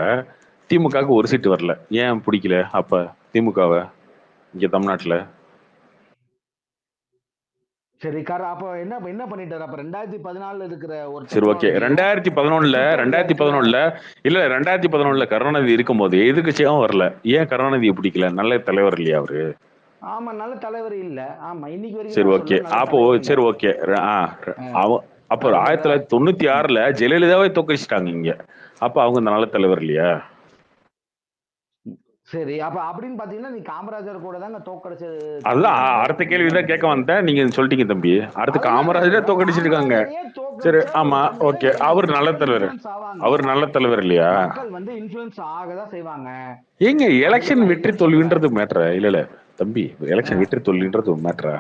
திமுகவுக்கு ஒரு சீட்டு வரல. ஏன் பிடிக்கல அப்ப திமுகவை இங்க தமிழ்நாட்டுல? சரி, அப்ப என்ன பண்ணிட்டாரு? அப்ப 2014 இருக்கிற ஒரு சரி, ஓகே. டெக்னாலஜியும் 2011 இல்ல 2011 கருணாநிதி இருக்கும் போது எதிர்க்கட்சியாவும் வரல. ஏன் கருணாநிதியை பிடிக்கல? நல்ல தலைவர் இல்லையா அவரு? ஆமா, நல்ல தலைவர் இல்ல. ஆமா, இன்னைக்கு வரைக்கும் சரி, நான் ஓகே. சொல்றேன், நல்ல அப்போ தலைவர் இல்ல. சரி, ஓகே. அப்போ அடுத்ததா 1996 ஜெயலலிதாவே தோக்கடிச்சிட்டாங்க இங்க. அப்ப அவங்க நல்ல தலைவர் இல்லையா? சரி, அப்ப அப்படின்னு பாத்தீங்கன்னா நீ காமராஜர் கூட தாங்க அதுதான் அடுத்த கேள்விதான் கேட்க வந்தேன். நீங்க சொல்லிட்டீங்க தம்பி. அடுத்து காமராஜரே தோக்கடிச்சிருக்காங்க. சரி, ஆமா, ஓகே. அவர் நல்ல தலைவர், அவர் நல்ல தலைவர் இல்லையா? மக்கள் வந்து இன்ஃப்ளூயன்ஸ் ஆகதான் செய்வாங்க. ஏங்க எலெக்ஷன் வெற்றி தோல்வின்றது மேட்டரா? இல்ல தம்பி, எலெக்ஷன் வெற்றி தோல்வின்றது மேட்டரா?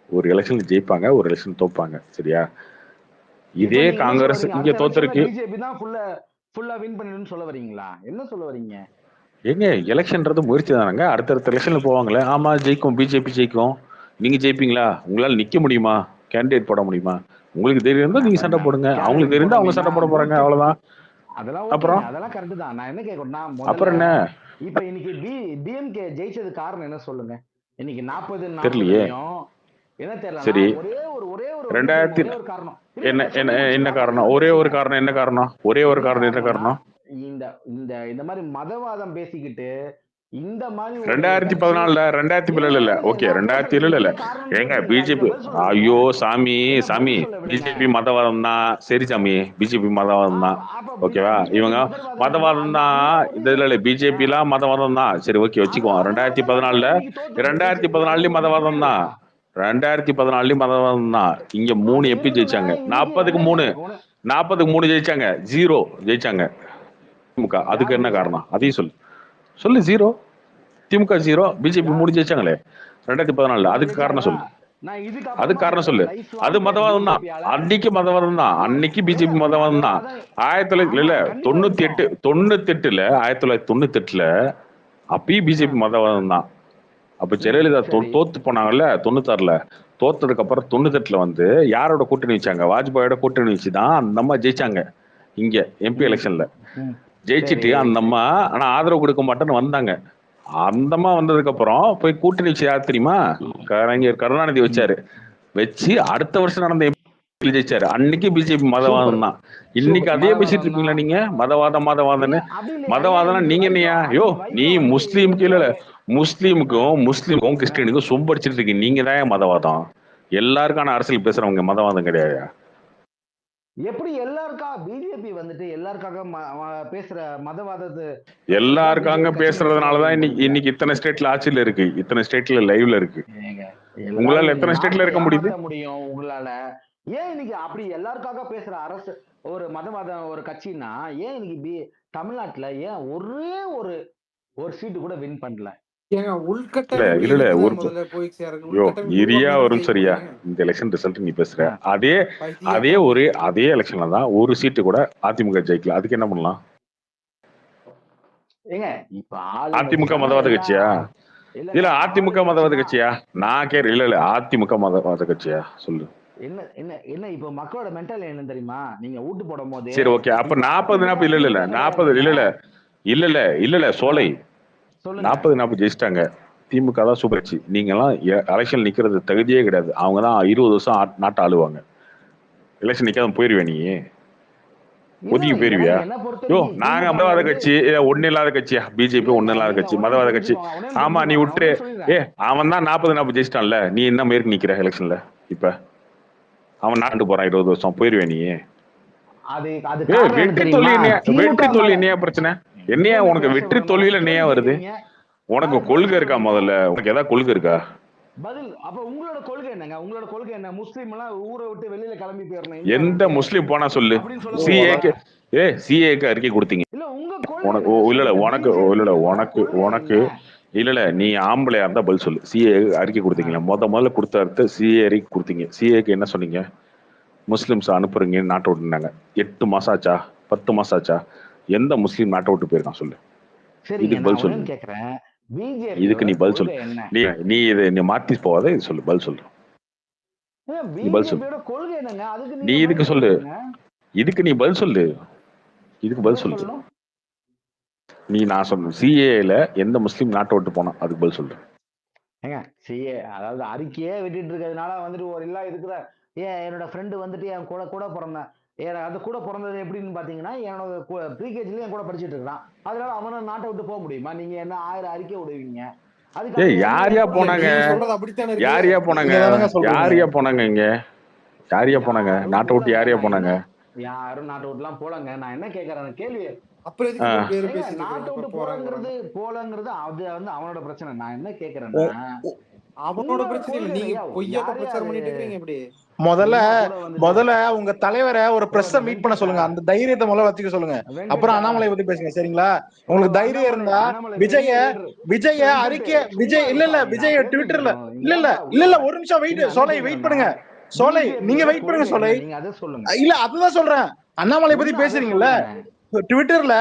ஒரு எலெக்ஷன் ஜெயிப்பாங்க, ஒரு எலெக்ஷன் தோப்பாங்க, சரியா? இதே காங்கிரஸ் இங்க தோத்துருக்கு. பிஜேபி தான் ஃபுல்லா வின் பண்ணிடுன்னு சொல்ல வரீங்களா? என்ன சொல்ல வரீங்க? ஏங்க எலெக்ஷன்றது முயற்சி தானங்க. அடுத்தடுத்த எலெக்ஷன்ல போவாங்களே. ஆமா, ஜெயிக்கும், பிஜேபி ஜெயிக்கும். நீங்க ஜெயிப்பீங்களா? உங்களால நிக்க முடியுமா? கேண்டிடேட் போட முடியுமா? உங்களுக்கு தெரியும் இருந்தா நீங்க சண்டை போடுங்க, அவங்களுக்கு தெரியும் அவங்க சண்டை போட போறாங்க, அவ்வளவுதான். அதெல்லாம் அப்புறம் அதெல்லாம் கரெக்ட் தான். நான் என்ன கேட்கறேன், அப்புறம் என்ன? இப்ப இன்னைக்கு டிஎம்கே ஜெயிச்சது காரணம் என்ன சொல்லுங்க? இன்னைக்கு 40 தெரியலையே. என்ன தெரியல. சரி, ஒரே ஒரு 2000 காரணம். என்ன காரணம்? ஒரே ஒரு காரணம் என்ன காரணம்? என்ன காரணம்? இந்த மாதிரி மதவாதம் பேசிக்கிட்டு இந்த மாதிரி 2014 இல்ல ஓகே 2007 இல்ல ஏங்க பிஜேபி. ஐயோ சாமி பிஜேபி மதவாதம் தான். சரி சாமி, பிஜேபி மதவாதம் தான். ஓகேவா? இவங்க மதவாதம் தான். இதுல பிஜேபி எல்லாம் மதவாதம் தான். சரி, ஓகே, வச்சுக்குவோம். 2014 மதவாதம் தான். 2014 மதவாதம் தான். இங்க 3 எம்பி ஜெயிச்சாங்க. 40க்கு 3 ஜெயிச்சாங்க. 0 ஜெயிச்சாங்க திமுக. அதுக்கு என்ன காரணம்? அதையும் சொல்லு. 0 திமுக 0, பிஜேபி 3 ஜெயிச்சாங்களே 2014. அதுக்கு காரணம் சொல்லு. அதுக்கு காரணம் சொல்லு. அது மதவாதம் தான். அன்னைக்கு மதவாதம் தான். அன்னைக்கு பிஜேபி மதவாதம் தான். 1998 அப்பயும் பிஜேபி மதவாதம் தான். அப்ப ஜெயலலிதா தோத்து போனாங்கல்ல 96 தோத்ததுக்கு அப்புறம் 98 வந்து யாரோட கூட்டணி வச்சாங்க? வாஜ்பாயோட கூட்டணி வச்சுதான் அந்த அம்மா ஜெயிச்சாங்க இங்க எம்பி எலெக்ஷன்ல. ஜெயிச்சுட்டு அந்த அம்மா ஆனா ஆதரவு கொடுக்க மாட்டேன்னு வந்தாங்க. அந்த அம்மா வந்ததுக்கு அப்புறம் போய் கூட்டணி வச்சு யார் தெரியுமா? கருணாநிதி வச்சாரு. வச்சு அடுத்த வருஷம் நடந்த எம்பி ஜெயிச்சாரு. அன்னைக்கு பிஜேபி மதவாதம் தான். இன்னைக்கு அதே பேசிட்டு இருக்கீங்களா நீங்க? மதவாதம்னு. மதவாதம் நீங்க என்னையா? யோ, நீ முஸ்லீமுக்கும் கிறிஸ்டியனுக்கும் சொம்படிச்சிட்டு இருக்கீங்க. நீங்க தான் மதவாதம். எல்லாருக்கான அரசியல் பேசுறவங்க மதவாதம் கிடையாது. எப்படி பிஜேபி வந்துட்டு எல்லாருக்காக பேசுற மதவாதத்தை எல்லாருக்காக பேசுறதுனாலதான் இன்னைக்கு இத்தனை ஸ்டேட்ல ஆட்சியில இருக்கு, இத்தனை ஸ்டேட்ல லைவ்ல இருக்கு. உங்களால எத்தனை ஸ்டேட்ல இருக்க முடியுது? முடியும் உங்களால. ஏன் இன்னைக்கு அப்படி எல்லாருக்காக பேசுற அரசு ஒரு மதவாத ஒரு கட்சின்னா ஏன் இன்னைக்கு தமிழ்நாட்டுல ஏன் ஒரே ஒரு சீட்டு கூட வின் பண்ணல? வரும் சரியா? இந்த எலெக்ஷன் ரிசல்ட் நீ பேசுற அதே எலெக்ஷன்ல தான் ஒரு சீட்டு கூட அதிமுக ஜெயிக்கல. அதுக்கு என்ன பண்ணலாம்? அதிமுக மதவாத கட்சியா? இல்ல அதிமுக மதவாத கட்சியா? நான் இல்ல அதிமுக மதவாத கட்சியா? சொல்லு. என்ன இப்ப மக்களோட மென்டல் என்ன தெரியுமா? நீங்க ஊட்டு போடும் போது சரி ஓகே, அப்ப 40 இல்ல சோலை 40 ஜெயிச்சிட்டாங்க. திமுக தான் சூப்பர் கட்சி. நீங்க எல்லாம் எலெக்ஷன் நிக்கிறது தகுதியே கிடையாது. அவங்க தான் 20 வருஷம் நாட்டை ஆளுவாங்க. எலெக்ஷன் நிக்காம போயிருவியா நீ? ஒதுக்கி போயிருவியா? நாங்க மதவாத கட்சி ஒண்ணு இல்லாத கட்சியா? பிஜேபி ஒண்ணு இல்லாத கட்சி, மதவாத கட்சி. ஆமா நீ விட்டுரு. அவன் தான் 40 ஜெயிச்சிட்டான்ல, நீ என்ன மேற்கு நிக்கிற எலெக்ஷன்ல? இப்ப அவன் நாட்டு போறான் 20 வருஷம், போயிருவியா நீ? வெற்றி தோல்வி என்னையா பிரச்சனை? என்னையா உனக்கு வெற்றி தோல்வியில என்னையா வருது? உனக்கு கொள்கை இருக்கா? முதல்ல உனக்கு ஏதாவது கொள்கை இருக்கா? பதில். அப்ப உங்களோட கொள்கை என்னங்க? உங்களோட கொள்கை என்ன? முஸ்லீம் எல்லாம் ஊரை விட்டு வெளியில கிளம்பி போயிடணும். எந்த முஸ்லீம் போனா சொல்லு. சிஏக்கு அறிக்கை கொடுத்தீங்க. இல்ல நீ ஆம்பளையா இருந்தா பதில் சொல்லு. சிஏ அறிக்கை கொடுத்தீங்களா? முதல்ல கொடுத்த சிஏ அறிக்கை கொடுத்தீங்க. சிஏக்கு என்ன சொன்னீங்க? முஸ்லிம்ஸ் அனுப்புறீங்க நாட்டை விட்டுனாங்க. 8 மாசம் ஆச்சா? 10 மாசம் ஆச்சா? எந்த முஸ்லீம் நாட்டை விட்டு போயிருக்கான் சொல்லு. இதுக்கு பதில் சொல்லு. இதுக்கு நீ பதில் சொல்லு. நீ இதை நீ மாத்தி போவாத. இது சொல்லு, பதில் சொல்லு. நீ பதில் சொல்லு. நீ இதுக்கு சொல்லு. இதுக்கு நீ பதில் சொல்லு. இதுக்கு பதில் சொல்லு. நான் சொன்ன சிஏல எந்த முஸ்லீம் நாட்டை விட்டு போனா அதுக்கு பதில் சொல்லு. சிஏ அதாவது அறிக்கையே விட்டுட்டு இருக்கிறதுனால வந்துட்டு ஒரு இல்ல இருக்கிற என்னோட ஃப்ரெண்டு வந்துட்டு என் கூட பிறந்தேன். அது கூட பிறந்தது எப்படின்னு பாத்தீங்கன்னா என்னோட ப்ரீகேஜில என் கூட படிச்சுட்டு இருக்கான். அதனால அவனை நாட்டை விட்டு போக முடியுமா? நீங்க என்ன 1000 அறிக்கை விடுவீங்க? யாரியா போனாங்க? யாரியா போனாங்க? இங்க யாரியா போனாங்க? நாட்டை விட்டு யாரியா போனாங்க? யாரும் நாட்டை விட்டு எல்லாம் போலங்க. நான் என்ன கேக்குறேன் கேள்வி, நாட்டை விட்டு போலங்கிறது அது வந்து அவனோட பிரச்சனை. நான் என்ன கேக்குறேன்னா அவனோட பிரச்சனை இல்ல, நீங்க பொய்யாட்ட பிரச்சாரம் பண்ணிட்டு இருக்கீங்க. எப்படி முதல்ல உங்க தலைவரை ஒரு பிரஸ் மீட் பண்ண சொல்லுங்க. அந்த தைரியத்தை முதல்ல வச்சுக்க சொல்லுங்க. அப்புறம் அண்ணாமலை பத்தி பேசுங்க, சரிங்களா? உங்களுக்கு தைரியம் இருந்தா விஜய அறிக்கை விஜய ட்விட்டர்ல இல்ல ஒரு நிமிஷம் வெயிட் பண்ணுங்க. சோலை நீங்க வெயிட் பண்ணுங்க. சோலை இல்ல அதுதான் சொல்றேன். அண்ணாமலை பத்தி பேசுறீங்கல்ல, ட்விட்டர்ல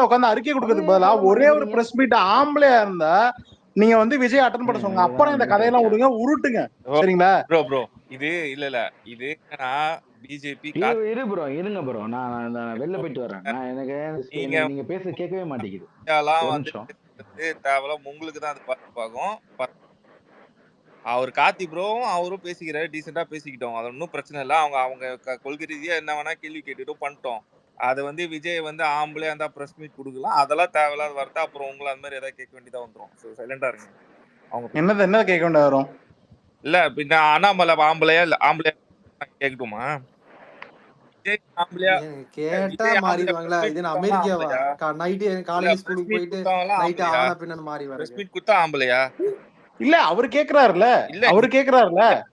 உட்காந்து அறிக்கை கொடுக்கறதுக்கு பதிலா ஒரே ஒரு பிரஸ் மீட் ஆம்பளையா இருந்தா நீங்க வந்து விஜய் அட்டெண்ட் பண்ண சொல்லுங்க. அப்புறம் இந்த கதையெல்லாம் விடுங்க, உருட்டுங்க, சரிங்களா? ப்ரோ இது இல்ல இது என்னன்னா பிஜேபி இருங்க ப்ரோ, நான் வெளில போயிட்டு வரேன். நான் எனக்கு நீங்க பேச கேட்கவே மாட்டேங்குது. தேவலாம் உங்களுக்கு தான் அது பார்க்கும். அவர் கார்த்தி ப்ரோவும் அவரும் பேசிக்கிறாரு, டீசெண்டா பேசிக்கிட்டோம். அது ஒன்றும் பிரச்சனை இல்லை. அவங்க கொள்கை ரீதியா என்ன வேணா கேள்வி கேட்டுட்டும் பண்ணிட்டோம். அது வந்து விஜய் வந்து ஆம்பளையா இருந்தா பிரஸ் மீட் கொடுக்கலாம். அதெல்லாம் தேவையில்லாத வார்த்தை. அப்புறம் உங்களை அந்த மாதிரி ஏதாவது கேட்க வேண்டியதா வந்துடும். சைலண்டா இருங்க. அவங்க என்ன கேட்க வேண்டிய வரும்? இல்ல பின்ன அண்ணாமலை ஆம்பளையா இல்ல ஆம்பளையா கேட்கட்டுமா? விஜய் ஆம்பளையா கேட்டா மாறிடுவாங்களா? இது அமெரிக்காவா? நைட் காலேஜ் ஸ்கூலுக்கு போயிட்டு நைட் ஆனா பின்ன மாறி வர பிரஸ் மீட் கொடுத்தா ஆம்பளையா? இல்ல அவரு கேக்குறாருல.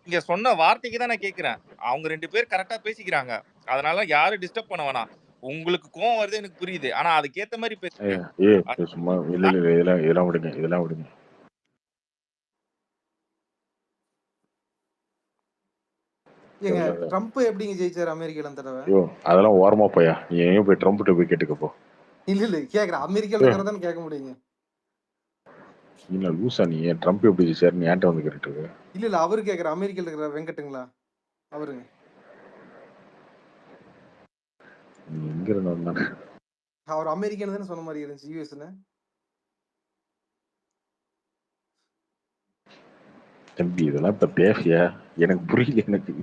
நீங்க சொன்ன வார்த்தைக்கு தான் நான் கேக்குறேன். அவங்க 2 பேர் கரெக்டா பேசிக்கிறாங்க. அதனால யாரும் டிஸ்டர்ப் பண்ண வேணாம். உங்களுக்கு கோவம் வருது எனக்கு புரியுது. ஆனா அதுக்கு ஏத்த மாதிரி பேசுங்க. சும்மா இதெல்லாம் விடுங்க. ஏங்க ட்ரம்ப் எப்படிங்க ஜெயிச்சாரு அமெரிக்கால அந்த தடவை? ஐயோ அதெல்லாம் ஓரமா போயா. நீ ஏன் போய் ட்ரம்ப் கிட்ட போய் கேட்டுக்க போ. இல்ல கேக்குறேன். அமெரிக்கால இருக்கறதானே கேட்க முடியுங்க. இல்ல லூசா நீ ட்ரம்ப் எப்படி ஜெயிச்சாரு? நீ ஏன்ட்ட வந்து கேட்டுட்டு இருக்க? இல்ல அவரு கேக்குற அமெரிக்கால இருக்கிற வெங்கட்டுங்களா அவருங்க. நீ எங்க இருந்து வந்தானே? அவர் அமெரிக்கன் தானே சொன்ன மாதிரி இருந்துச்சு. யுஎஸ்ல தம்பி இதெல்லாம் இப்ப பேசியா? எனக்கு புரியல. எனக்கு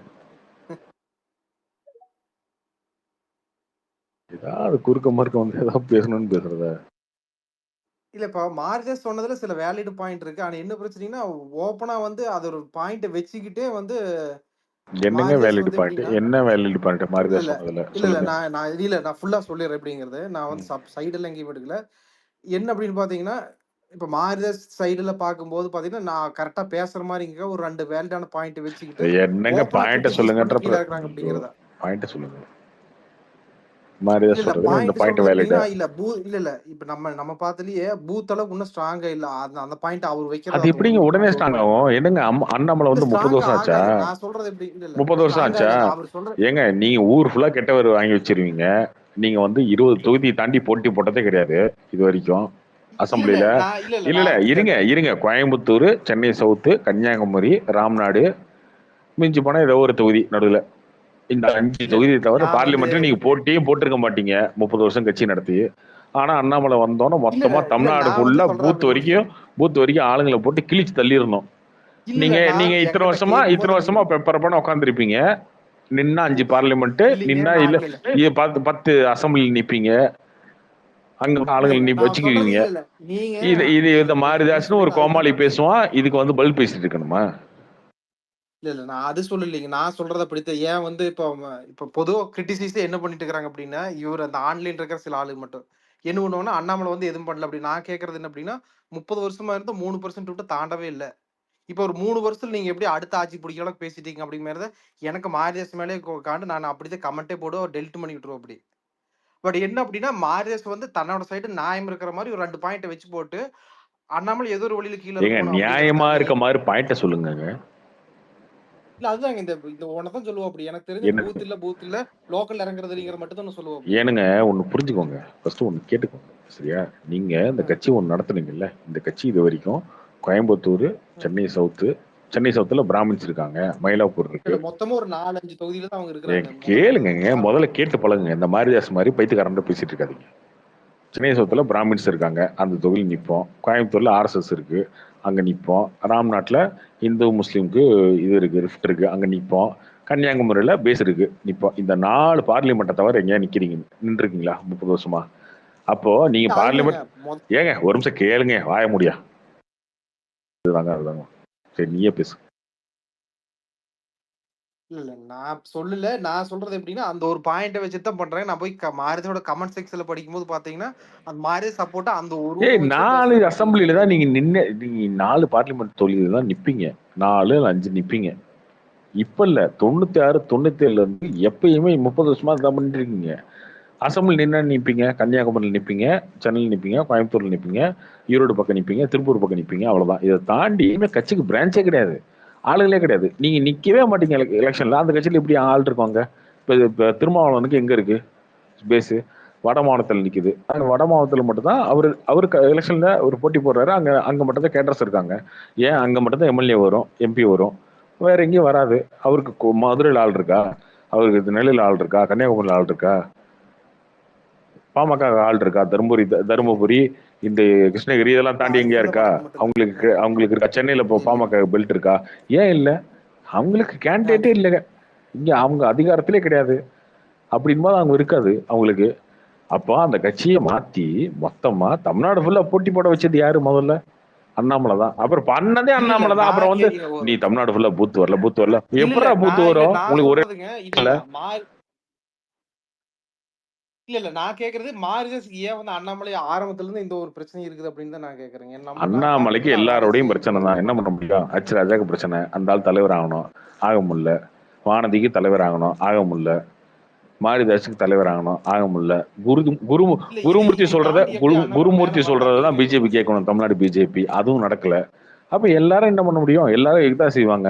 ஏதாவது குறுக்க மார்க்க வந்து ஏதாவது பேசணும்னு பேசுறத இல்ல. இப்ப மார்ஜஸ் சொன்னதுல சில வேலிட் பாயிண்ட் இருக்கு. ஆனா என்ன பிரச்சனைனா ஓப்பனா வந்து அது ஒரு பாயிண்ட் வச்சுக்கிட்டே வந்து என்னங்க மாரிதாஸ் வேலிட் வந்து பாயிண்ட்? எப்படின்னா என்ன வேலிட் பாயிண்ட் இல்ல மாரிதாஸ் இல்ல சொன்னதுல இல்ல இல்ல சொல்லுங்க. நான் ஃபுல்லா சொல்லிடுறேன் எப்படிங்கிறது. நான் வந்து சைடெல்லாம் எங்கேயும் எடுக்கல. என்ன அப்படின்னு பாத்தீங்கன்னா, இப்ப மாரிதாஸ் சைடுல பார்க்கும்போது பாத்தீங்கன்னா, நான் கரெக்டா பேசுற மாதிரி இங்க ஒரு 2 வேலிடான பாயிண்ட் வச்சுக்கிட்டு என்னங்க ஓப்பனா பாயிண்ட கிரிட்டிசைஸ் சொல்லுங்கன்ற பண்ணி கீழே இருக்கிறாங்க அப்படிங்கிறதா. பாயிண்ட சொல்லுங்க. இல்ல மாரிதாஸ் இல்ல சொல்றது இந்த பாயிண்ட் பாயிண்ட் சொல்றது வேலிடா? எப்படின்னா இல்ல இப்ப நம்ம பார்த்ததுலயே பூத் அளவுக்கு இன்னும் ஸ்ட்ராங்கா இல்ல. அந்த அந்த பாயிண்ட் அவர் வைக்கிறது அது அது எப்படிங்க ஒண்ணு உடனே அந்த ஒரு ஸ்ட்ராங் பாயிண்ட் ஆகும்? என்னங்க அண்ணாமலை இல்ல வந்து 30 ஸ்ட்ராங் வருஷம் ஆச்சா? ஆகாது. நான் சொல்றது எப்படி இல்ல 30 வருஷம் ஸ்ட்ராங் ஆச்சா? ஆகாது. அவர் சொல்ற ஏங்க நீங்க ஊர் ஃபுல்லா கெட்டவர் வாங்கி வச்சிருவீங்க. நீங்க வந்து 20 தொகுதி தாண்டி போட்டி போட்டதே கிடையாது இது வரைக்கும் இல்ல அசம்பிளில. நான் இல்ல நான் இருங்க கோயம்புத்தூர், சென்னை சவுத்து, கன்னியாகுமரி, ராம்நாடு, மிஞ்சி போனா ஏதோ ஒரு தொகுதி நடுவில். இந்த 5 இல்ல தொகுதியை தவிர நான் வந்து பார்லிமெண்ட்ல நீங்க போட்டியும் போட்டிருக்க மாட்டீங்க 30 வருஷம் கட்சி நடத்தி. ஆனா அண்ணாமலை வந்தோன்னே மொத்தமா இல்ல தமிழ்நாடு நான் வந்து ஃபுல்லா சொல்றேன் பூத் அப்படி வரைக்கும் ஆளுங்களை போட்டு கிழிச்சு தள்ளிடணும். இல்ல நீங்க நான் நீங்க இத்தனை என்கிட்ட வருஷமா கேட்கும்போது நீங்க பெப்பரப்பான உட்காந்துருப்பீங்க. நின்னா 5 பார்லிமெண்ட், இல்லைங்க நின்னா இல்ல நான் இல்ல 10 அசம்பிளி நிப்பீங்க. அங்க ஆளுங்களை நீ நான் சொல்றது வச்சுக்குவீங்க. இல்ல நீங்க இது இந்த நீங்க என்ன மாரிதாஸ்னு ஒரு சொல்றீங்க அதுதான் கோமாளி நான் பேசுவான். இதுக்கு வந்து பதில் பேசிட்டு இருக்கணுமா? இல்ல நான் அது சொல்லலைங்க. நான் சொல்றத அப்படித்தான். ஏன் வந்து இப்போ பொதுவா கிரிட்டிசைஸ் என்ன பண்ணிட்டு இருக்காங்க அப்படின்னா, இவர் அந்த ஆன்லைன் இருக்கிற சில ஆளுங்க மட்டும் என்ன பண்ணுவாங்கன்னா, அண்ணாமலை வந்து எதுவும் பண்ணல அப்படி. நான் கேட்கறது என்ன அப்படின்னா, 30 வருஷமா இருந்து 3% விட்டு தாண்டவே இல்ல. இப்போ ஒரு 3 வருஷத்துல நீங்க எப்படி அடுத்த ஆட்சி பிடிக்கிற அளவுக்கு பேசிட்டீங்க அப்படிங்கிறத எனக்கு மாரிதாஸ் மேலே காண்டு நான் அப்படிதான் கமெண்டே போடுவோம், டெலிட் பண்ணி விட்டுருவோம் அப்படி. பட் என்ன அப்படின்னா, மாரிதாஸ் வந்து தன்னோட சைடு நியாயம் இருக்கிற மாதிரி ஒரு 2 பாயிண்ட் வச்சு போட்டு, அண்ணாமலை ஏதோ ஒரு வழியில கீழே ஏங்க இருக்கணும் நியாயமா அப்படிங்கிறதுக்காக இருக்க மாதிரி பாயிண்ட சொல்லுங்க. இல்ல அதுதாங்க இந்த இந்த ஒன்னதான் சொல்லுவோம் அப்படி. எனக்கு தெரிஞ்சு என்ன பூத் இல்ல லோக்கல் இறங்குறதுங்கிற மட்டும் தான் சொல்லுவோம் அப்படி. ஏனுங்க ஒண்ணு புரிஞ்சுக்கோங்க. ஃபர்ஸ்ட் ஒண்ணு கேட்டுக்கோங்க. சரியா? நீங்க இந்த கட்சி ஒண்ணு நடத்துனீங்கல்ல, இந்த கட்சி இது வரைக்கும் கோயம்புத்தூர், சென்னை சவுத்துல பிராமின்ஸ் இருக்காங்க, மயிலாப்பூர் இருக்கு. இல்ல மொத்தமா ஒரு 4, 5 தொகுதியில தான் அவங்க இருக்கிறாங்க. கேளுங்க முதல்ல கேட்டு பழகுங்க. இந்த மாரிதாஸ் மாதிரி பைத்தியக்காரன் பேசிட்டு இருக்காதீங்க. சென்னை சவுத்துல பிராமின்ஸ் இருக்காங்க, அந்த தொகுதியில் நிற்போம். கோயம்புத்தூர்ல RSS இருக்கு, அங்க நிற்போம். ராம்நாட்டில் இந்து முஸ்லீமுக்கு இது இருக்கு, ரிஃப்ட் இருக்கு, அங்க நிற்போம். கன்னியாகுமரியில பேஸ் இருக்கு, நிற்போம். இந்த 4 பார்லிமெண்ட்டை தவிர எங்கேயா நின்றுருக்கீங்களா 30 வருஷமா? அப்போ நீங்க பார்லிமெண்ட் ஏங்க ஒரு நிமிஷம் கேளுங்க, வாய முடியா அதுதாங்க. சரி நீயே பேசு. இல்ல நான் சொல்லல. நான் சொல்றது எப்படின்னா, அந்த ஒரு பாயிண்ட வச்சுட்டு தான் பண்றேன். நான் போய் மாரிதாஸோட கமெண்ட் செக்ஷன்ல படிக்கும்போது பாத்தீங்கன்னா, அந்த மாரிதாஸ் சப்போர்ட்டா அந்த ஒரு வச்சே 4 பேசுறாங்க அசம்பிளில தான் நீங்க 4 பார்லிமெண்ட் தொகுதியில தான் நிப்பீங்க. 4 இல்ல 5 நிப்பீங்க. இப்ப இல்ல 96, 97 இருந்து எப்பயுமே 30 வருஷமா தான் பண்ணிட்டு இருக்கீங்க. அசம்பிளி நின்னா நிப்பீங்க, கன்னியாகுமரியில் நிப்பீங்க, சென்னையில் நிப்பீங்க, கோயம்புத்தூர்ல நிப்பீங்க, ஈரோடு பக்கம் நிப்பீங்க, திருப்பூர் பக்கம் நிப்பீங்க, அவ்வளவுதான். இதை தாண்டி கட்சிக்கு பிரான்ச்சே கிடையாது, ஆளுங்களே கிடையாது. நீங்க நிக்கவே மாட்டீங்க எலெக்ஷன்ல. அந்த கட்சியில இப்படி ஆள் இருப்பாங்க. இப்ப திருமாவளவனுக்கு எங்க இருக்கு பேஸு? வட மாவட்டத்தில் நிக்குது. அந்த வட மாவட்டத்தில் மட்டும்தான் அவருக்கு எலெக்ஷன்ல ஒரு போட்டி போடுறாரு. அங்க மட்டும் தான் கேட்டர்ஸ் இருக்காங்க. ஏன் அங்க மட்டும் தான் எம்எல்ஏ வரும், MP வரும், வேற எங்கேயும் வராது. அவருக்கு மதுரையில் ஆள் இருக்கா? அவருக்கு நெல்லையில் ஆள் இருக்கா? கன்னியாகுமரியில் ஆள் இருக்கா? பாமக ஆள் இருக்கா? தருமபுரி, இந்த கிருஷ்ணகிரி இதெல்லாம் தாண்டி எங்கேயா இருக்கா? அவங்களுக்கு இருக்கா? சென்னையில இப்போ பாமக பெல்ட் இருக்கா? ஏன் இல்ல? அவங்களுக்கு கேண்டிடேட்டே இல்லைங்க. இங்க அவங்க அதிகாரத்திலே கிடையாது. அப்படின்போது அவங்க இருக்காது அவங்களுக்கு. அப்போ அந்த கட்சியை மாத்தி மொத்தமா தமிழ்நாடு ஃபுல்லா போட்டி போட வச்சது யாரு? முதல்ல அண்ணாமலை தான். அப்புறம் பண்ணதே அண்ணாமலை தான். அப்புறம் வந்து நீ தமிழ்நாடு ஃபுல்லா பூத்து வரல. எப்படா பூத்து வரும் உங்களுக்கு? ஒரே இல்ல நான் கேக்குறது மாரிதாஸ் ஏன் வந்து அண்ணாமலை ஆரம்பத்துல இருந்து இந்த ஒரு பிரச்சனை இருக்குது அப்படின்னு தான் நான் கேக்குறேன். அண்ணாமலைக்கு எல்லாரோடையும் பிரச்சனை தான். என்ன பண்ண முடியும்? ராஜாக்கு பிரச்சனை, அந்த ஆள் தலைவர் ஆகணும், ஆக முடியல. வானதிக்கு தலைவர் ஆகணும், ஆக முடியல. மாரிதாஸுக்கு தலைவர் ஆகணும், ஆக முடியல. குருமூர்த்தி சொல்றதான் பிஜேபி கேட்கணும், தமிழ்நாடு பிஜேபி. அதுவும் நடக்கல. அப்ப எல்லாரும் என்ன பண்ண முடியும்? எல்லாரும் இதுதான் செய்வாங்க.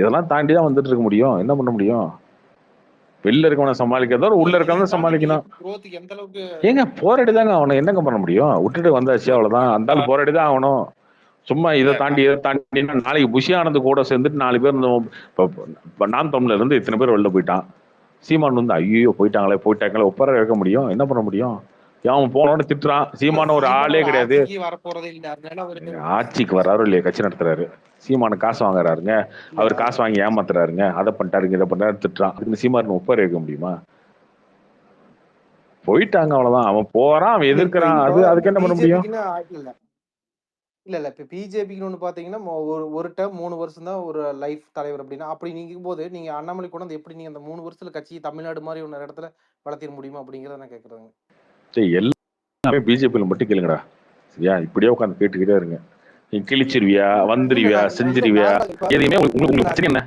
இதெல்லாம் தாண்டி தான் வந்துட்டு இருக்க முடியும். என்ன பண்ண முடியும்? வெளில இருக்கவனை சமாளிக்கிறதோ உள்ள இருக்கவன சமாளிக்கணும். ஏங்க போராடி தாங்க அவனை என்னங்க பண்ண முடியும்? விட்டுட்டு வந்தாச்சு, அவ்வளவுதான். அந்த ஆள் போராடி தான் ஆகணும். சும்மா இதை தாண்டி நாளைக்கு புஷி ஆனந்த் கூட சேர்ந்துட்டு 4 பேர் நாம் தமிழர்ல இருந்து இத்தனை பேர் வெளில போயிட்டான். சீமான் வந்து ஐயோ போயிட்டாங்களே ஒப்பர வைக்க முடியும்? என்ன பண்ண முடியும்? அவன் போனோன்னு திட்டுறான். சீமான ஒரு ஆளே கிடையாது. ஆட்சிக்கு வர்றாரு இல்லையா, கட்சி நடத்துறாரு. சீமான காசு வாங்குறாருங்க, அவர் காசு வாங்கி ஏமாத்துறாருங்க, அதை பண்ணிட்டாருங்க, இதை பண்ணாரு, திட்டுறான். அதுக்கு சீமான் ஒப்பர வைக்க முடியுமா? போயிட்டாங்க, அவ்வளவுதான். அவன் போறான், அவன் எதிர்க்கிறான். அதுக்கு என்ன பண்ண முடியும்? இல்ல இல்ல இப்ப பிஜேபிக்கு ஒண்ணு பாத்தீங்கன்னா ஒரு டேர்ம் 3 வருஷம் தான் ஒரு லைஃப் தலைவர் அப்படின்னா அப்படி நீங்க போது நீங்க அண்ணாமலை கூட வந்து எப்படி நீங்க அந்த 3 வருஷத்துல கட்சி தமிழ்நாடு மாதிரி ஒன்று இடத்துல வளர்த்திட முடியுமா அப்படிங்கிறத நான் கேட்கறேங்க. சரி, எல்லாமே பிஜேபியில மட்டும் கேளுங்கடா. சரியா? இப்படியே உட்காந்து கேட்டுக்கிட்டே இருங்க. நீ கிழிச்சிருவியா, வந்துருவியா, செஞ்சிருவியா, எதையுமே உங்களுக்கு பிரச்சனை என்ன?